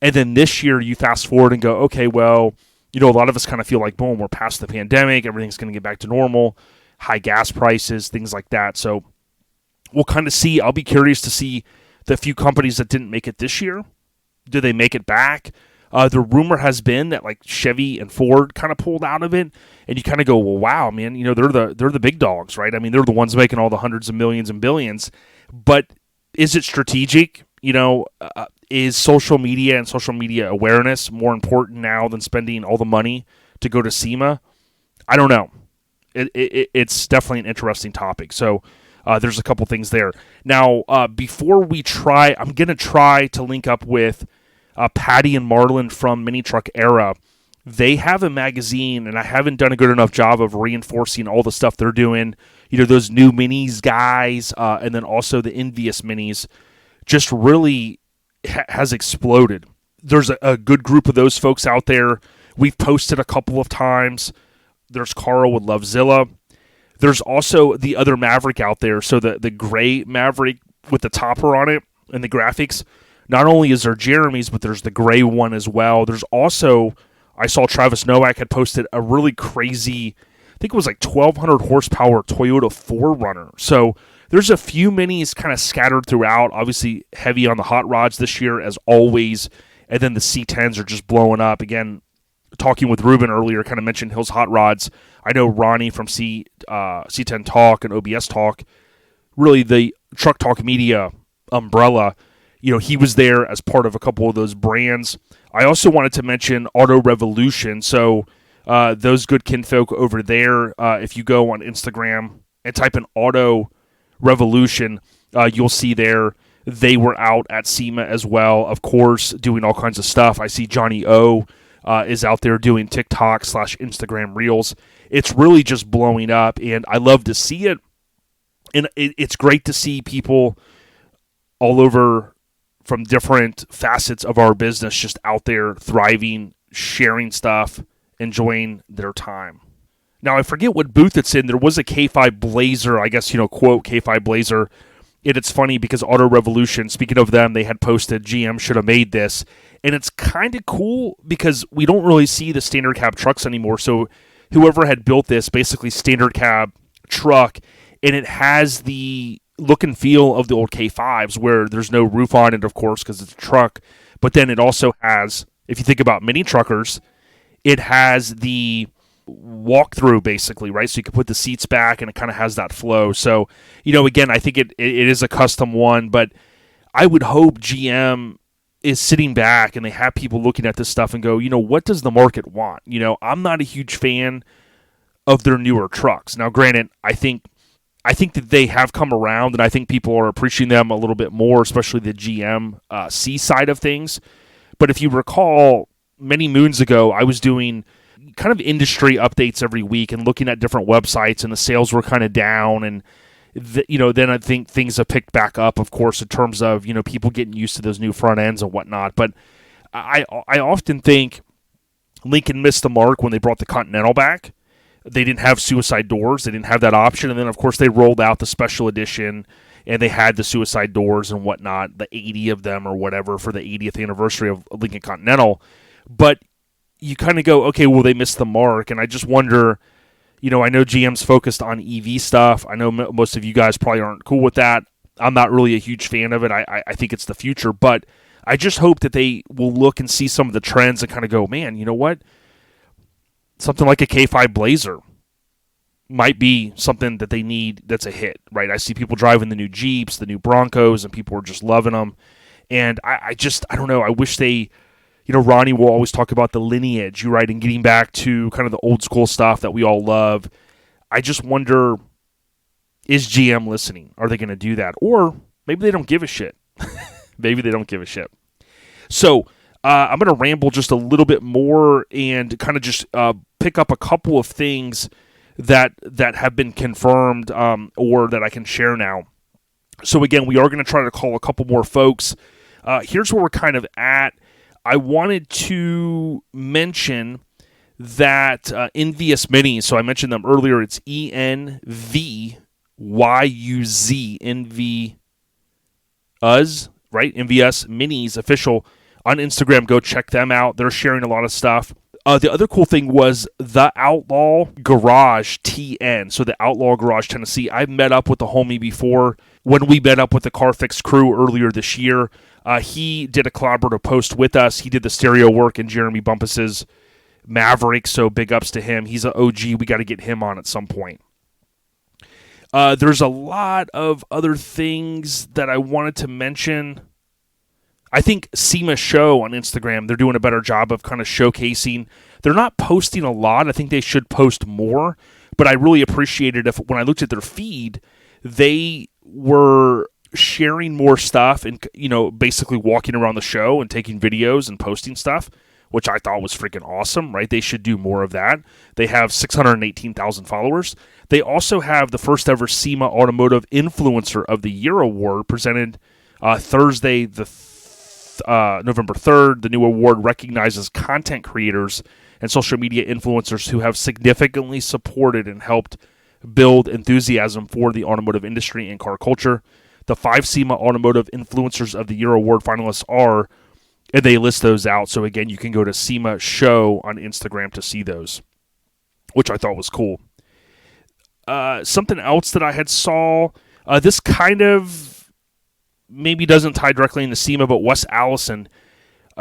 and then this year you fast forward and go, okay, well, a lot of us kind of feel like, boom, we're past the pandemic, everything's going to get back to normal, high gas prices, things like that. So we'll kind of see. I'll be curious to see the few companies that didn't make it this year. Do they make it back? The rumor has been that like Chevy and Ford kind of pulled out of it, and you kind of go, well, wow, man, they're the big dogs, right? I mean, they're the ones making all the hundreds of millions and billions. But is it strategic? Is social media and social media awareness more important now than spending all the money to go to SEMA? I don't know. It's definitely an interesting topic. So there's a couple things there. Now, before we try, I'm going to try to link up with Patty and Marlon from Mini Truck Era. They have a magazine, and I haven't done a good enough job of reinforcing all the stuff they're doing. Those new minis guys, and then also the Envyuz Minis, just really has exploded. There's a good group of those folks out there. We've posted a couple of times. There's Carl with Luvzilla. There's also the other Maverick out there. So the gray Maverick with the topper on it and the graphics. Not only is there Jeremy's, but there's the gray one as well. There's also, I saw Travis Nowak had posted a really crazy, I think it was like 1,200 horsepower Toyota 4Runner. So there's a few minis kind of scattered throughout. Obviously heavy on the hot rods this year as always. And then the C10s are just blowing up. Again, talking with Ruben earlier, kind of mentioned Hill's hot rods. I know Ronnie from C10 Talk and OBS Talk, really the Truck Talk Media umbrella, he was there as part of a couple of those brands. I also wanted to mention Auto Revolution. So those good kinfolk over there, if you go on Instagram and type in Auto Revolution, you'll see there they were out at SEMA as well, of course, doing all kinds of stuff. I see Johnny O is out there doing TikTok/Instagram Reels. It's really just blowing up, and I love to see it. And it's great to see people all over from different facets of our business just out there thriving, sharing stuff, enjoying their time. Now, I forget what booth it's in. There was a K5 Blazer, I guess, quote, K5 Blazer. And it's funny because Auto Revolution, speaking of them, they had posted GM should have made this. And it's kind of cool because we don't really see the standard cab trucks anymore. So whoever had built this, basically standard cab truck, and it has the look and feel of the old K5s where there's no roof on it, of course, because it's a truck. But then it also has, if you think about mini truckers, it has the walkthrough basically, right? So you can put the seats back and it kind of has that flow. So, again, I think it is a custom one, but I would hope GM is sitting back and they have people looking at this stuff and go, what does the market want? I'm not a huge fan of their newer trucks. Now, granted, I think that they have come around, and I think people are appreciating them a little bit more, especially the GM C side of things. But if you recall, many moons ago, I was doing kind of industry updates every week and looking at different websites, and the sales were kind of down. And, then I think things have picked back up, of course, in terms of, people getting used to those new front ends and whatnot. But I often think Lincoln missed the mark when they brought the Continental back. They didn't have suicide doors. They didn't have that option. And then, of course, they rolled out the special edition, and they had the suicide doors and whatnot, the 80 of them or whatever for the 80th anniversary of Lincoln Continental. But you kind of go, okay, well, they missed the mark. And I just wonder, I know GM's focused on EV stuff. I know most of you guys probably aren't cool with that. I'm not really a huge fan of it. I think it's the future. But I just hope that they will look and see some of the trends and kind of go, man, you know what? Something like a K5 Blazer might be something that they need that's a hit, right? I see people driving the new Jeeps, the new Broncos, and people are just loving them. And I don't know. I wish they, Ronnie will always talk about the lineage, right, and getting back to kind of the old school stuff that we all love. I just wonder, is GM listening? Are they going to do that? Or maybe they don't give a shit. Maybe they don't give a shit. So I'm going to ramble just a little bit more and kind of just pick up a couple of things that have been confirmed or that I can share now. So again, we are going to try to call a couple more folks. Here's where we're kind of at. I wanted to mention that Envyuz Minis, so I mentioned them earlier, it's ENVYUZ, Envyuz, right? Envyuz Minis official on Instagram. Go check them out. They're sharing a lot of stuff. The other cool thing was the Outlaw Garage TN. So the Outlaw Garage Tennessee. I've met up with the homie before when we met up with the Car Fix crew earlier this year. He did a collaborative post with us. He did the stereo work in Jeremy Bumpus's Maverick, so big ups to him. He's an OG. We got to get him on at some point. There's a lot of other things that I wanted to mention. I think SEMA Show on Instagram, they're doing a better job of kind of showcasing. They're not posting a lot. I think they should post more, but I really appreciated if when I looked at their feed, they were sharing more stuff and, basically walking around the show and taking videos and posting stuff, which I thought was freaking awesome, right? They should do more of that. They have 618,000 followers. They also have the first ever SEMA Automotive Influencer of the Year award presented Thursday, November 3rd. The new award recognizes content creators and social media influencers who have significantly supported and helped build enthusiasm for the automotive industry and car culture. The 5 SEMA Automotive Influencers of the Year award finalists are, and they list those out. So again, you can go to SEMA Show on Instagram to see those, which I thought was cool. Something else that I had saw, this kind of maybe doesn't tie directly into SEMA, but Wes Allison,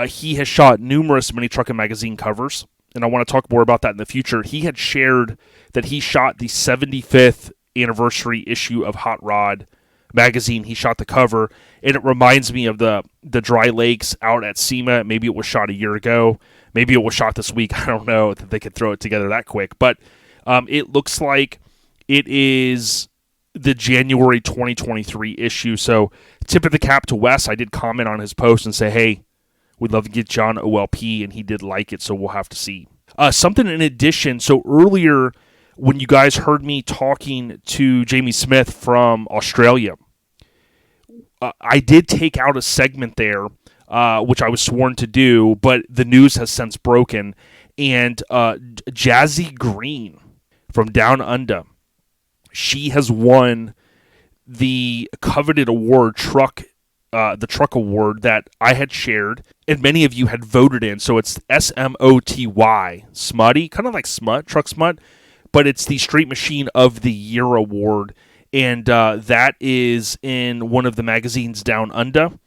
he has shot numerous Mini Truckin magazine covers, and I want to talk more about that in the future. He had shared that he shot the 75th anniversary issue of Hot Rod magazine. He shot the cover, and it reminds me of the Dry Lakes out at SEMA. Maybe it was shot a year ago. Maybe it was shot this week. I don't know that they could throw it together that quick, but it looks like it is the January 2023 issue. So tip of the cap to Wes. I did comment on his post and say, hey, we'd love to get you on OLP, and he did like it, so we'll have to see. Something in addition, so earlier when you guys heard me talking to Jamie Smith from Australia, I did take out a segment there, which I was sworn to do, but the news has since broken, and Jazzy Green from Down Under, she has won the coveted award, the truck award that I had shared, and many of you had voted in. So it's SMOTY, Smutty, kind of like Smut, Truck Smut, but it's the Street Machine of the Year award, and that is in one of the magazines Down Under,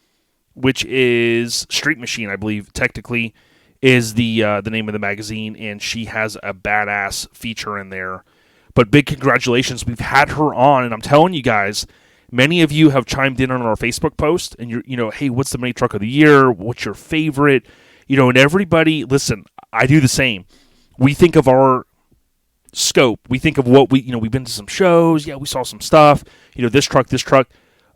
which is Street Machine, I believe, technically, is the name of the magazine, and she has a badass feature in there. But big congratulations. We've had her on, and I'm telling you guys, many of you have chimed in on our Facebook post, and you're, hey, what's the Mini Truck of the Year? What's your favorite? And everybody, listen, I do the same. We think of our scope. We think of what we've been to some shows. Yeah, we saw some stuff. This truck.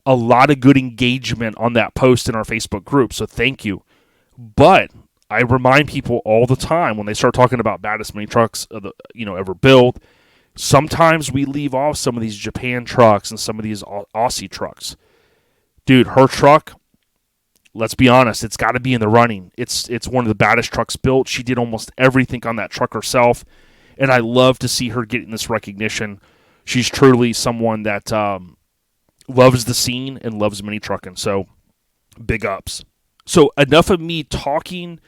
A lot of good engagement on that post in our Facebook group, so thank you. But I remind people all the time when they start talking about baddest mini trucks ever built, sometimes we leave off some of these Japan trucks and some of these Aussie trucks. Dude, her truck, let's be honest, it's got to be in the running. It's one of the baddest trucks built. She did almost everything on that truck herself, and I love to see her getting this recognition. She's truly someone that loves the scene and loves mini trucking, so big ups. So enough of me talking.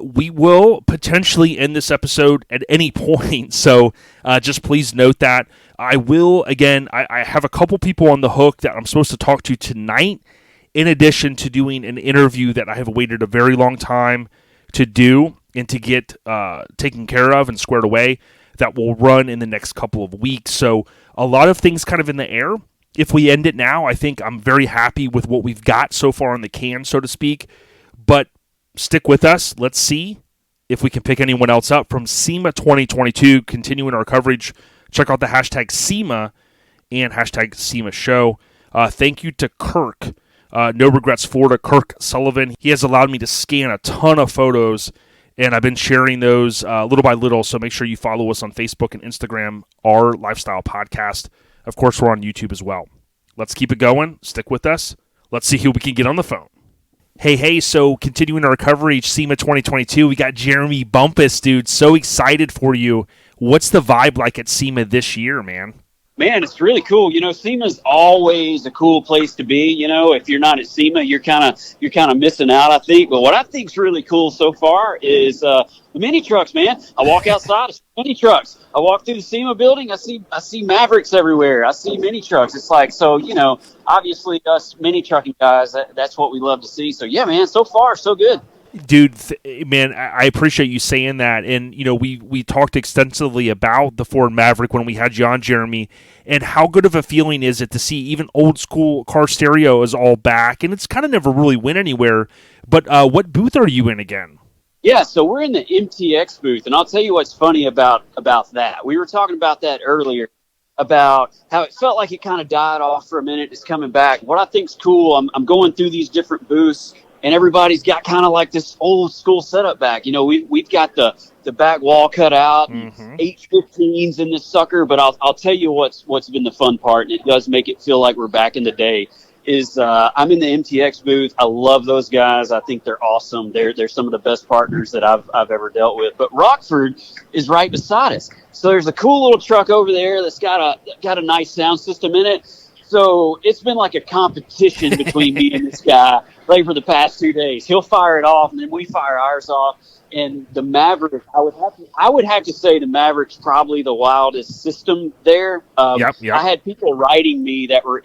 We will potentially end this episode at any point, so just please note that. I will, again, I have a couple people on the hook that I'm supposed to talk to tonight, in addition to doing an interview that I have waited a very long time to do and to get taken care of and squared away, that will run in the next couple of weeks. So a lot of things kind of in the air. If we end it now, I think I'm very happy with what we've got so far in the can, so to speak, but stick with us. Let's see if we can pick anyone else up from SEMA 2022. Continuing our coverage, check out the hashtag SEMA and hashtag SEMA Show. Thank you to Curt, No Regrets Florida, Kirk Sullivan. He has allowed me to scan a ton of photos, and I've been sharing those little by little, so make sure you follow us on Facebook and Instagram, our Lifestyle Podcast. Of course, we're on YouTube as well. Let's keep it going. Stick with us. Let's see who we can get on the phone. Hey, so continuing our coverage, SEMA 2022, we got Jeremy Bumpus, dude. So excited for you. What's the vibe like at SEMA this year, man? Man, it's really cool. SEMA's always a cool place to be. If you're not at SEMA, you're kind of missing out, I think. But what I think's really cool so far is the mini trucks, man. I walk outside, I see mini trucks. I walk through the SEMA building, I see Mavericks everywhere. I see mini trucks. It's like, so, obviously us mini trucking guys, that's what we love to see. So, yeah, man, so far, so good. Dude, man, I appreciate you saying that. And, we talked extensively about the Ford Maverick when we had you on, Jeremy, and how good of a feeling is it to see even old school car stereo is all back, and it's kind of never really went anywhere. But what booth are you in again? Yeah, so we're in the MTX booth, and I'll tell you what's funny about that. We were talking about that earlier, about how it felt like it kind of died off for a minute. It's coming back. What I think's cool, I'm going through these different booths, and everybody's got kind of like this old school setup back. We've got the back wall cut out, and 815s in this sucker. But I'll tell you what's been the fun part, and it does make it feel like we're back in the day. Is I'm in the MTX booth. I love those guys. I think they're awesome. They're some of the best partners that I've ever dealt with. But Rockford is right beside us. So there's a cool little truck over there that's got a nice sound system in it. So it's been like a competition between me and this guy like for the past 2 days. He'll fire it off, and then we fire ours off. And the Maverick, I would have to say the Maverick's probably the wildest system there. Yep. I had people writing me that were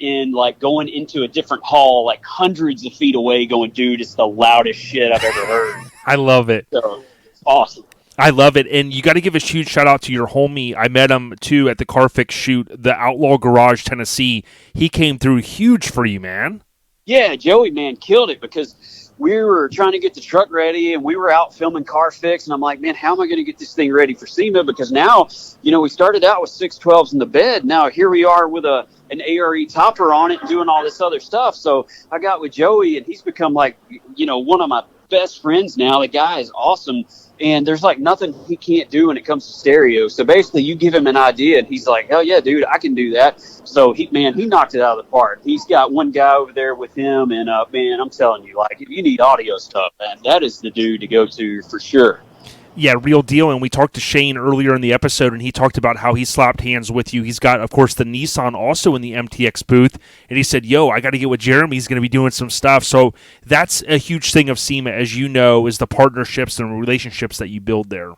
going into a different hall, like hundreds of feet away, going, dude, it's the loudest shit I've ever heard. I love it. So, it's awesome. I love it, and you got to give a huge shout-out to your homie. I met him, too, at the Carfix shoot, the Outlaw Garage, Tennessee. He came through huge for you, man. Yeah, Joey, man, killed it, because we were trying to get the truck ready, and we were out filming Carfix, and I'm like, man, how am I going to get this thing ready for SEMA? Because now, we started out with 612s in the bed. Now here we are with an ARE topper on it and doing all this other stuff. So I got with Joey, and he's become like, one of my best friends now. The guy is awesome. And there's like nothing he can't do when it comes to stereo. So basically you give him an idea and he's like, hell yeah, dude, I can do that. So he knocked it out of the park. He's got one guy over there with him. And man, I'm telling you, like, if you need audio stuff, man, that is the dude to go to for sure. Yeah, real deal. And we talked to Shane earlier in the episode, and he talked about how he slapped hands with you. He's got, of course, the Nissan also in the MTX booth. And he said, yo, I got to get with Jeremy. He's going to be doing some stuff. So that's a huge thing of SEMA, as you know, is the partnerships and relationships that you build there.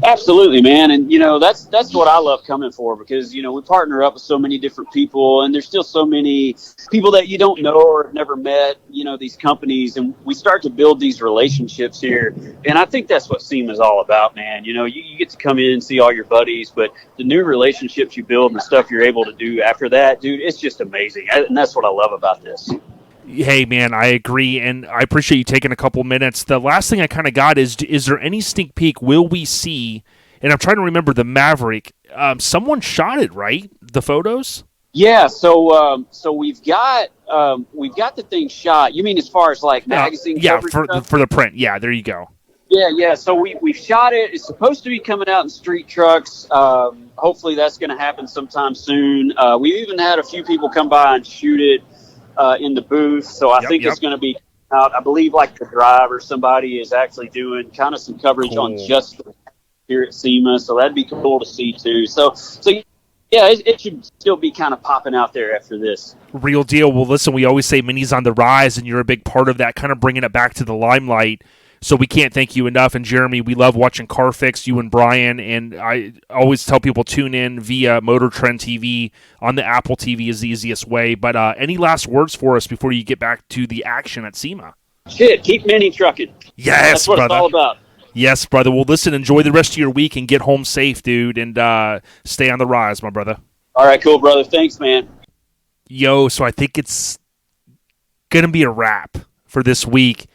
Absolutely, man. And, that's what I love coming for, because, we partner up with so many different people, and there's still so many people that you don't know or have never met, these companies, and we start to build these relationships here. And I think that's what SEMA is all about, man. You get to come in and see all your buddies, but the new relationships you build and the stuff you're able to do after that, dude, it's just amazing. And that's what I love about this. Hey, man, I agree, and I appreciate you taking a couple minutes. The last thing I kind of got is there any sneak peek? Will we see, and I'm trying to remember the Maverick, someone shot it, right? The photos? Yeah, so we've got the thing shot. You mean as far as like magazine coverage stuff? For the print. Yeah, there you go. Yeah. So we've shot it. It's supposed to be coming out in street trucks. Hopefully that's going to happen sometime soon. We even had a few people come by and shoot it in the booth. So I think it's going to be out. I believe like the Drive or somebody is actually doing kind of some coverage on just here at SEMA. So that'd be cool to see too. So yeah, it should still be kind of popping out there after this. Real deal. Well, listen, we always say Minis on the rise, and you're a big part of that, kind of bringing it back to the limelight. So we can't thank you enough. And Jeremy, we love watching Carfix, you and Brian. And I always tell people tune in via Motor Trend TV on the Apple TV is the easiest way. But any last words for us before you get back to the action at SEMA? Shit, keep mini trucking. Yes, that's what brother. It's all about. Yes, brother. Well, listen, enjoy the rest of your week and get home safe, dude. And stay on the rise, my brother. All right, cool, brother. Thanks, man. Yo, so I think it's going to be a wrap for this week.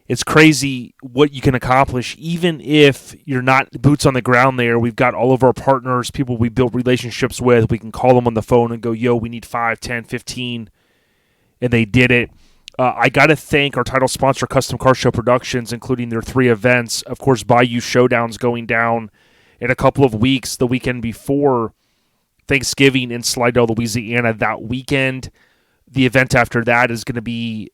It's crazy what you can accomplish, even if you're not boots on the ground there. We've got all of our partners, people we build relationships with. We can call them on the phone and go, yo, we need 5, 10, 15. And they did it. I got to thank our title sponsor, Custom Car Show Productions, including their 3 events. Of course, Bayou Showdown's going down in a couple of weeks, the weekend before Thanksgiving in Slidell, Louisiana that weekend. The event after that is going to be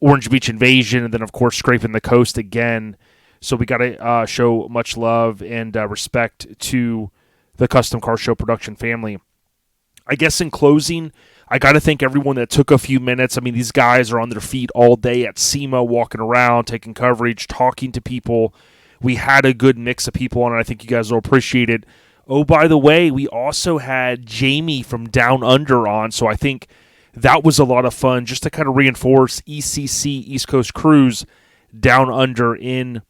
Orange Beach Invasion, and then, of course, Scraping the Coast again. So we got to show much love and respect to the Custom Car Show production family. I guess in closing, I got to thank everyone that took a few minutes. I mean, these guys are on their feet all day at SEMA, walking around, taking coverage, talking to people. We had a good mix of people on it. I think you guys will appreciate it. Oh, by the way, we also had Jamie from Down Under on, so I think that was a lot of fun just to kind of reinforce ECC, East Coast Cruise, Down Under in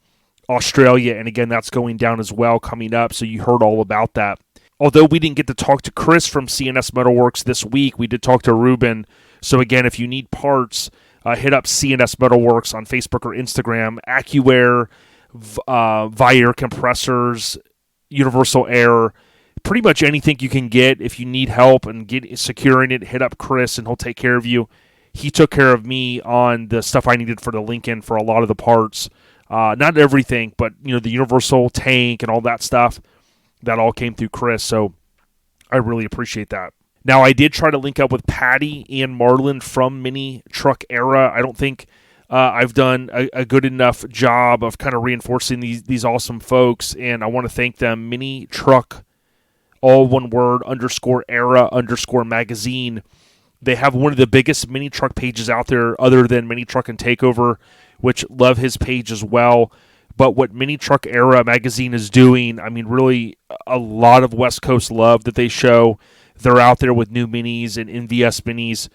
Australia. And again, that's going down as well coming up, so you heard all about that. Although we didn't get to talk to Chris from CNS Metalworks this week, we did talk to Ruben. So again, if you need parts, hit up CNS Metalworks on Facebook or Instagram. AccuAir, Vire compressors, Universal Air, pretty much anything you can get. If you need help and securing it, hit up Chris and he'll take care of you. He took care of me on the stuff I needed for the Lincoln for a lot of the parts. Not everything, but the universal tank and all that stuff. That all came through Chris, so I really appreciate that. Now, I did try to link up with Patty and Marlon from Mini Truck Era. I don't think I've done a good enough job of kind of reinforcing these awesome folks, and I want to thank them. Mini Truck, all one word, _era _magazine. They have one of the biggest mini truck pages out there other than Mini Truck and Takeover, which love his page as well. But what Mini Truck Era magazine is doing, I mean, really a lot of West Coast love that they show. They're out there with new minis and Envyuz Minis,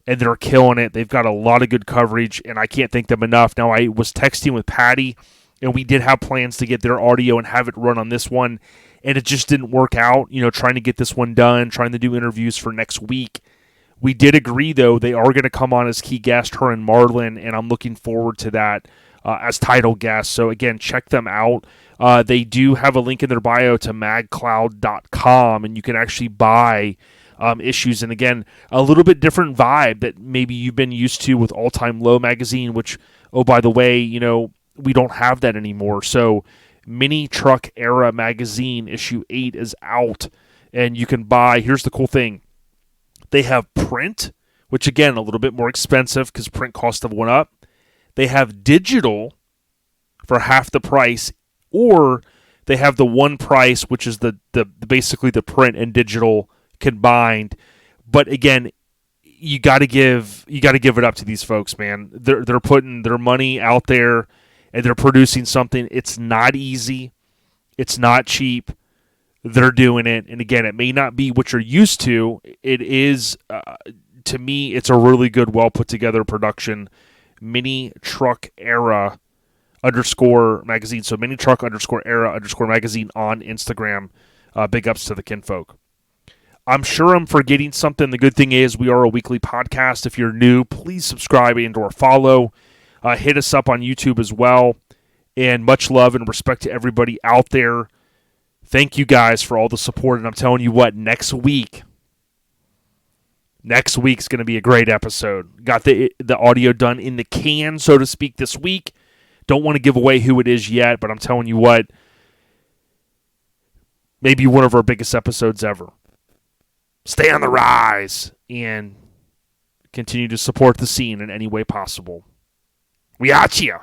and they're killing it. They've got a lot of good coverage, and I can't thank them enough. Now, I was texting with Patty, and we did have plans to get their audio and have it run on this one, and it just didn't work out, trying to get this one done, trying to do interviews for next week. We did agree, though, they are going to come on as key guest, her and Marlon, and I'm looking forward to that. As title guests. So again, check them out. They do have a link in their bio to magcloud.com, and you can actually buy issues. And again, a little bit different vibe that maybe you've been used to with All Time Low magazine, which, oh, by the way, we don't have that anymore. So Mini Truck Era magazine issue 8 is out, and you can buy. Here's the cool thing. They have print, which again, a little bit more expensive because print costs have went up. They have digital for half the price, or they have the one price, which is the basically the print and digital combined. But again, you got to give it up to these folks, man. They're putting their money out there and they're producing something. It's not easy. It's not cheap. They're doing it, and again, it may not be what you're used to. It is, to me, it's a really good, well put together production. Mini Truck Era _ magazine. So Mini Truck _Era _ magazine on Instagram. Big ups to the kinfolk. I'm sure I'm forgetting something. The good thing is we are a weekly podcast. If you're new, please subscribe and or follow. Hit us up on YouTube as well. And much love and respect to everybody out there. Thank you guys for all the support. And I'm telling you what, next week's going to be a great episode. Got the audio done in the can, so to speak, this week. Don't want to give away who it is yet, but I'm telling you what, maybe one of our biggest episodes ever. Stay on the rise and continue to support the scene in any way possible. We out ya.